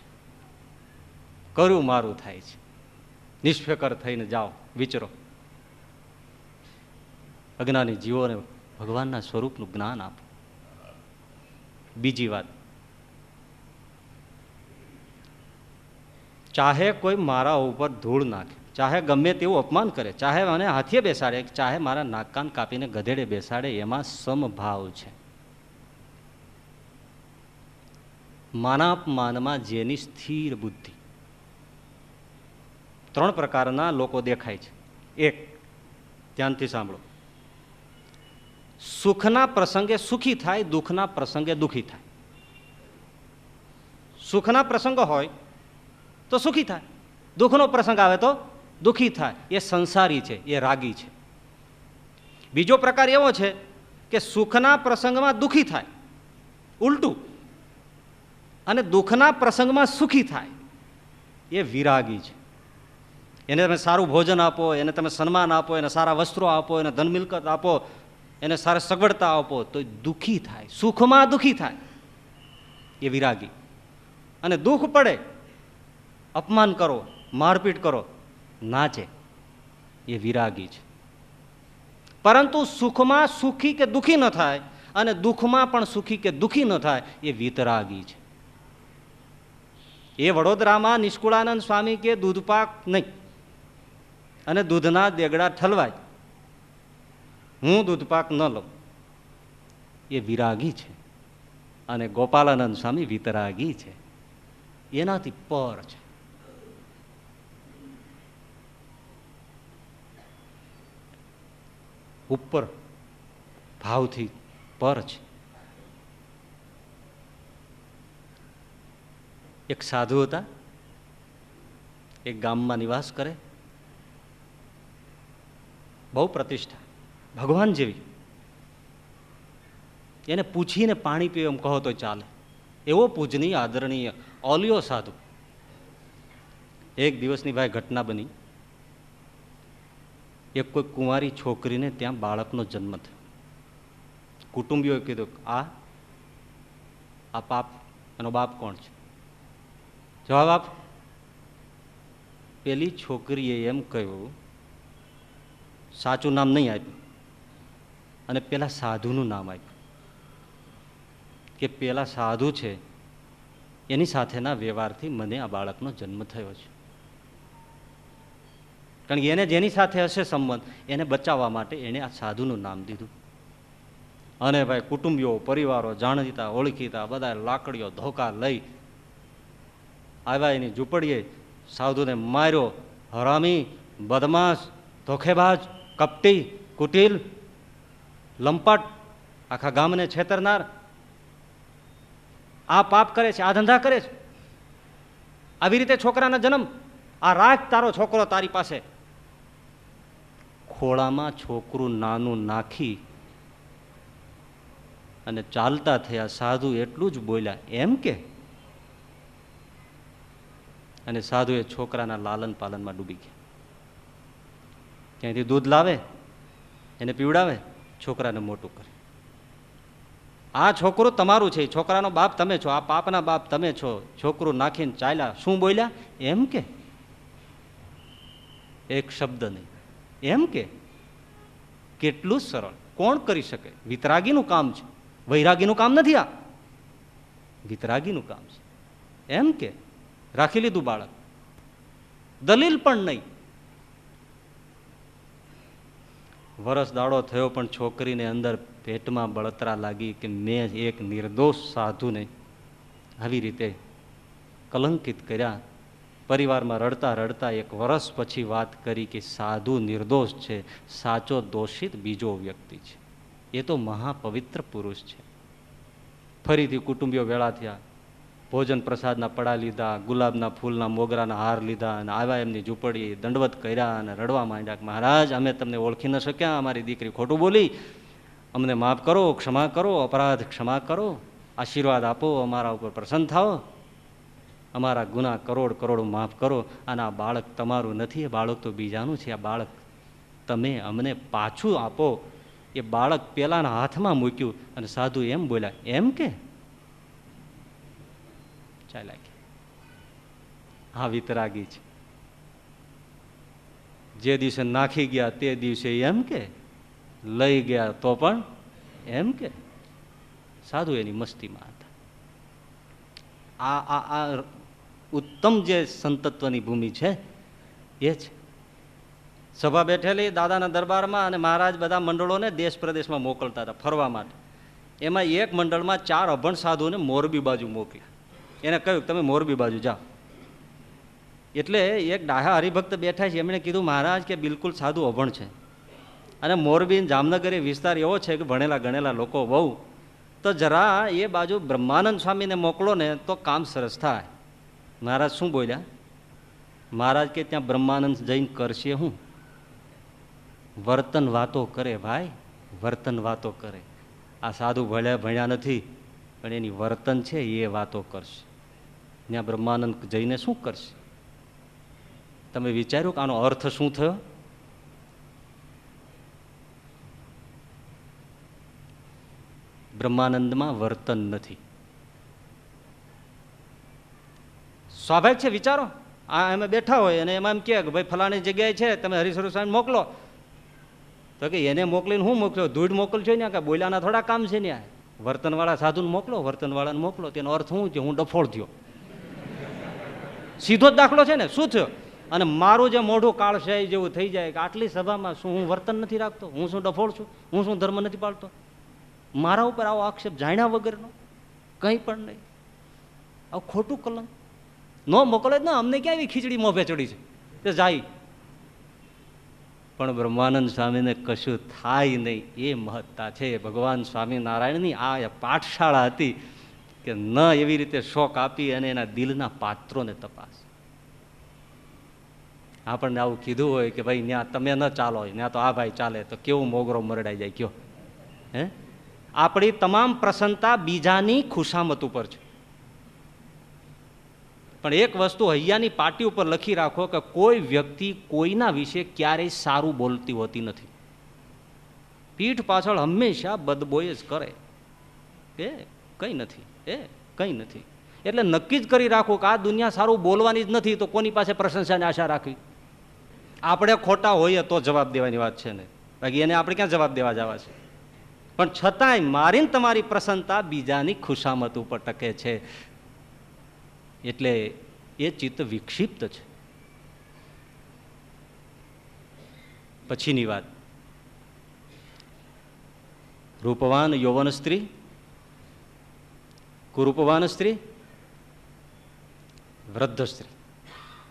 કર્યું મારું થાય છે. નિષ્ફેકર થઈને જાઓ, વિચરો. અજ્ઞાની જીવોને ભગવાનના સ્વરૂપનું જ્ઞાન આપો. બીજી વાત, ચાહે કોઈ મારા ઉપર ધૂળ નાખે, ચાહે ગમે તેવું અપમાન કરે, ચાહે મને હાથીએ બેસાડે, ચાહે મારા નાક કાન કાપીને ગધેડે બેસાડે, એમાં સમભાવ છે. માનાપમાનમાં જેની સ્થિર બુદ્ધિ. 3 પ્રકારના લોકો દેખાય છે. એક, ધ્યાનથી સાંભળો, સુખના પ્રસંગે સુખી થાય, દુઃખના પ્રસંગે દુઃખી થાય. સુખના પ્રસંગ હોય તો સુખી થાય, દુઃખનો પ્રસંગ આવે તો દુઃખી થાય. એ સંસારી છે, એ રાગી છે. બીજો પ્રકાર એવો છે કે સુખના પ્રસંગમાં દુઃખી થાય, ઉલટું, અને દુઃખના પ્રસંગમાં સુખી થાય, એ વિરાગી છે. એને તમે સારું ભોજન આપો, એને તમે સન્માન આપો, એને સારા વસ્ત્રો આપો, એને ધન મિલકત આપો, એને સારી સગવડતા આપો, તો દુઃખી થાય, સુખમાં દુઃખી થાય, એ વિરાગી. અને દુઃખ પડે, અપમાન કરો, મારપીટ કરો, નાચે, એ વિરાગી છે. પરંતુ સુખમાં સુખી કે દુઃખી ન થાય અને દુઃખમાં પણ સુખી કે દુઃખી ન થાય, એ વિતરાગી છે. એ વડોદરામાં નિષ્કુળાનંદ સ્વામી કે દૂધપાક નહીં અને દૂધના દેગડા ઠલવાય, હું દૂધપાક ન લઉં, એ વિરાગી છે. અને ગોપાલાનંદ સ્વામી વિતરાગી છે, એનાથી પર છે. ઉપર ભાવથી પર છે. એક સાધુ હતા, એક ગામમાં નિવાસ કરે, બહુ પ્રતિષ્ઠા, ભગવાન જેવી. એને પૂછીને પાણી પીવે એમ કહો તો ચાલે, એવો પૂજનીય આદરણીય ઓલિયો સાધુ. એક દિવસની ભાઈ ઘટના બની, એક કોઈ કુંવારી છોકરીને ત્યાં બાળકનો જન્મ થયો. કુટુંબીઓએ કીધું, આ પાપ, એનો બાપ કોણ છે? જવાબ આપ. પેલી છોકરીએ એમ કહ્યું, સાચું નામ નહીં આપ્યું, અને પેલા સાધુનું નામ આપ્યું, કે પેલા સાધુ છે એની સાથેના વ્યવહારથી મને આ બાળકનો જન્મ થયો છે. કારણ કે એને જેની સાથે હશે સંબંધ, એને બચાવવા માટે એને આ સાધુનું નામ દીધું. અને ભાઈ કુટુંબીઓ, પરિવારો, જાણીતા ઓળખીતા બધા લાકડીઓ ધોકા લઈ આવ્યા એની ઝૂંપડીએ. સાધુને માર્યો, હરામી, બદમાશ, ધોખેબાજ, કપટી, કુટિલ, લંપટ, આખા ગામને છેતરનાર, આ પાપ કરે છે, આ ધંધા કરે છે, આવી રીતે છોકરાના જન્મ, આ રાખ તારો છોકરો તારી પાસે. ખોળામાં છોકરું નાનું નાખી અને ચાલતા થયા. સાધુ એટલું જ બોલ્યા, એમ કે? અને સાધુ એ છોકરાના લાલન પાલનમાં ડૂબી ગયા. ત્યાંથી દૂધ લાવે, એને પીવડાવે, છોકરાને મોટું કરે. આ છોકરું તમારું છે, છોકરાનો બાપ તમે છો, આ પાપના બાપ તમે છો. છોકરું નાખીને ચાલ્યા. શું બોલ્યા? એમ કે? એક શબ્દ નહીં, એમ કે? કેટલું સરળ, કોણ કરી શકે? વિતરાગીનું કામ છે, વૈરાગીનું કામ નથી. આ વિતરાગીનું કામ છે. એમ કે? રાખી લીધું બાળક, દલીલ પણ નહીં. વરસ દાડો થયો પણ છોકરીને અંદર પેટમાં બળતરા લાગી કે મેં એક નિર્દોષ સાધુને આવી રીતે કલંકિત કર્યા. પરિવારમાં રડતા રડતા એક વર્ષ પછી વાત કરી કે સાધુ નિર્દોષ છે, સાચો દોષિત બીજો વ્યક્તિ છે. એ તો મહાપવિત્ર પુરુષ છે. ફરીથી કુટુંબીઓ વેળા થયા, ભોજન પ્રસાદના પડા લીધા, ગુલાબના ફૂલના મોગરાના હાર લીધા, અને આવ્યા એમની ઝૂંપડી, દંડવત કર્યા અને રડવા માંડ્યા કે મહારાજ, અમે તમને ઓળખી ન શક્યા, અમારી દીકરી ખોટું બોલી, અમને માફ કરો, ક્ષમા કરો, અપરાધ ક્ષમા કરો, આશીર્વાદ આપો, અમારા ઉપર પ્રસન્ન થાઓ, અમારા ગુના કરોડ કરોડ માફ કરો. અને આ બાળક તમારું નથી, એ બાળક તો બીજાનું છે. આ બાળક તમે અમને પાછું આપો. એ બાળક પેલાના હાથમાં મૂક્યું અને સાધુ એમ બોલ્યા, એમ કે? ચાલ્યા ગયા. હા, વિતરાગી છે. જે દિવસે નાખી ગયા તે દિવસે એમ કે? લઈ ગયા તો પણ એમ કે સાધુ એની મસ્તીમાં હતા. આ ઉત્તમ જે સંતત્વની ભૂમિ છે એ છે. સભા બેઠેલી દાદાના દરબારમાં, અને મહારાજ બધા મંડળોને દેશ પ્રદેશમાં મોકલતા હતા ફરવા માટે. એમાં એક મંડળમાં 4 અભણ સાધુને મોરબી બાજુ મોકલ્યા. એને કહ્યું તમે મોરબી બાજુ જાઓ. એટલે એક ડાહા હરિભક્ત બેઠા છે, એમણે કીધું મહારાજ કે બિલકુલ સાધુ અભણ છે, અને મોરબી જામનગર એ વિસ્તાર એવો છે કે ભણેલા ગણેલા લોકો બહુ, તો જરા એ બાજુ બ્રહ્માનંદ સ્વામીને મોકલો ને તો કામ સરસ થાય. મહારાજ શું બોલ્યા? મહારાજ કે ત્યાં બ્રહ્માનંદ જઈને કરશે હું? વર્તન વાતો કરે ભાઈ, વર્તન વાતો કરે. આ સાધુ ભણ્યા નથી, પણ એની વર્તન છે એ વાતો કરશે. ત્યાં બ્રહ્માનંદ જઈને શું કરશે? તમે વિચાર્યું કે આનો અર્થ શું થયો? બ્રહ્માનંદમાં વર્તન નથી. સ્વાભાવિક છે, વિચારો. આ એમાં બેઠા હોય અને એમાં એમ કહે કે ભાઈ ફલાણી જગ્યાએ છે, તમે હરિસ્વરૂપ સ્વામી મોકલો. તો કે એને મોકલીને હું મોકલ્યો? ધૂળ મોકલશો ને, કે બોલ્યાના થોડા કામ છે ને. વર્તનવાળા સાધુને મોકલો, વર્તનવાળાને મોકલો. તેનો અર્થ શું છે? હું ડફોળ થયો. સીધો જ દાખલો છે ને. શું થયો? અને મારું જે મોઢું કાળશાહી જેવું થઈ જાય કે આટલી સભામાં શું હું વર્તન નથી રાખતો? હું શું ડફોળ છું? હું શું ધર્મ નથી પાળતો? મારા ઉપર આવો આક્ષેપ જાણ્યા વગરનો કંઈ પણ નહીં. આવું ખોટું કલંક ન મોકલે જ ને. અમને ક્યાં એવી ખીચડી મોભે ચડી છે તે જાય? પણ બ્રહ્માનંદ સ્વામીને કશું થાય નહીં, એ મહત્તા છે. ભગવાન સ્વામિનારાયણની આ પાઠશાળા હતી કે ન એવી રીતે શોખ આપી અને એના દિલના પાત્રોને તપાસ. આપણને આવું કીધું હોય કે ભાઈ ત્યાં તમે ન ચાલો, ત્યાં તો આ ભાઈ ચાલે, તો કેવું મોગરો મરડાઈ જાય. કયો હે? આપણી તમામ પ્રસન્નતા બીજાની ખુશામત ઉપર છે. પણ એક વસ્તુ હૈયાની પાટી ઉપર લખી રાખો કે કોઈ વ્યક્તિ કોઈના વિશે ક્યારેય સારું બોલતી હોતી નથી. પીઠ પાછળ હંમેશા બદબોય જ કરે. એ કંઈ નથી, એ કંઈ નથી. એટલે નક્કી જ કરી રાખો કે આ દુનિયા સારું બોલવાની જ નથી, તો કોની પાસે પ્રશંસાની આશા રાખવી? આપણે ખોટા હોઈએ તો જવાબ દેવાની વાત છે ને, બાકી એને આપણે ક્યાં જવાબ દેવા જવા છે? પણ છતાંય મારીને તમારી પ્રસન્નતા બીજાની ખુશામત ઉપર ટકે છે. એટલે એ ચિત્ત વિક્ષિપ્ત છે. પછીની વાત, રૂપવાન યૌવન સ્ત્રી, કુરૂપવાન સ્ત્રી, વૃદ્ધ સ્ત્રી,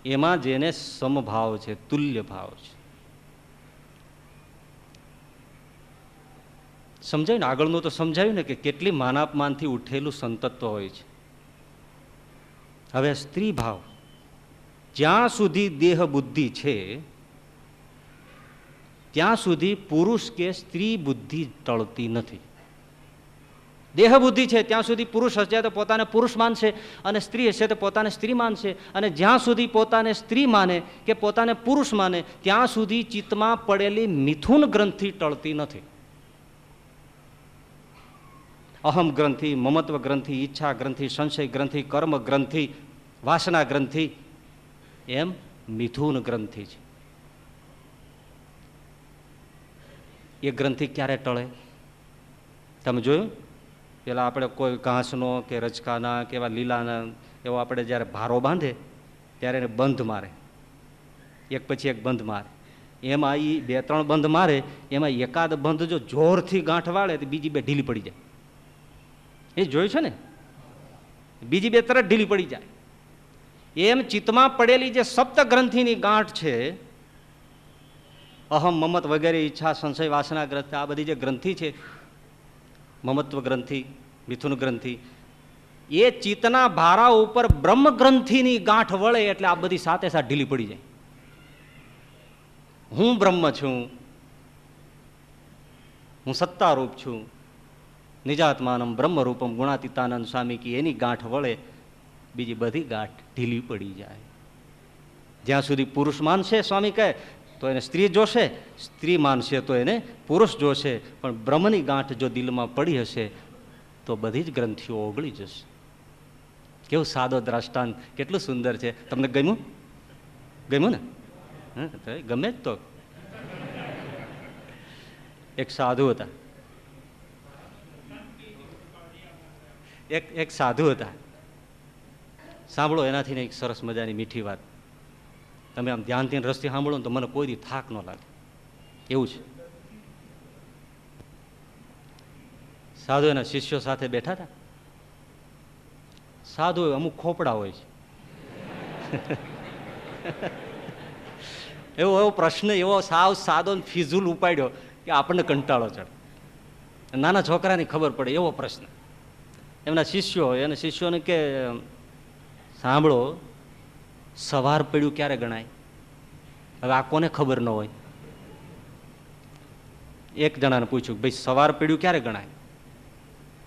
એમાં જેને સમભાવ છે, તુલ્ય ભાવ છે. સમજાયું ને? આગળનું તો સમજાયું ને કે કેટલી માનાપમાનથી ઉઠેલું સંતત્વ હોય છે. હવે સ્ત્રી ભાવ, જ્યાં સુધી દેહ બુદ્ધિ છે ત્યાં સુધી પુરુષ કે સ્ત્રી બુદ્ધિ ટળતી નથી. દેહ બુદ્ધિ છે ત્યાં સુધી પુરુષ હશે તો પોતાને પુરુષ માનશે, અને સ્ત્રી હશે તો પોતાને સ્ત્રી માનશે. અને જ્યાં સુધી પોતાને સ્ત્રી માને કે પોતાને પુરુષ માને ત્યાં સુધી ચિત્તમાં પડેલી મિથુન ગ્રંથિ ટળતી નથી. અહમ ગ્રંથિ, મમત્વ ગ્રંથિ, ઈચ્છા ગ્રંથિ, સંશય ગ્રંથિ, કર્મ ગ્રંથિ, વાસના ગ્રંથિ, એમ મિથુન ગ્રંથિ છે. એ ગ્રંથિ ક્યારે ટળે? તમે જોયું? પેલા આપણે કોઈ ઘાસનો કે રચકાના કે એવા લીલાના એવો આપણે જ્યારે ભારો બાંધે ત્યારે એને બંધ મારે, એક પછી એક બંધ મારે. એમાં એ 2-3 બંધ મારે, એમાં એકાદ બંધ જો જોરથી ગાંઠ વાળે તો બીજી 2 ઢીલી પડી જાય. એ જોયું છે ને? બીજી 2 તરત ઢીલી પડી જાય. એમ ચિત્તમાં પડેલી જે સપ્ત ગ્રંથિની ગાંઠ છે, અહમ, મમત વગેરે, ઈચ્છા, સંશય, વાસના ગ્રંથિ, આ બધી જે ગ્રંથિ છે, મમત્વ ગ્રંથિ, મિથુન ગ્રંથિ, એ ચિત્તના ભારા ઉપર બ્રહ્મ ગ્રંથિની ગાંઠ વળે એટલે આ બધી સાથે સાથે ઢીલી પડી જાય. હું બ્રહ્મ છું, હું સત્તારૂપ છું, નિજાત્માનમ બ્રહ્મરૂપમ ગુણાતીતાનંદ સ્વામી કી, એની ગાંઠ વળે, બીજી બધી ગાંઠ ઢીલી પડી જાય. જ્યાં સુધી પુરુષ માનશે સ્વામી કહે તો એને સ્ત્રી જોશે, સ્ત્રી માનશે તો એને પુરુષ જોશે. પણ બ્રહ્મની ગાંઠ જો દિલમાં પડી હશે તો બધી જ ગ્રંથિઓ ઓગળી જશે. કેવું સાદો દ્રષ્ટાંત, કેટલું સુંદર છે. તમને ગમ્યું? ગમ્યું ને? ગમે જ તો. એક સાધુ હતા, એક સાધુ હતા. સાંભળો એનાથી એક સરસ મજાની મીઠી વાત. તમે આમ ધ્યાનથી રસ્તે સાંભળો ને તો મને કોઈ દી થાક ન લાગે એવું છે. સાધુ એના શિષ્યો સાથે બેઠા હતા. સાધુ અમુક ખોપડા હોય છે. એવો એવો પ્રશ્ન એવો સાવ સાદો ફિઝુલ ઉપાડ્યો કે આપણને કંટાળો ચડે. નાના છોકરાની ખબર પડે એવો પ્રશ્ન. એમના શિષ્યોને કે સાંભળો, સવાર પડ્યું ક્યારે ગણાય? હવે આ કોને ખબર ન હોય? એક જણાને પૂછ્યું, ભાઈ સવાર પડ્યું ક્યારે ગણાય?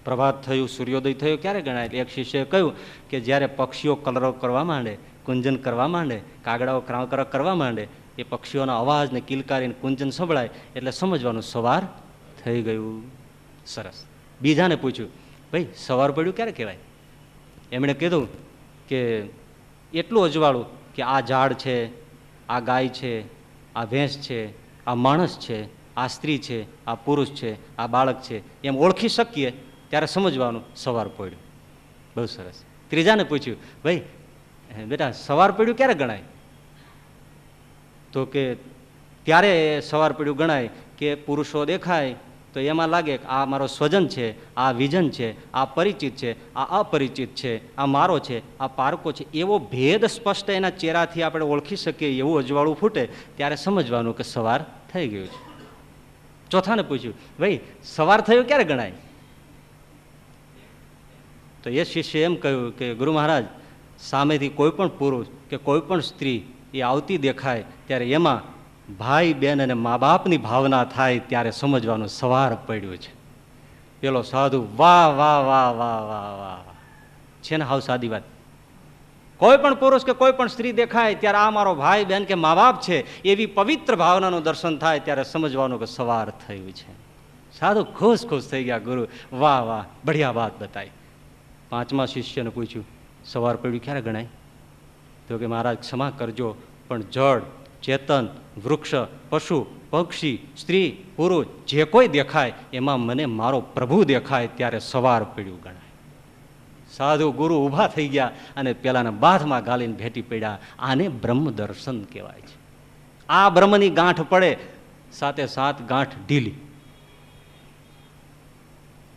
પ્રભાત થયું, સૂર્યોદય થયો ક્યારે ગણાય? એટલે એક શિષ્યએ કહ્યું કે જ્યારે પક્ષીઓ કલરવ કરવા માંડે, કુંજન કરવા માંડે, કાગડાઓ ક્રાંકર કરવા માંડે, એ પક્ષીઓના અવાજ ને કિલકારી કુંજન સંભળાય એટલે સમજવાનું સવાર થઈ ગયું. સરસ. બીજાને પૂછ્યું, ભાઈ સવાર પડ્યું ક્યારે કહેવાય? એમણે કીધું કે એટલું અજવાળું કે આ ઝાડ છે, આ ગાય છે, આ ભેંસ છે, આ માણસ છે, આ સ્ત્રી છે, આ પુરુષ છે, આ બાળક છે, એમ ઓળખી શકીએ ત્યારે સમજવાનું સવાર પડ્યું. બહુ સરસ. ત્રીજાને પૂછ્યું, ભાઈ બેટા સવાર પડ્યું ક્યારે ગણાય? તો કે ત્યારે સવાર પડ્યું ગણાય કે પુરુષો દેખાય તો એમાં લાગે કે આ મારો સ્વજન છે, આ વિજન છે, આ પરિચિત છે, આ અપરિચિત છે, આ મારો છે, આ પારકો છે, એવો ભેદ સ્પષ્ટ એના ચહેરાથી આપણે ઓળખી શકીએ એવું અજવાળું ફૂટે ત્યારે સમજવાનું કે સવાર થઈ ગયું છે. ચોથાને પૂછ્યું, ભાઈ સવાર થયું ક્યારે ગણાય? તો એ શિષ્ય એમ કહ્યું કે ગુરુ મહારાજ, સામેથી કોઈ પણ પુરુષ કે કોઈ પણ સ્ત્રી એ આવતી દેખાય ત્યારે એમાં ભાઈ બહેન અને મા બાપની ભાવના થાય ત્યારે સમજવાનું સવાર પડ્યું છે. પેલો સાધુ વાહ વાહ વાહ વાહ વાહ વાહ છે ને, હાવ સાદી વાત. કોઈ પણ પુરુષ કે કોઈ પણ સ્ત્રી દેખાય ત્યારે આ મારો ભાઈ બહેન કે મા બાપ છે એવી પવિત્ર ભાવનાનું દર્શન થાય ત્યારે સમજવાનું કે સવાર થયું છે. સાધુ ખુશ ખુશ થઈ ગયા, ગુરુ વાહ વાહ બઢિયા વાત બતાવી. પાંચમા શિષ્યને પૂછ્યું, સવાર પડ્યું ક્યારે ગણાય? તો કે મહારાજ ક્ષમા કરજો, પણ જળ, ચેતન, વૃક્ષ, પશુ, પક્ષી, સ્ત્રી, પુરુષ જે કોઈ દેખાય એમાં મને મારો પ્રભુ દેખાય ત્યારે સવાર પડ્યું ગણાય. સાધુ ગુરુ ઊભા થઈ ગયા અને પેલાના બાથમાં ગાલીને ભેટી પડ્યા. આને બ્રહ્મ દર્શન કહેવાય છે. આ બ્રહ્મની ગાંઠ પડે સાથે સાત ગાંઠ ઢીલી.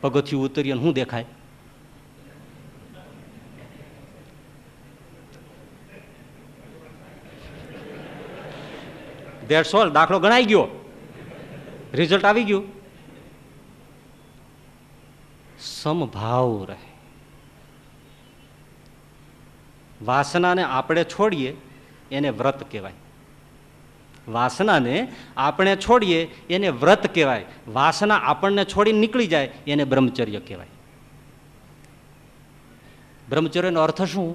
પગથિયું ઉતરીએ શું દેખાય? That's all. દાખલો ગણાઈ ગયો, રિઝલ્ટ આવી ગયું. સમભાવ રહે. વાસનાને આપણે છોડીએ એને વ્રત કહેવાય. વાસનાને આપણે છોડીએ એને વ્રત કહેવાય. વાસના આપણને છોડીને નીકળી જાય એને બ્રહ્મચર્ય કહેવાય. બ્રહ્મચર્યનો અર્થ શું?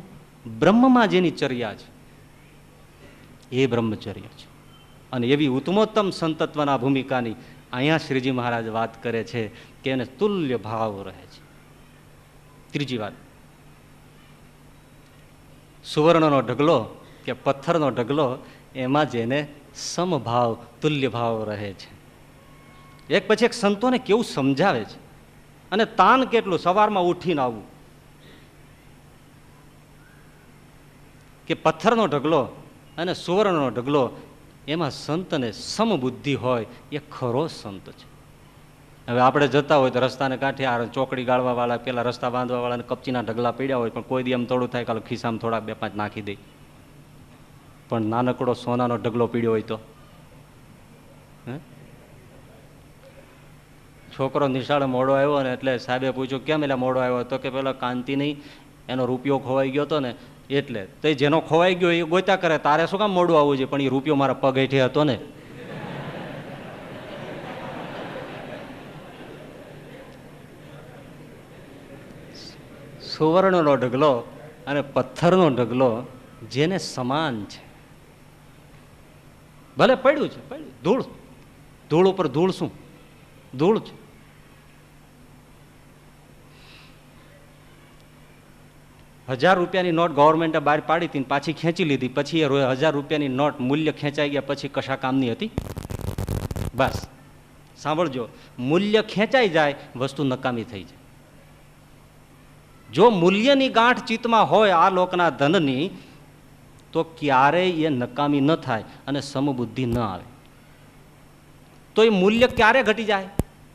બ્રહ્મમાં જેની ચર્યા છે એ બ્રહ્મચર્ય છે. અને એવી ઉત્તમોત્તમ સંતત્વના ભૂમિકાની અહીંયા શ્રીજી મહારાજ વાત કરે છે કે એને તુલ્ય ભાવ રહે છે. ત્રીજી વાત, સુવર્ણનો ઢગલો કે પથ્થરનો ઢગલો એમાં જેને સમભાવ તુલ્ય ભાવ રહે છે. એક પછી એક સંતોને કેવું સમજાવે છે. અને તાન કેટલું સવારમાં ઉઠીને આવવું કે પથ્થરનો ઢગલો અને સુવર્ણનો ઢગલો એમાં સંતને સમબુદ્ધિ હોય એ ખરો સંત છે. હવે આપણે જતા હોય તો રસ્તાને કાંઠે આ ચોકડી ગાળવા વાળા, પેલા રસ્તા બાંધવા વાળાને કપચીના ઢગલા પડ્યા હોય પણ કોઈ દી એમ થોડું થાય કાલે ખિસ્સામાં થોડા 2-5 નાખી દે. પણ નાનકડો સોનાનો ઢગલો પીડ્યો હોય તો છોકરો નિશાળે મોડો આવ્યો ને એટલે સાહેબે પૂછ્યું કેમ એટલે મોડો આવ્યો? તો કે પેલા કાંતિ નહીં એનો રૂપિયો ખોવાઈ ગયો હતો ને એટલે. તો જેનો ખોવાઈ ગયો એ ગોત્યા કરે, તારે શું કામ મોડું આવવું છે? પણ એ રૂપિયો મારા પગ હેઠે હતો ને. સુવર્ણનો ઢગલો અને પથ્થરનો ઢગલો જેને સમાન છે. ભલે પડ્યું છે, પડ્યું ધૂળ, ધૂળ ઉપર ધૂળ શું? ધૂળ છે. ₹1000 નોટ ગવર્મેન્ટે બહાર પાડી હતી પાછી ખેંચી લીધી, પછી એ ₹1000 નોટ મૂલ્ય ખેંચાઈ ગયા પછી કશા કામની હતી? બસ સાંભળજો, મૂલ્ય ખેંચાઈ જાય, વસ્તુ નકામી થઈ જાય. જો મૂલ્યની ગાંઠ ચિત્તમાં હોય આ લોકના ધનની, તો ક્યારેય એ નકામી ન થાય અને સમબુદ્ધિ ન આવે. તો એ મૂલ્ય ક્યારે ઘટી જાય,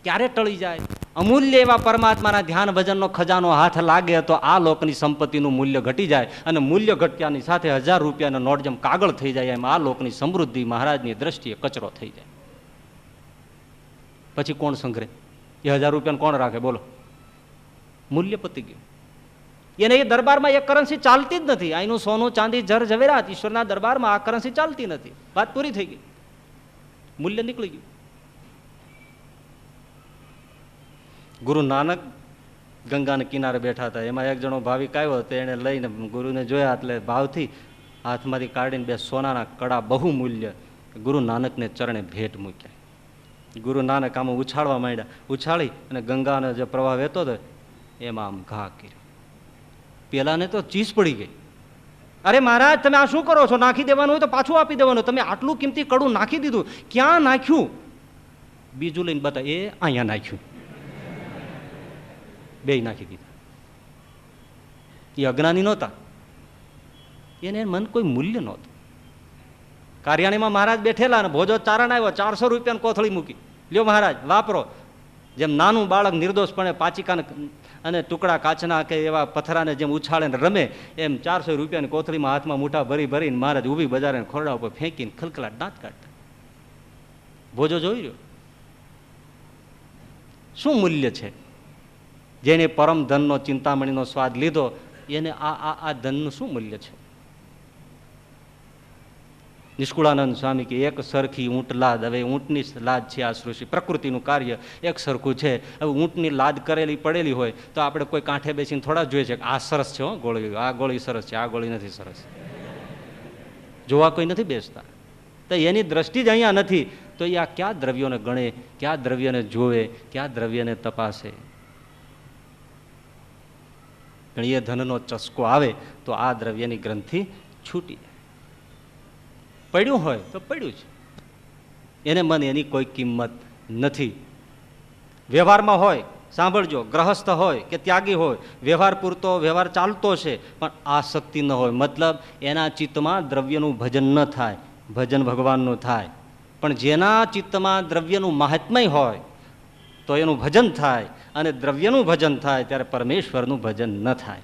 ક્યારે ટળી જાય? અમૂલ્ય એવા પરમાત્માના ધ્યાન ભજનનો ખજાનો હાથ લાગે તો આ લોકની સંપત્તિનું મૂલ્ય ઘટી જાય, અને મૂલ્ય ઘટ્યાની સાથે 1000 રૂપિયાના નોટ જેમ કાગળ થઈ જાય એમ આ લોકની સમૃદ્ધિ મહારાજની દ્રષ્ટિએ કચરો થઈ જાય. પછી કોણ સંગ્રહે? એ 1000 રૂપિયાને કોણ રાખે? બોલો. મૂલ્ય પતી ગયું. એને એ દરબારમાં એક કરન્સી ચાલતી જ નથી. અહીંનું સોનું ચાંદી જર ઝવેરાત, ઈશ્વરના દરબારમાં આ કરન્સી ચાલતી નથી. વાત પૂરી થઈ ગઈ, મૂલ્ય નીકળી ગયું. ગુરુ નાનક ગંગાના કિનારે બેઠા હતા. એમાં એક જણો ભાવિક આવ્યો તો એને લઈને ગુરુને જોયા એટલે ભાવથી હાથમાંથી કાઢીને 2 સોનાના કડા બહુ મૂલ્ય ગુરુ નાનકને ચરણે ભેટ મૂક્યા. ગુરુ નાનક આમાં ઉછાળવા માંડ્યા. ઉછાળી અને ગંગાનો જે પ્રવાહ વહેતો હતો એમાં આમ ઘા કર્યો. પેલાને તો ચીસ પડી ગઈ. અરે મહારાજ, તમે આ શું કરો છો? નાખી દેવાનું હોય તો પાછું આપી દેવાનું. તમે આટલું કિંમતી કડું નાખી દીધું, ક્યાં નાખ્યું? બીજું લઈને બતા, એ અહીંયા નાખ્યું. બે નાખી દીધા. એ અજ્ઞાની નહોતા, એને મન કોઈ મૂલ્ય નહોતું. કાર્યાણીમાં મહારાજ બેઠેલા અને ભોજો ચારણ આવ્યો, 400 રૂપિયાની કોથળી મૂકી. લ્યો મહારાજ, વાપરો. જેમ નાનું બાળક નિર્દોષપણે પાચિકાને અને ટુકડા કાચના કે એવા પથરાને જેમ ઉછાળે ને રમે, એમ 400 રૂપિયાની કોથળીમાં હાથમાં મુઠ્ઠા ભરી ભરીને મહારાજ ઊભી બજારે ખોરડા ઉપર ફેંકીને ખલખલાટ દાંત કાઢતા. ભોજો જોઈ રહ્યો. શું મૂલ્ય છે? જેને પરમ ધનનો ચિંતામણીનો સ્વાદ લીધો એને આ ધનનું શું મૂલ્ય છે? નિષ્કુળાનંદ સ્વામી કે એક સરખી ઊંટ લાદ. હવે ઊંટની લાદ છે આ સૃષ્ટિ, પ્રકૃતિનું કાર્ય એક સરખું છે. હવે ઊંટની લાદ કરેલી પડેલી હોય તો આપણે કોઈ કાંઠે બેસીને થોડા જોઈએ છે કે આ સરસ છે, ગોળી, આ ગોળી સરસ છે, આ ગોળી નથી સરસ. જોવા કોઈ નથી બેસતા. તો એની દ્રષ્ટિ જ અહીંયા નથી. તો એ આ કયા દ્રવ્યોને ગણે, કયા દ્રવ્યને જોવે, કયા દ્રવ્યને તપાસે? એ ધનનો ચસ્કો આવે તો આ દ્રવ્યની ગ્રંથિ છૂટી જાય. પડ્યું હોય તો પડ્યું છે, એને મન એની કોઈ કિંમત નથી. વ્યવહારમાં હોય, સાંભળજો, ગ્રહસ્થ હોય કે ત્યાગી હોય, વ્યવહાર પૂરતો વ્યવહાર ચાલતો છે પણ આસક્તિ ન હોય. મતલબ એના ચિત્તમાં દ્રવ્યનું ભજન ન થાય, ભજન ભગવાનનું થાય. પણ જેના ચિત્તમાં દ્રવ્યનું મહાત્મય હોય તો એનું ભજન થાય, અને દ્રવ્યનું ભજન થાય ત્યારે પરમેશ્વરનું ભજન ન થાય.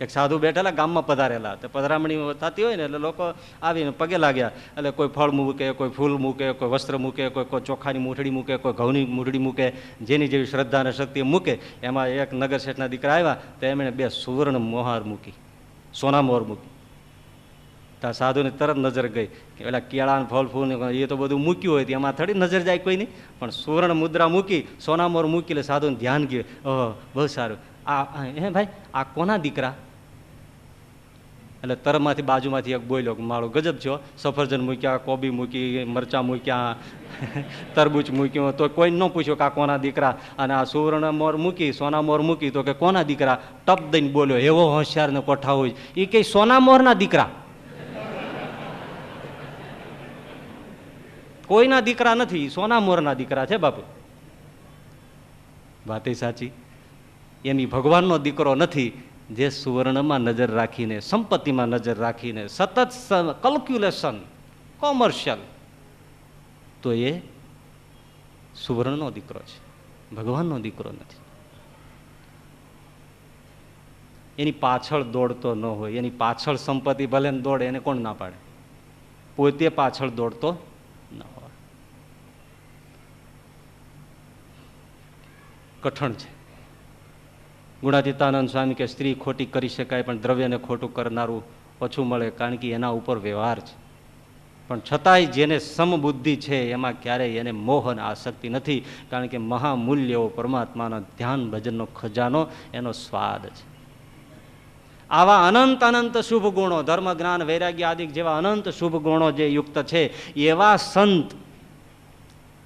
એક સાધુ બેઠેલા ગામમાં પધારેલા, તો પધરામણી થતી હોય ને એટલે લોકો આવીને પગે લાગ્યા. એટલે કોઈ ફળ મૂકે, કોઈ ફૂલ મૂકે, કોઈ વસ્ત્ર મૂકે, કોઈ ચોખાની મૂઠડી મૂકે, કોઈ ઘઉંની મૂઠડી મૂકે, જેની જેવી શ્રદ્ધા અને શક્તિ મૂકે. એમાં એક નગર શેઠના દીકરા આવ્યા તો એમણે 2 સુવર્ણ મોહાર મૂકી, સોના મોહર મૂકી. તો સાધુની તરત નજર ગઈ કે પેલા કેળા ફળ ફૂલ એ તો બધું મૂક્યું હોય તો એમાં થોડી નજર જાય કોઈ નહીં, પણ સુવર્ણ મુદ્રા મૂકી, સોના મોર મૂકી. એટલે સાધુને ધ્યાન ગયું, ઓહ બહુ સારું. હે ભાઈ, આ કોના દીકરા? એટલે તરમાંથી બાજુમાંથી એક બોલ્યો કે મારો ગજબ છો, સફરજન મૂક્યા, કોબી મૂકી, મરચાં મૂક્યા, તરબૂચ મૂક્યું, તો કોઈ ન પૂછ્યો કે આ કોના દીકરા? અને આ સુવર્ણ મોર મૂકી, સોના મોર મૂકી, તો કે કોના દીકરા? ટપ દઈને બોલ્યો, એવો હોશિયાર ને કોઠા હોય એ કે સોના મોરના દીકરા, કોઈના દીકરા નથી, સોના મોરના દીકરા છે બાપુ. વાત એ સાચી. એમ એ ભગવાનનો દીકરો નથી જે સુવર્ણમાં નજર રાખીને, સંપત્તિમાં નજર રાખીને સતત કેલ્ક્યુલેશન, કોમર્શિયલ, તો એ સુવર્ણનો દીકરો છે, ભગવાનનો દીકરો નથી. એની પાછળ દોડતો ન હોય, એની પાછળ સંપત્તિ ભલે દોડે, એને કોણ ના પાડે? પોતે પાછળ દોડતો ન હોય. કઠણ છે. ગુણાતીતાનંદ સ્વામી કે સ્ત્રી ખોટી કરી શકાય પણ દ્રવ્યને ખોટું કરનારું ઓછું મળે, કારણ કે એના ઉપર વ્યવહાર છે. પણ છતાંય જેને સમબુદ્ધિ છે એમાં ક્યારેય એને મોહ અને આસક્તિ નથી, કારણ કે મહામૂલ્ય એવો પરમાત્માના ધ્યાન ભજનનો ખજાનો એનો સ્વાદ છે. આવા અનંત અનંત શુભ ગુણો, ધર્મ જ્ઞાન વૈરાગ્ય આદિ જેવા અનંત શુભ ગુણો જે યુક્ત છે એવા સંત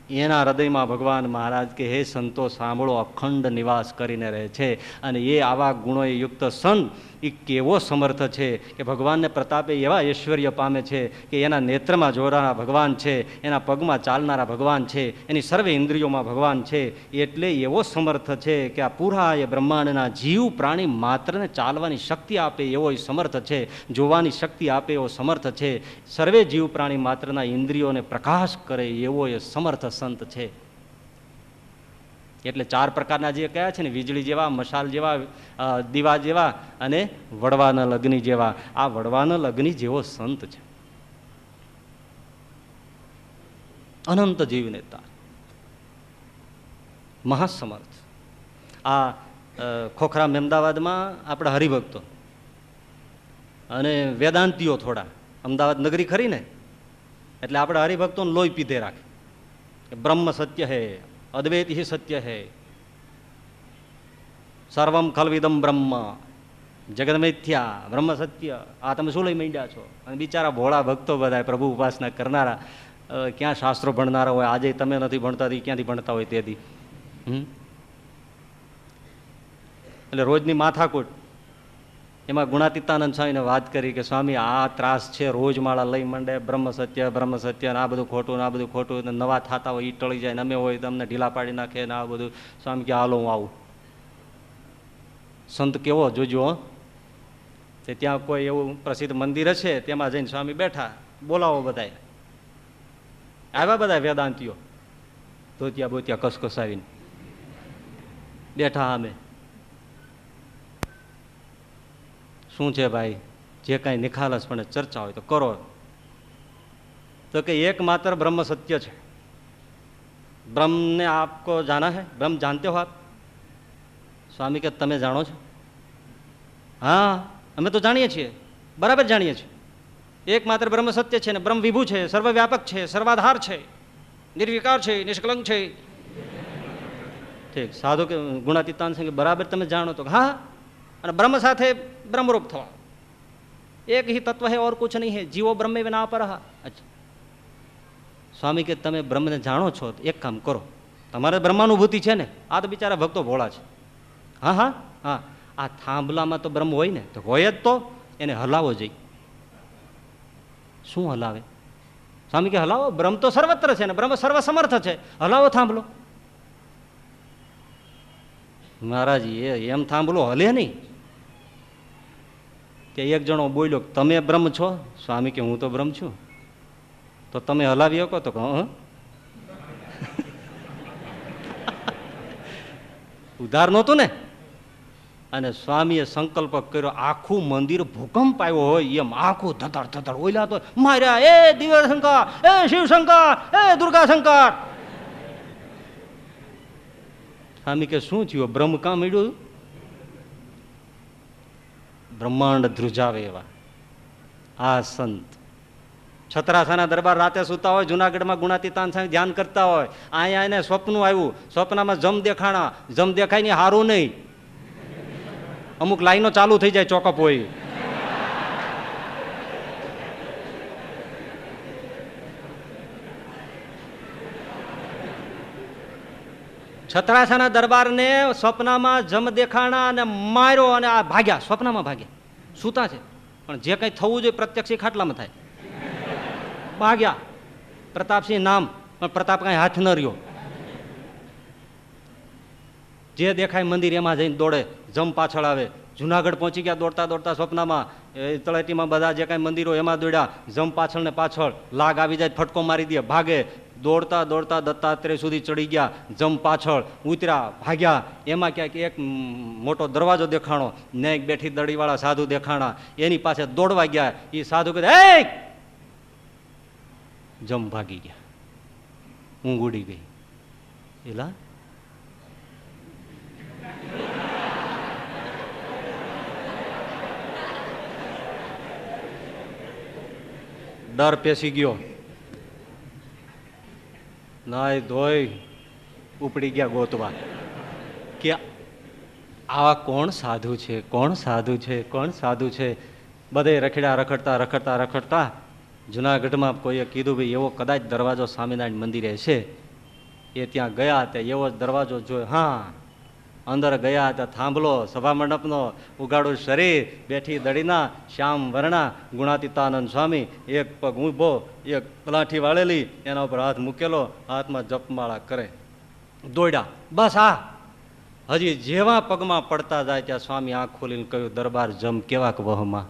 એના હૃદયમાં ભગવાન મહારાજ કે હે સંતો સાંભળો, અખંડ નિવાસ કરીને રહે છે. અને એ આવા ગુણોએ યુક્ત સંત એ કેવો સમર્થ છે કે ભગવાનને પ્રતાપે એવા ઐશ્વર્ય પામે છે કે એના નેત્રમાં જોનારા ભગવાન છે, એના પગમાં ચાલનારા ભગવાન છે, એની સર્વે ઇન્દ્રિયોમાં ભગવાન છે. એટલે એવો સમર્થ છે કે આ પૂરા એ બ્રહ્માંડના જીવ પ્રાણી માત્રને ચાલવાની શક્તિ આપે એવો એ સમર્થ છે, જોવાની શક્તિ આપે એવો સમર્થ છે, સર્વે જીવ પ્રાણી માત્રના ઇન્દ્રિયોને પ્રકાશ કરે એવો એ સમર્થ સંત છે. એટલે 4 પ્રકારના જે કયા છે ને, વીજળી જેવા, મશાલ જેવા, દીવા જેવા અને વડવાના લગ્ની જેવા. આ વડવાના લગ્ની જેવો સંત છે, અનંત જીવનેતા, મહાસમર્થ. આ ખોખરા અમદાવાદમાં આપણા હરિભક્તો અને વેદાંતિઓ થોડા, અમદાવાદ નગરી ખરી ને એટલે આપણા હરિભક્તોને લોહી પીધે રાખે. બ્રહ્મ સત્ય હૈ, અદ્વૈત ही સત્ય હૈ, સર્વમ ખલવિદમ બ્રહ્મ, જગત મિથ્યા, બ્રહ્મ સત્ય. આ તમે શું લઈ માંડ્યા છો? અને બિચારા ભોળા ભક્તો બધા પ્રભુ ઉપાસના કરનારા, ક્યાં શાસ્ત્રો ભણનારા હોય, આજે તમે નથી ભણતા, ક્યાંથી ભણતા હોય તેથી. એટલે રોજની માથાકૂટ. એમાં ગુણાતીતાનંદ સ્વામીને વાત કરી કે સ્વામી આ ત્રાસ છે, રોજ માળા લઈ માંડે, બ્રહ્મ સત્ય ને આ બધું ખોટું ને આ બધું ખોટું, ને નવા થતા હોય એ ટળી જાય, ને અમે હોય તો અમને ઢીલા પાડી નાખે ને આ બધું. સ્વામી કે હાલો હું આવું. સંત કેવો જોજો. તે ત્યાં કોઈ એવું પ્રસિદ્ધ મંદિર હશે, તેમાં જઈને સ્વામી બેઠા, બોલાવો બધા. આવ્યા બધા વેદાંતિઓ, ધોતિયા બોતિયા કસકસાવીને બેઠા. અમે શું છે ભાઈ, જે કાંઈ નિખાલસ પણ ચર્ચા હોય તો કરો. તો કે એકમાત્ર બ્રહ્મ સત્ય છે. ब्रह्म ने आपको जाना है? ब्रह्म जानते हो आप? स्वामी के તમે જાણો છો? હા, અમે તો જાણીએ છીએ, બરાબર જાણીએ છીએ. એકમાત્ર બ્રહ્મ સત્ય છે ને બ્રહ્મ વિભુ છે, સર્વવ્યાપક છે, સર્વાધાર છે, નિર્વિકાર છે, નિષ્કલંક છે. ઠીક. સાધુ કે ગુણાતીતાન છે કે બરાબર તમે જાણો તો? હા. અને બ્રહ્મ સાથે બ્રહ્મરૂપ થવા, એક ही तत्व है और कुछ नहीं है, जीवो ब्रह्म विना पर. અચ્છા. સ્વામી કે તમે બ્રહ્મને જાણો છો, એક કામ કરો, તમારે બ્રહ્માનુભૂતિ છે ને? આ તો બિચારા ભક્તો ભોળા છે. હા હા હા, આ થાંભલામાં તો બ્રહ્મ હોય ને? તો હોય જ, તો એને હલાવો જઈ. શું હલાવે? સ્વામી કે હલાવો, બ્રહ્મ તો સર્વત્ર છે ને, બ્રહ્મ સર્વસમર્થ છે, હલાવો થાંભલો. મહારાજ એમ થાંભલો હલે નહીં. કે એક જણો બોલ્યો, તમે બ્રહ્મ છો? સ્વામી કે હું તો બ્રહ્મ છું. તો તમે હલાવી શકો? તો ઉધાર નહોતું ને. અને સ્વામીએ સંકલ્પ કર્યો, આખું મંદિર ભૂકંપ આવ્યો હોય એમ આખું ધધડ ધધડ ઓલા તો માર્યા, એ દિવ્યશંકર, એ શિવશંકર, એ દુર્ગાશંકર. સ્વામી કે શું થયું? બ્રહ્મ કાં મળ્યું? બ્રહ્માંડ ધ્રુજાવે એવા આ સંત. છત્રાસાના દરબાર રાતે સુતા હોય, જુનાગઢમાં ગુણાતીતાન સાહેબ ધ્યાન કરતા હોય, અહીંયા એને સ્વપ્ન આવ્યું, સ્વપ્નમાં જમ દેખાણા, જમ દેખાય ને હારું નહીં, અમુક લાઈનો ચાલુ થઈ જાય, ચોકઅપ હોય. છત્રાસાના દરબારને સ્વપ્નમાં જમ દેખાણા અને માર્યો અને આ ભાગ્યા, સ્વપ્નમાં ભાગ્યા, સૂતા છે પણ જે કંઈ થવું જોઈએ પ્રત્યક્ષ ખાટલામાં થાય. ભાગ્યા. પ્રતાપસિંહ નામ, પણ પ્રતાપ કાંઈ હાથ ન રહ્યો. જે દેખાય મંદિર એમાં જઈને દોડે, જમ પાછળ આવે. જુનાગઢ પહોંચી ગયા દોડતા દોડતા સ્વપ્નમાં, એ તળેટીમાં બધા જે કાંઈ મંદિરો એમાં દોડ્યા, જમ પાછળ ને પાછળ, લાગ આવી જાય ફટકો મારી દે, ભાગે. દોડતા દોડતા દત્તાત્રેય સુધી ચડી ગયા, જમ પાછળ ઉતર્યા, ભાગ્યા. એમાં ક્યાંક એક મોટો દરવાજો દેખાણો, ને એક બેઠી દડીવાળા સાધુ દેખાણા, એની પાસે દોડવા ગયા. એ સાધુ કહે, એ જમ ભાગી ગયા, ઊંઘ ઉડી ગઈ. એલા ડર પેસી ગયો. નાય ધોઈ ઉપડી ગયા ગોતવા કે આવા કોણ સાધુ છે, કોણ સાધુ છે, કોણ સાધુ છે. બધે રખડ્યા, રખડતા રખડતા રખડતા જુનાગઢમાં કોઈએ કીધું ભાઈ એવો કદાચ દરવાજો સ્વામિનારાયણ મંદિરે છે, એ ત્યાં ગયા તે એવો જ દરવાજો જોયો. હા, અંદર ગયા હતા થાંભલો સભા મંડપનો, ઉગાડું શરીર, બેઠી દડીના શ્યામ વર્ણા ગુણાતીતાનંદ સ્વામી, એક પગ ઊભો, એક લાઠી વાળેલી, એના ઉપર હાથ મૂકેલો, હાથમાં જપમાળા કરે. દોડ્યા, બસ આ હજી જેવા પગમાં પડતા જાય ત્યાં સ્વામી આંખ ખોલીને કહ્યું, દરબાર જમ કેવાક વહમાં.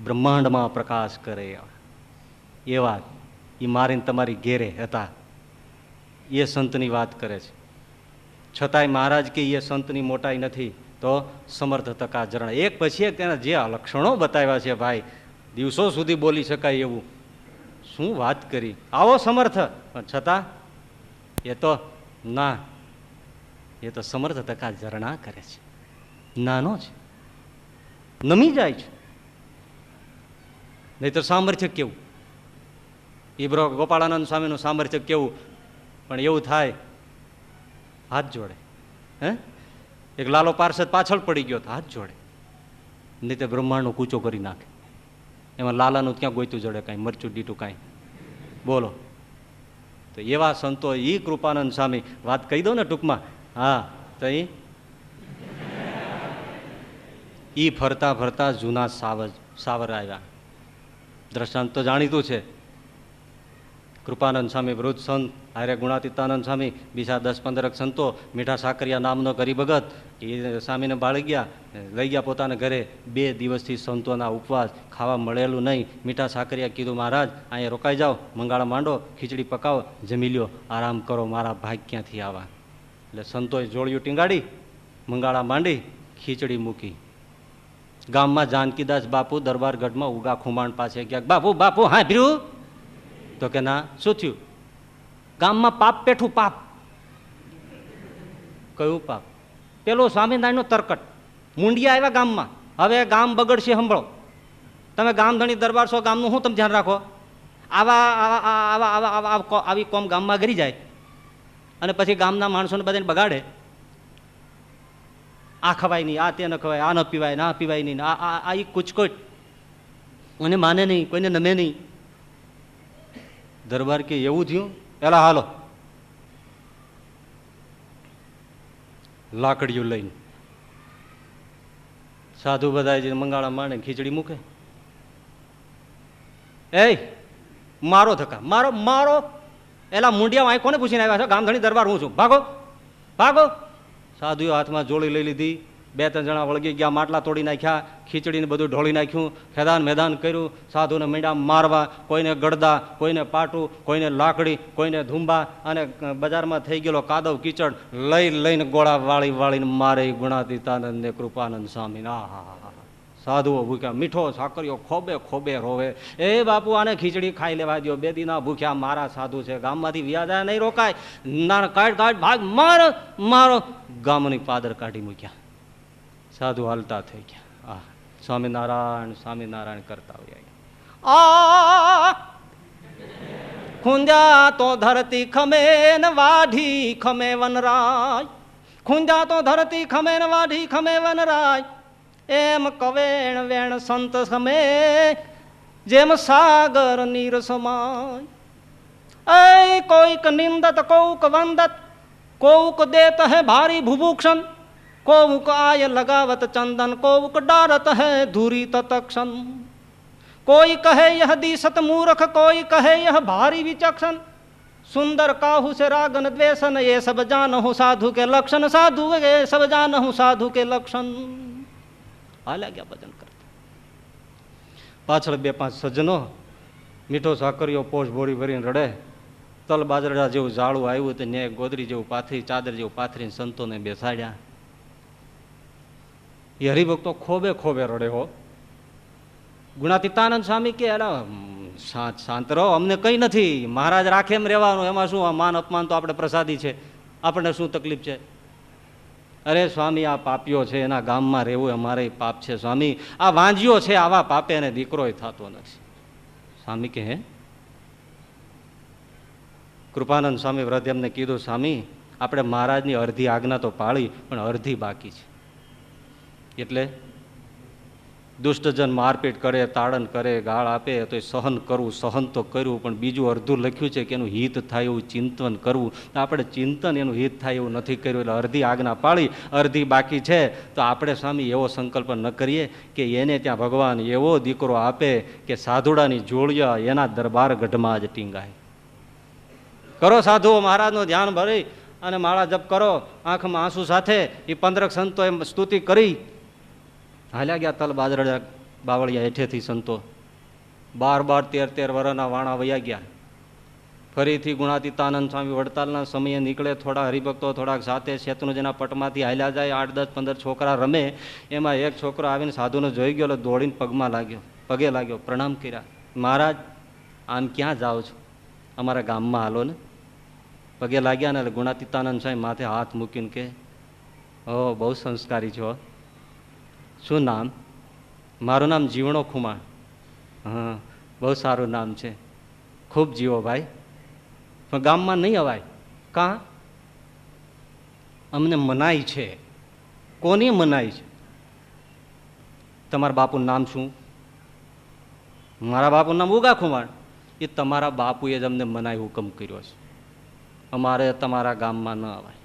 બ્રહ્માંડમાં પ્રકાશ કરે એવા એ મારીને તમારી ઘેરે હતા, એ સંતની વાત કરે છે. છતાંય મહારાજ કે એ સંતની મોટાઈ નથી તો સમર્થ તકા ઝરણા. એક પછી એક તેના જે લક્ષણો બતાવ્યા છે ભાઈ, દિવસો સુધી બોલી શકાય એવું. શું વાત કરી, આવો સમર્થ, પણ છતાં એ તો ના, એ તો સમર્થ તકા ઝરણા કરે છે. નાનો છે, નમી જાય છે. નહીં તો સામર્થ્ય કેવું, ઈબ્રો ગોપાળાનંદ સ્વામીનું સામર્થ્ય કેવું, પણ એવું થાય હાથ જોડે. હે, એક લાલો પાર્ષદ પાછળ પડી ગયો તો હાથ જોડે, નહીં તો બ્રહ્માંડનો કૂચો કરી નાખે. એમાં લાલાનું ક્યાં ગોઈતું જડે કાંઈ, મરચું ડીટું કાંઈ, બોલો. તો એવા સંતો, એ કૃપાનંદ સ્વામી, વાત કહી દો ને ટૂંકમાં. હા, તો એ ફરતા ફરતા જૂના સાવર આવ્યા. દ્રષ્ટાંત તો જાણીતું છે. કૃપાનંદ સ્વામી વૃદ્ધ સંત, હારે ગુણાતીતાનંદ સ્વામી, બીજા 10-15 સંતો, મીઠા સાકરિયા નામનો ગરીભગત, એ સ્વામીને બાળી ગયા, લઈ ગયા પોતાના ઘરે. 2 દિવસથી સંતોના ઉપવાસ, ખાવા મળેલું નહીં. મીઠા સાકરિયા કીધું, મહારાજ અહીંયા રોકાઈ જાઓ, મંગાળા માંડો, ખીચડી પકાવો, જમી લ્યો, આરામ કરો, મારા ભાગ ક્યાંથી આવા. એટલે સંતોએ જોડિયું ટીંગાડી, મંગાળા માંડી, ખીચડી મૂકી. ગામમાં જાનકીદાસ બાપુ દરબારગઢમાં ઉગા ખુમાણ પાસે ગયા. બાપુ બાપુ હા ભીરું, તો કે ના, શું થયું? ગામમાં પાપ પેઠું, પાપ. કયું પાપ? પેલો સ્વામિનારાયણનો તરકટ, મુંડિયા આવ્યા ગામમાં. હવે ગામ બગડશે, સાંભળો. તમે ગામધણી દરબાર છો, ગામનું શું તમે ધ્યાન રાખો? આવી કોમ ગામમાં ઘરી જાય અને પછી ગામના માણસોને બધાને બગાડે. આ ખવાય નહીં, આ તે ન ખવાય, આ ન પીવાય, ના પીવાય નહીં, આ કુચકોટ, કોઈને માને નહીં, કોઈને નમે નહીં. દરબાર કે એવું થયું, એલા હાલો, લાકડીઓ લઈને સાધુ બધા જે મંગાળા માંડે ખીચડી મૂકે. એ મારો ધક્કા, મારો મારો, એલા મુંડિયા વાંય કોને પૂછીને આવ્યા છો? ગામધણી દરબાર હું છું, ભાગો ભાગો. સાધુએ હાથમાં જોડી લઈ લીધી. 2-3 જણા વળગી ગયા, માટલા તોડી નાખ્યા, ખીચડીને બધું ઢોળી નાખ્યું, ખેદાન મેદાન કર્યું. સાધુને મીંડા મારવા, કોઈને ગળદા, કોઈને પાટું, કોઈને લાકડી, કોઈને ધુંબા, અને બજારમાં થઈ ગયેલો કાદવ કીચડ લઈને ગોળા વાળીને મારે ગુણાતીતાનંદ ને કૃપાનંદ સ્વામી. હા, સાધુઓ ભૂખ્યા, મીઠો સાકરીઓ ખોબે ખોબે રોવે. એ બાપુ આને ખીચડી ખાઈ લેવા દો, 2 દીના ભૂખ્યા, મારા સાધુ છે, ગામમાંથી વ્યાજા નહીં રોકાય, ના કાઢ ભાગ, મારો મારો. ગામની પાદર કાઢી મૂક્યા. સાધુ હાલતા થઈ ગયા. સ્વામિનારાયણ સ્વામિનારાયણ કરતા હોય. ખૂંજા તો ધરતી ખમે ને વાઢી ખમે વનરાય, ખૂંજા તો ધરતી ખમે ને વાઢી ખમે વનરાય, એમ કવેણ વેણ સંત ખમે જેમ સાગર નીર સમાય. એ કોઈક નિંદત કોક વંદત, કોક દેત હૈ ભારી ભુભૂક્ષણ, કોક આય લગાવત ચંદન, કોક ડારત હૈ ધૂરી તતક્ષણ. कोई कहे यह दिसत मूर्ख, कोई कहे यह भारी विचक्षण, सुंदर काहू से रागन द्वेषण, ये सब जानहु साधु के लक्षण, साधु ये सब जानहु साधु के लक्षण. हाल्या ગયા ભજન કરતા. પાછળ 2-5 સજ્જનો મીઠો સાકરીઓ પોષ બોરી ભરીને રડે. તલ બાજરા જેવું ઝાડું આવ્યું તો ન્યાય ગોદરી જેવું પાથરી, ચાદર જેવું પાથરીને સંતોને બેસાડ્યા. એ હરિભક્તો ખોબે ખોબે રડે હો. ગુણાતીતાનંદ સ્વામી કે અલા શાંત રહો, અમને કંઈ નથી, મહારાજ રાખે એમ રહેવાનું, એમાં શું માન અપમાન તો આપણે પ્રસાદી છે, આપણને શું તકલીફ છે? અરે સ્વામી આ પાપીઓ છે, એના ગામમાં રહેવું અમારે પાપ છે સ્વામી, આ વાંજીઓ છે, આવા પાપે એને દીકરોય થતો નથી. સ્વામી કે હે? કૃપાનંદ સ્વામી વ્રત એમને કીધું, સ્વામી આપણે મહારાજની અડધી આજ્ઞા તો પાળી, પણ અડધી બાકી છે. એટલે દુષ્ટજન મારપીટ કરે, તાડન કરે, ગાળ આપે તો એ સહન કરવું, સહન તો કર્યું, પણ બીજું અડધું લખ્યું છે કે એનું હિત થાય એવું ચિંતન કરવું. આપણે ચિંતન એનું હિત થાય એવું નથી કર્યું, એટલે અડધી આજ્ઞા પાળી, અડધી બાકી છે. તો આપણે સ્વામી એવો સંકલ્પ ન કરીએ કે એને ત્યાં ભગવાન એવો દીકરો આપે કે સાધુડાની જોડિયા એના દરબાર ગઢમાં જ ટીંગાય. કરો સાધુઓ મહારાજનું ધ્યાન ભરી અને માળા જપ કરો, આંખમાં આંસુ સાથે. એ 15 સંતો એમ સ્તુતિ કરી હાલ્યા ગયા તલ બાવળિયા હેઠેથી સંતો. 12 13 વર્ષના વાણા વયા ગયા. ફરીથી ગુણાતીતાનંદ સ્વામી વડતાલના સમયે નીકળે, થોડા હરિભક્તો થોડાક સાથે શેત્રુંજીના પટમાંથી હાલ્યા જાય. 8 10 15 છોકરા રમે. એમાં એક છોકરો આવીને સાધુને જોઈ ગયો, દોડીને પગે લાગ્યો, પ્રણામ કર્યા. મહારાજ આમ ક્યાં જાઓ છો? અમારા ગામમાં હાલો ને. પગે લાગ્યા ને ગુણાતીતાનંદ સ્વામી માથે હાથ મૂકીને કે ઓ બહુ સંસ્કારી છો. શું નામ? મારું નામ જીવણો ખુમાણ. હા, બહુ સારું નામ છે, ખૂબ જીવો ભાઈ, પણ ગામમાં નહીં અવાય. કાં? અમને મનાઈ છે. કોની મનાઈ છે? તમારા બાપુનું નામ શું? મારા બાપુનું નામ ઉગા ખુમાણ. એ તમારા બાપુએ જ અમને મનાઈ હુકમ કર્યો છે, અમારે તમારા ગામમાં ન અવાય.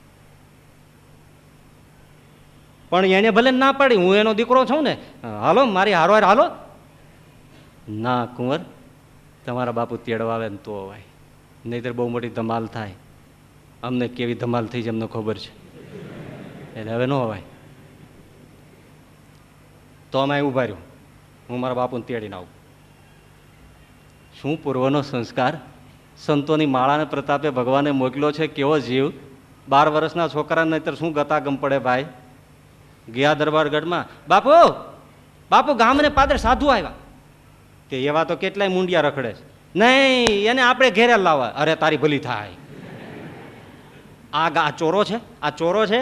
પણ એને ભલે ના પાડી, હું એનો દીકરો છું ને, હાલો મારી હારવાર હાલો. ના કુંવર, તમારા બાપુ તેડવા આવે ને તો અવાય, નહીતર બહુ મોટી ધમાલ થાય. અમને કેવી ધમાલ થઈ છે અમને ખબર છે, એટલે હવે ન અવાય. તો અમે ઉભા રહ્યું, હું મારા બાપુને તેડીને આવું. શું પૂર્વનો સંસ્કાર! સંતોની માળાને પ્રતાપે ભગવાને મોકલ્યો છે. કેવો જીવ! 12 વર્ષના છોકરાને નહીતર શું ગતાગમ પડે ભાઈ. ગયા દરબારગઢમાં, બાપુ બાપુ ગામને પાદર સાધુ આવ્યા. કે એવા તો કેટલાય મુંડિયા રખડે છે. નહીં, એને આપણે ઘેરે લાવવા. અરે તારી ભલી થાય. આ ચોરો છે, આ ચોરો છે.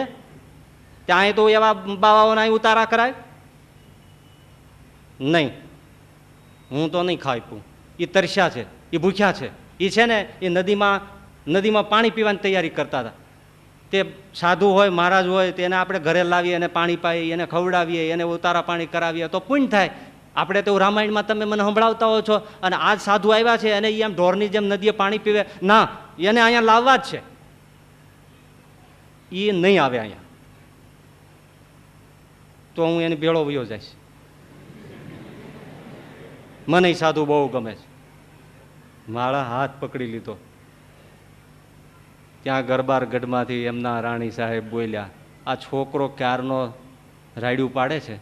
ત્યાં તો એવા બાવાઓના ઉતારા કરાય નહીં. હું તો નહીં ખાઈપું. એ તરસ્યા છે, એ ભૂખ્યા છે. એ છે ને એ નદીમાં પાણી પીવાની તૈયારી કરતા હતા. તે સાધુ હોય, મહારાજ હોય, તેને આપણે ઘરે લાવીએ, એને પાણી પાઈએ, એને ખવડાવીએ, એને ઉતારા પાણી કરાવીએ તો પુણ્ય થાય. આપણે તો રામાયણમાં તમે મને સંભળાવતા હો છો, અને આજ સાધુ આવ્યા છે અને એમ ઢોરની જેમ નદીએ પાણી પીવે ના, એને અહીંયા લાવવા જ છે. એ નહીં આવે અહીંયા તો હું એની ભેળો વયો જઈશ. મને સાધુ બહુ ગમે છે. મારા હાથ પકડી લીધો. ત્યાં ગરબાર ગઢમાંથી એમના રાણી સાહેબ બોલ્યા, આ છોકરો ક્યારનો રાયડું પાડે છે,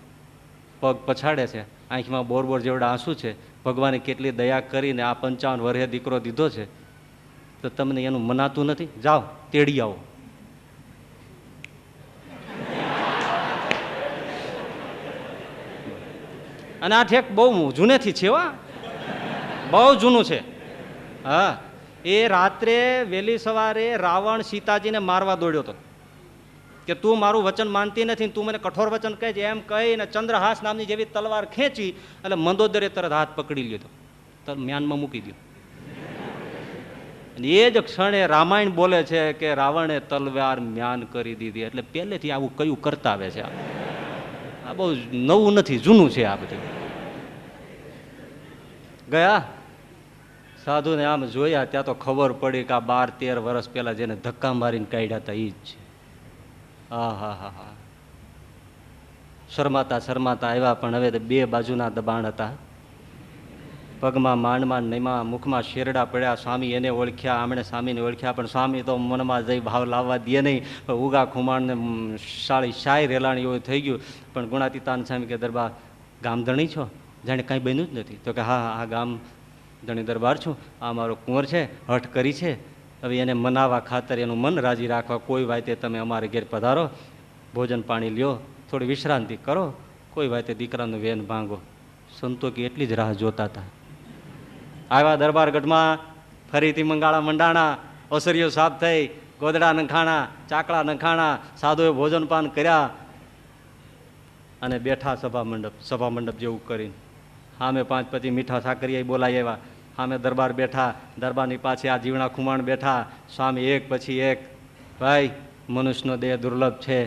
પગ પછાડે છે, આંખમાં બોર જેવડા આંસુ છે. ભગવાને કેટલી દયા કરીને આ 55 વર્ષે દીકરો દીધો છે, તો તમને એનું મનાતું નથી? જાઓ તેડી આવો. અને આ ઠેક બહુ જૂનેથી છે, બહુ જૂનું છે. હા, એ રાત્રે વહેલી સવારે રાવણ સીતાજીને મારવા દોડ્યો હતો કે તું મારું વચન માનતી નથી, તું મને કઠોર વચન કહે છે, એમ કહીને ચંદ્રહાસ નામની જેવી તલવાર ખેંચી એટલે મંદોદરે તરત હાથ પકડી લીધો, મ્યાનમાં મૂકી દો. એ જ ક્ષણે રામાયણ બોલે છે કે રાવણે તલવાર મ્યાન કરી દીધી. એટલે પહેલેથી આવું કયું કરતા આવે છે. આ બહુ નવું નથી, જૂનું છે આ બધું. ગયા સાધુને આમ જોયા ત્યાં તો ખબર પડી કે આ 12 13 વર્ષ પહેલા જેને ધક્કા મારીને કાઢ્યા હતા એ જ છે. હા હા હા હા. શરમાતા શરમાતા આવ્યા, પણ હવે 2 બાજુના દબાણ હતા. પગમાં માંડમાં નહીમાં, મુખમાં શેરડા પડ્યા. સ્વામી એને ઓળખ્યા, આમણે સ્વામીને ઓળખ્યા, પણ સ્વામી તો મનમાં જઈ ભાવ લાવવા દે નહીં. ઉગા ખુમાણને શાય રેલાણી એવું થઈ ગયું. પણ ગુણાતીતાન સ્વામી કે દરબાર ગામધણી છો? જાણે કાંઈ બન્યું જ નથી. તો કે હા હા, ગામ ધણી દરબાર છું. આ મારો કુંવર છે, હઠ કરી છે. હવે એને મનાવવા ખાતર, એનું મન રાજી રાખવા કોઈ વાતે તમે અમારે ઘેર પધારો, ભોજન પાણી લ્યો, થોડી વિશ્રાંતિ કરો, કોઈ વાતે દીકરાનું વેન ભાંગો. સંતો કે એટલી જ રાહ જોતા હતા. આવ્યા દરબારગઢમાં, ફરીથી મંગાળા મંડાણા, ઓસરીઓ સાફ થઈ, ગોદડા નખાણા, ચાકડા નખાણા, સાધુએ ભોજનપાન કર્યા અને બેઠા સભા મંડપ જેવું કરીને. સામે 5 પછી મીઠા સાકરિયા બોલાઈ આવ્યા. સામે દરબાર બેઠા, દરબારની પાછે આ જીવણા ખુમાણ બેઠા. સ્વામી એક પછી એક, ભાઈ મનુષ્યનો દેહ દુર્લભ છે,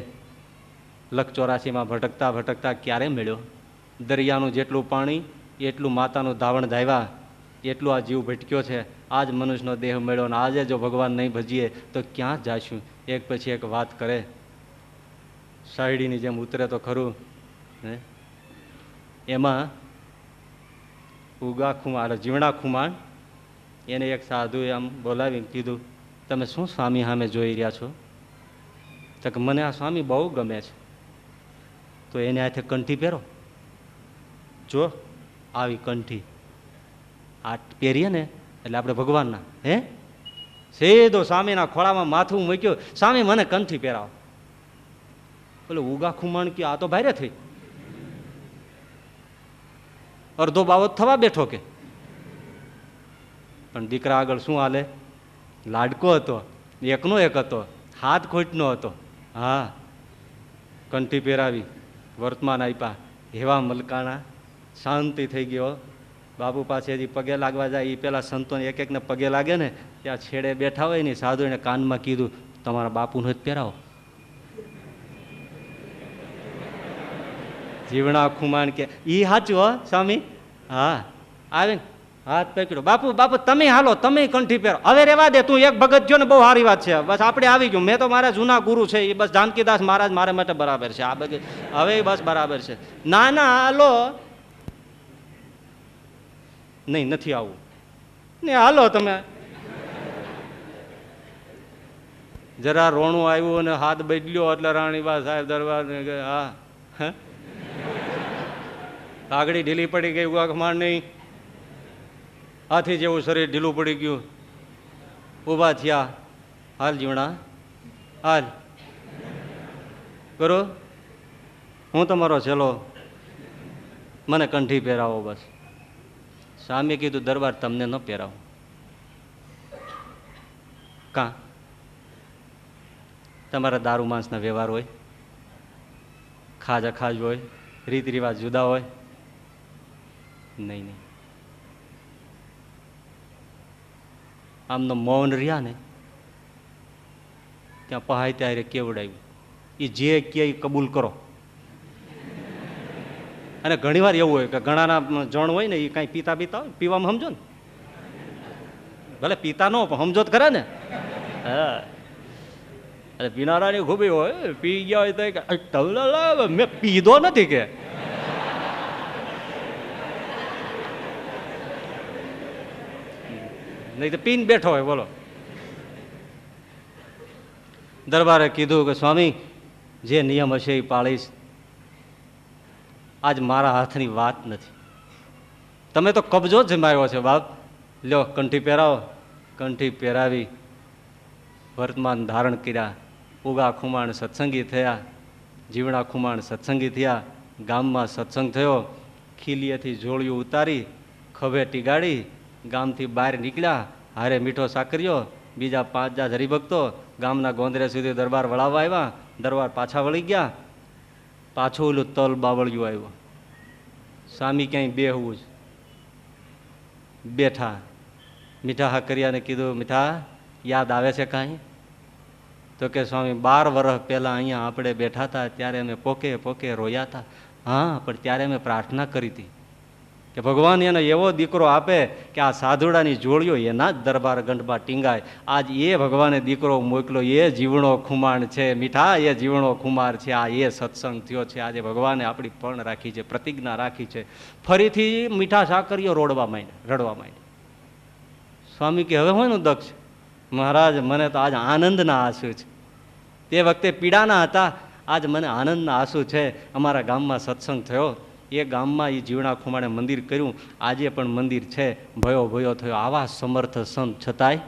લખ 84માં ભટકતા ભટકતા ક્યારે મળ્યો? દરિયાનું જેટલું પાણી એટલું માતાનું ધાવણ ધાવ્યા, એટલું આ જીવ ભટક્યો છે. આજ મનુષ્યનો દેહ મળ્યો ને આજે જો ભગવાન નહીં ભજીએ તો ક્યાં જાશું? એક પછી એક વાત કરે. શાયડીની જેમ ઉતરે તો ખરું. એમાં ઉગા ખુમાર, જીવણા ખુમાણ, એને એક સાધુ આમ બોલાવીને કીધું, તમે શું સ્વામી સામે જોઈ રહ્યા છો? તો કે મને આ સ્વામી બહુ ગમે છે. તો એને હાથે કંઠી પહેરો. જો આવી કંઠી આ પહેરીએ ને એટલે આપણે ભગવાનના સીધો સ્વામીના ખોળામાં માથું મૂક્યું, સ્વામી મને કંઠી પહેરાવો. બોલે ઉગા ખુમાણ કે આ તો ભારે થઈ, અડધો બાવત થવા બેઠો કે. પણ દીકરા આગળ શું હાલે? લાડકો હતો, એકનો એક હતો, હાથ ખોટનો હતો. હા, કંઠી પહેરાવી, વર્તમાન આપ્યા, એવા મલકાણા, શાંતિ થઈ ગયો. બાપુ પાસે હજી પગે લાગવા જાય, એ પેલા સંતોને એક એકને પગે લાગે ને, ત્યાં છેડે બેઠા હોય ને સાધુ એને કાનમાં કીધું, તમારા બાપુને જ પહેરાવો. જીવણા ખુમાણ કે ઈ સાચું હો સ્વામી. હા, આવે ને હાથ પકડ્યો, બાપુ બાપુ તમે હાલો, તમે કંઠી પહેરો. હવે રેવા દે, તું એક ભગત જો ને બહુ સારી વાત છે, બસ આપણે આવી ગયું. મેં તો મારા જૂના ગુરુ છે એ બસ જાનકીદાસ મહારાજ મારા માટે બરાબર છે. આ બધી હવે બસ બરાબર છે. ના ના હાલો, નહીં નથી આવું ને, હાલો તમે. જરા રોણું આવ્યું અને હાથ બદલ્યો એટલે રાણીબા સાહેબ દરબાર હા આગળી ઢીલી પડી ગઈ. ઉગા નહીં, હાથી જેવું શરીર ઢીલું પડી ગયું. ઊભા થયા, હાલ જીવણા હાલ કરો, હું તમારો છેલ્લો, મને કંઠી પહેરાવો બસ. સ્વામીએ કીધું દરબાર તમને ન પહેરાવો. કાં તમારા દારૂ માંસના વ્યવહાર હોય, ખાજા ખાજ હોય, રીત રિવાજ જુદા હોય. નહીં નહીં, આમનો મૌન રહ્યા ને ત્યાં પહાય ત્યારે કેવડાવ્યું, એ જે કે કબૂલ કરો. અને ઘણી વાર એવું હોય કે ઘણાના જણ હોય ને એ કાંઈ પીતા પીતા હોય, પીવામાં સમજો ને, ભલે પીતા ન પણ સમજો જ ખરા ને. હા, એટલે પીનારાની ખૂબી હોય, પી ગયા હોય તો મેં પીધો નથી કે નહીં તો પીને બેઠો હોય. બોલો, દરબારે કીધું કે સ્વામી જે નિયમ હશે એ પાળીશ, આજ મારા હાથની વાત નથી. તમે તો કબજો જ જમાવ્યો છે બાપ. લ્યો કંઠી પહેરાવો. કંઠી પહેરાવી, વર્તમાન ધારણ કર્યા. ઉગા ખુમાણ સત્સંગી થયા, જીવણા ખુમાણ સત્સંગી થયા. ગામમાં સત્સંગ થયો. ખીલીએથી જોડિયું ઉતારી, ખભે ટીગાડી ગામથી બહાર નીકળ્યા. હારે મીઠો સાકર્યો, બીજા 5 હરિભક્તો ગામના ગોંદરે સુધી દરબાર વળાવવા આવ્યા. દરબાર પાછા વળી ગયા. પાછું ઓલું તલ બાવળિયું આવ્યું. સ્વામી ક્યાંય બેહવું જ, બેઠા. મીઠા હા કર્યાને કીધું, મીઠા યાદ આવે છે કાંઈ? તો કે સ્વામી 12 વર્ષ પહેલાં અહીંયા આપણે બેઠા હતા ત્યારે અમે પોકે પોકે રોયા હતા. હા, પણ ત્યારે અમે પ્રાર્થના કરી હતી કે ભગવાન એને એવો દીકરો આપે કે આ સાધુડાની જોડીઓ એના જ દરબાર ગંઢમાં ટીંગાય. આજ એ ભગવાને દીકરો મોકલો, એ જીવણો ખુમાણ છે. મીઠા એ જીવણો ખુમાર છે. આ એ સત્સંગ થયો છે. આજે ભગવાને આપણી પણ રાખી છે, પ્રતિજ્ઞા રાખી છે. ફરીથી મીઠા સાકરીઓ રડવા માંડ્યા. સ્વામી કે હવે હોય નું દક્ષ મહારાજ, મને તો આજ આનંદના આંસુ છે. તે વખતે પીડાના હતા, આજ મને આનંદના આંસુ છે. અમારા ગામમાં સત્સંગ થયો, એ ગામમાં એ જીવણા ખુમાણે મંદિર કર્યું. આજે પણ મંદિર છે. ભયો ભયો થયો. આવા સમર્થ સંત છતાંય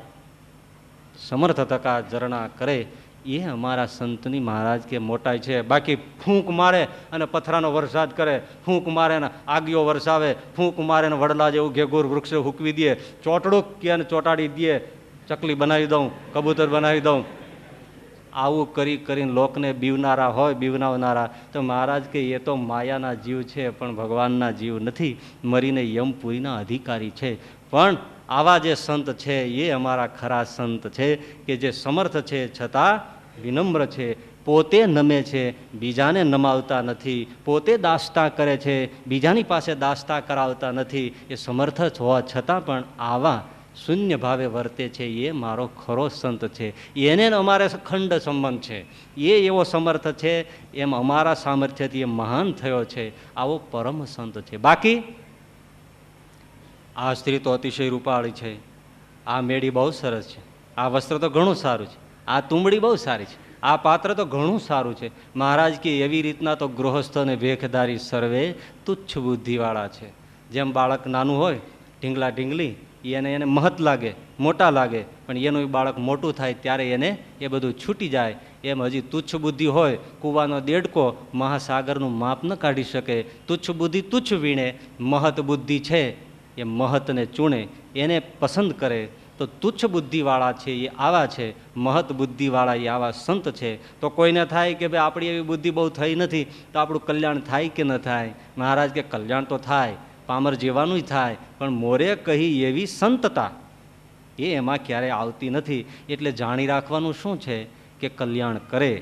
સમર્થ થકા ઝરણા કરે, એ અમારા સંતની મહારાજ કે મોટાઈ છે. બાકી ફૂંક મારે અને પથરાનો વરસાદ કરે, ફૂંક મારે ને આગીઓ વરસાવે, ફૂંક મારે ને વડલા જેવું ઘેઘોર વૃક્ષ હૂકવી દે, ચોટડું કે ચોટાડી દે, ચકલી બનાવી દઉં, કબૂતર બનાવી દઉં. આવું કરી કરીને લોકને બીવનારા હોય, બીવનાવનારા. તો મહારાજ કે એ તો માયાના જીવ છે, પણ ભગવાનના જીવ નથી. મરીને યમપુરીના અધિકારી છે. પણ આવા જે સંત છે એ અમારા ખરા સંત છે, કે જે સમર્થ છે છતાં વિનમ્ર છે. પોતે નમે છે, બીજાને નમાવતા નથી, પોતે દાસતા કરે છે, બીજાની પાસે દાસતા કરાવતા નથી. એ સમર્થ હોવા છતાં પણ આવા શૂન્ય ભાવે વર્તે છે, એ મારો ખરો સંત છે. એને અમારે ખંડ સંબંધ છે. એ એવો સમર્થ છે, એમ અમારા સામર્થ્યથી એ મહાન થયો છે. આવો પરમ સંત છે. બાકી આ સ્ત્રી તો અતિશય રૂપાળી છે, આ મેળી બહુ સરસ છે, આ વસ્ત્ર તો ઘણું સારું છે, આ તુંબડી બહુ સારી છે, આ પાત્ર તો ઘણું સારું છે. મહારાજ કે એવી રીતના તો ગૃહસ્થ અને ભેખદારી સર્વે તુચ્છ બુદ્ધિવાળા છે. જેમ બાળક નાનું હોય, ઢીંગલા ઢીંગલી, એને મહત લાગે, મોટા લાગે, પણ એનું બાળક મોટું થાય ત્યારે એને એ બધું છૂટી જાય. એમ હજી તુચ્છ બુદ્ધિ હોય, કૂવાનો દેડકો મહાસાગરનું માપ ન કાઢી શકે. તુચ્છ બુદ્ધિ તુચ્છ વીણે, મહત બુદ્ધિ છે એ મહતને ચૂણે, એને પસંદ કરે. તો તુચ્છ બુદ્ધિવાળા છે એ આવા છે, મહત બુદ્ધિવાળા એ આવા સંત છે. તો કોઈને થાય કે ભાઈ આપણી એવી બુદ્ધિ બહુ થઈ નથી, તો આપણું કલ્યાણ થાય કે ન થાય? મહારાજ કે કલ્યાણ તો થાય, પામર જેવાનું થાય, પણ મોરે કહી એવી સંતતા એ એમાં ક્યારેય આવતી નથી. એટલે જાણી રાખવાનું શું છે કે કલ્યાણ કરે,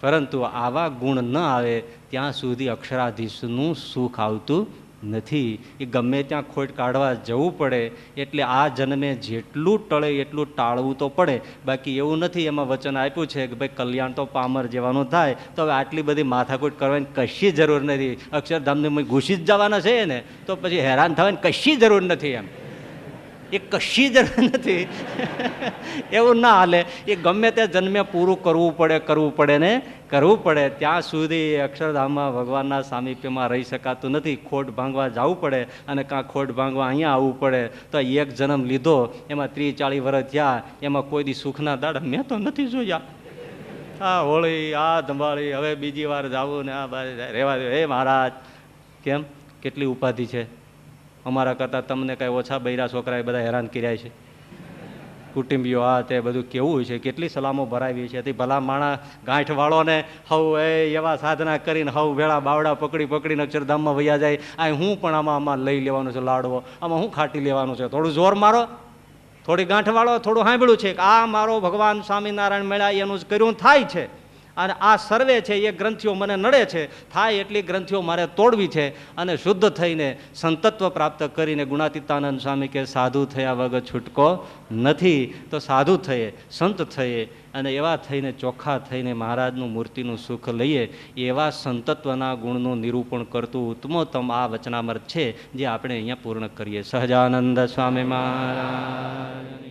પરંતુ આવા ગુણ ન આવે ત્યાં સુધી અક્ષરાધીશનું સુખ આવતું નથી. એ ગમે ત્યાં ખોટ કાઢવા જવું પડે. એટલે આ જન્મે જેટલું ટળે એટલું ટાળવું તો પડે. બાકી એવું નથી, એમાં વચન આપ્યું છે કે ભાઈ કલ્યાણ તો પામર જેવાનું થાય, તો હવે આટલી બધી માથાકૂટ કરવાની કશી જરૂર નથી. અક્ષરધામને ઘૂસી જ જવાના છે ને, તો પછી હેરાન થવાની કશી જરૂર નથી. એમ એ કશી જરૂર નથી. એવું ના હાલે. એ ગમે તે જન્મે પૂરું કરવું પડે ને કરવું પડે. ત્યાં સુધી અક્ષરધામમાં ભગવાનના સામીપ્યમાં રહી શકાતું નથી. ખોટ ભાંગવા જવું પડે, અને કાં ખોટ ભાંગવા અહીંયા આવવું પડે. તો એક જન્મ લીધો, એમાં 30-40 વર્ષ થયા, એમાં કોઈ દી સુખના દાડા મેં તો નથી જોયા. આ હોળી, આ ધંભાળી, હવે બીજી વાર જાવું ને આ રહેવા દે. હે મહારાજ, કેમ કેટલી ઉપાધિ છે? અમારા કરતાં તમને કાંઈ ઓછા બૈરા છોકરાએ બધા હેરાન કર્યા છે. કુટુંબીઓ આ તે બધું કેવું છે, કેટલી સલામો ભરાવી છે. તે ભલા માણા ગાંઠવાળોને હવ એવા સાધના કરીને હવ વેળા બાવડા પકડીને અક્ષરધામમાં વયા જાય. આ હું પણ આમાં લઈ લેવાનું છે લાડવો, આમાં હું ખાટી લેવાનું છે. થોડું જોર મારો, થોડી ગાંઠવાળો, થોડું સાંભળ્યું છે કે આ મારો ભગવાન સ્વામિનારાયણ મળ્યા એનું જ કર્યું થાય છે. અને આ સર્વે છે એ ગ્રંથિઓ મને નડે છે, થાય એટલી ગ્રંથિઓ મારે તોડવી છે. અને શુદ્ધ થઈને સંતત્વ પ્રાપ્ત કરીને ગુણાતીતાનંદ સ્વામી કે સાધુ થયા વગર છૂટકો નથી. તો સાધુ થઈએ, સંત થઈએ, અને એવા થઈને ચોખ્ખા થઈને મહારાજનું મૂર્તિનું સુખ લઈએ. એવા સંતત્વના ગુણનું નિરૂપણ કરતું ઉત્તમોત્તમ આ વચનામૃત છે, જે આપણે અહીંયા પૂર્ણ કરીએ. સહજાનંદ સ્વામી મહારાજ.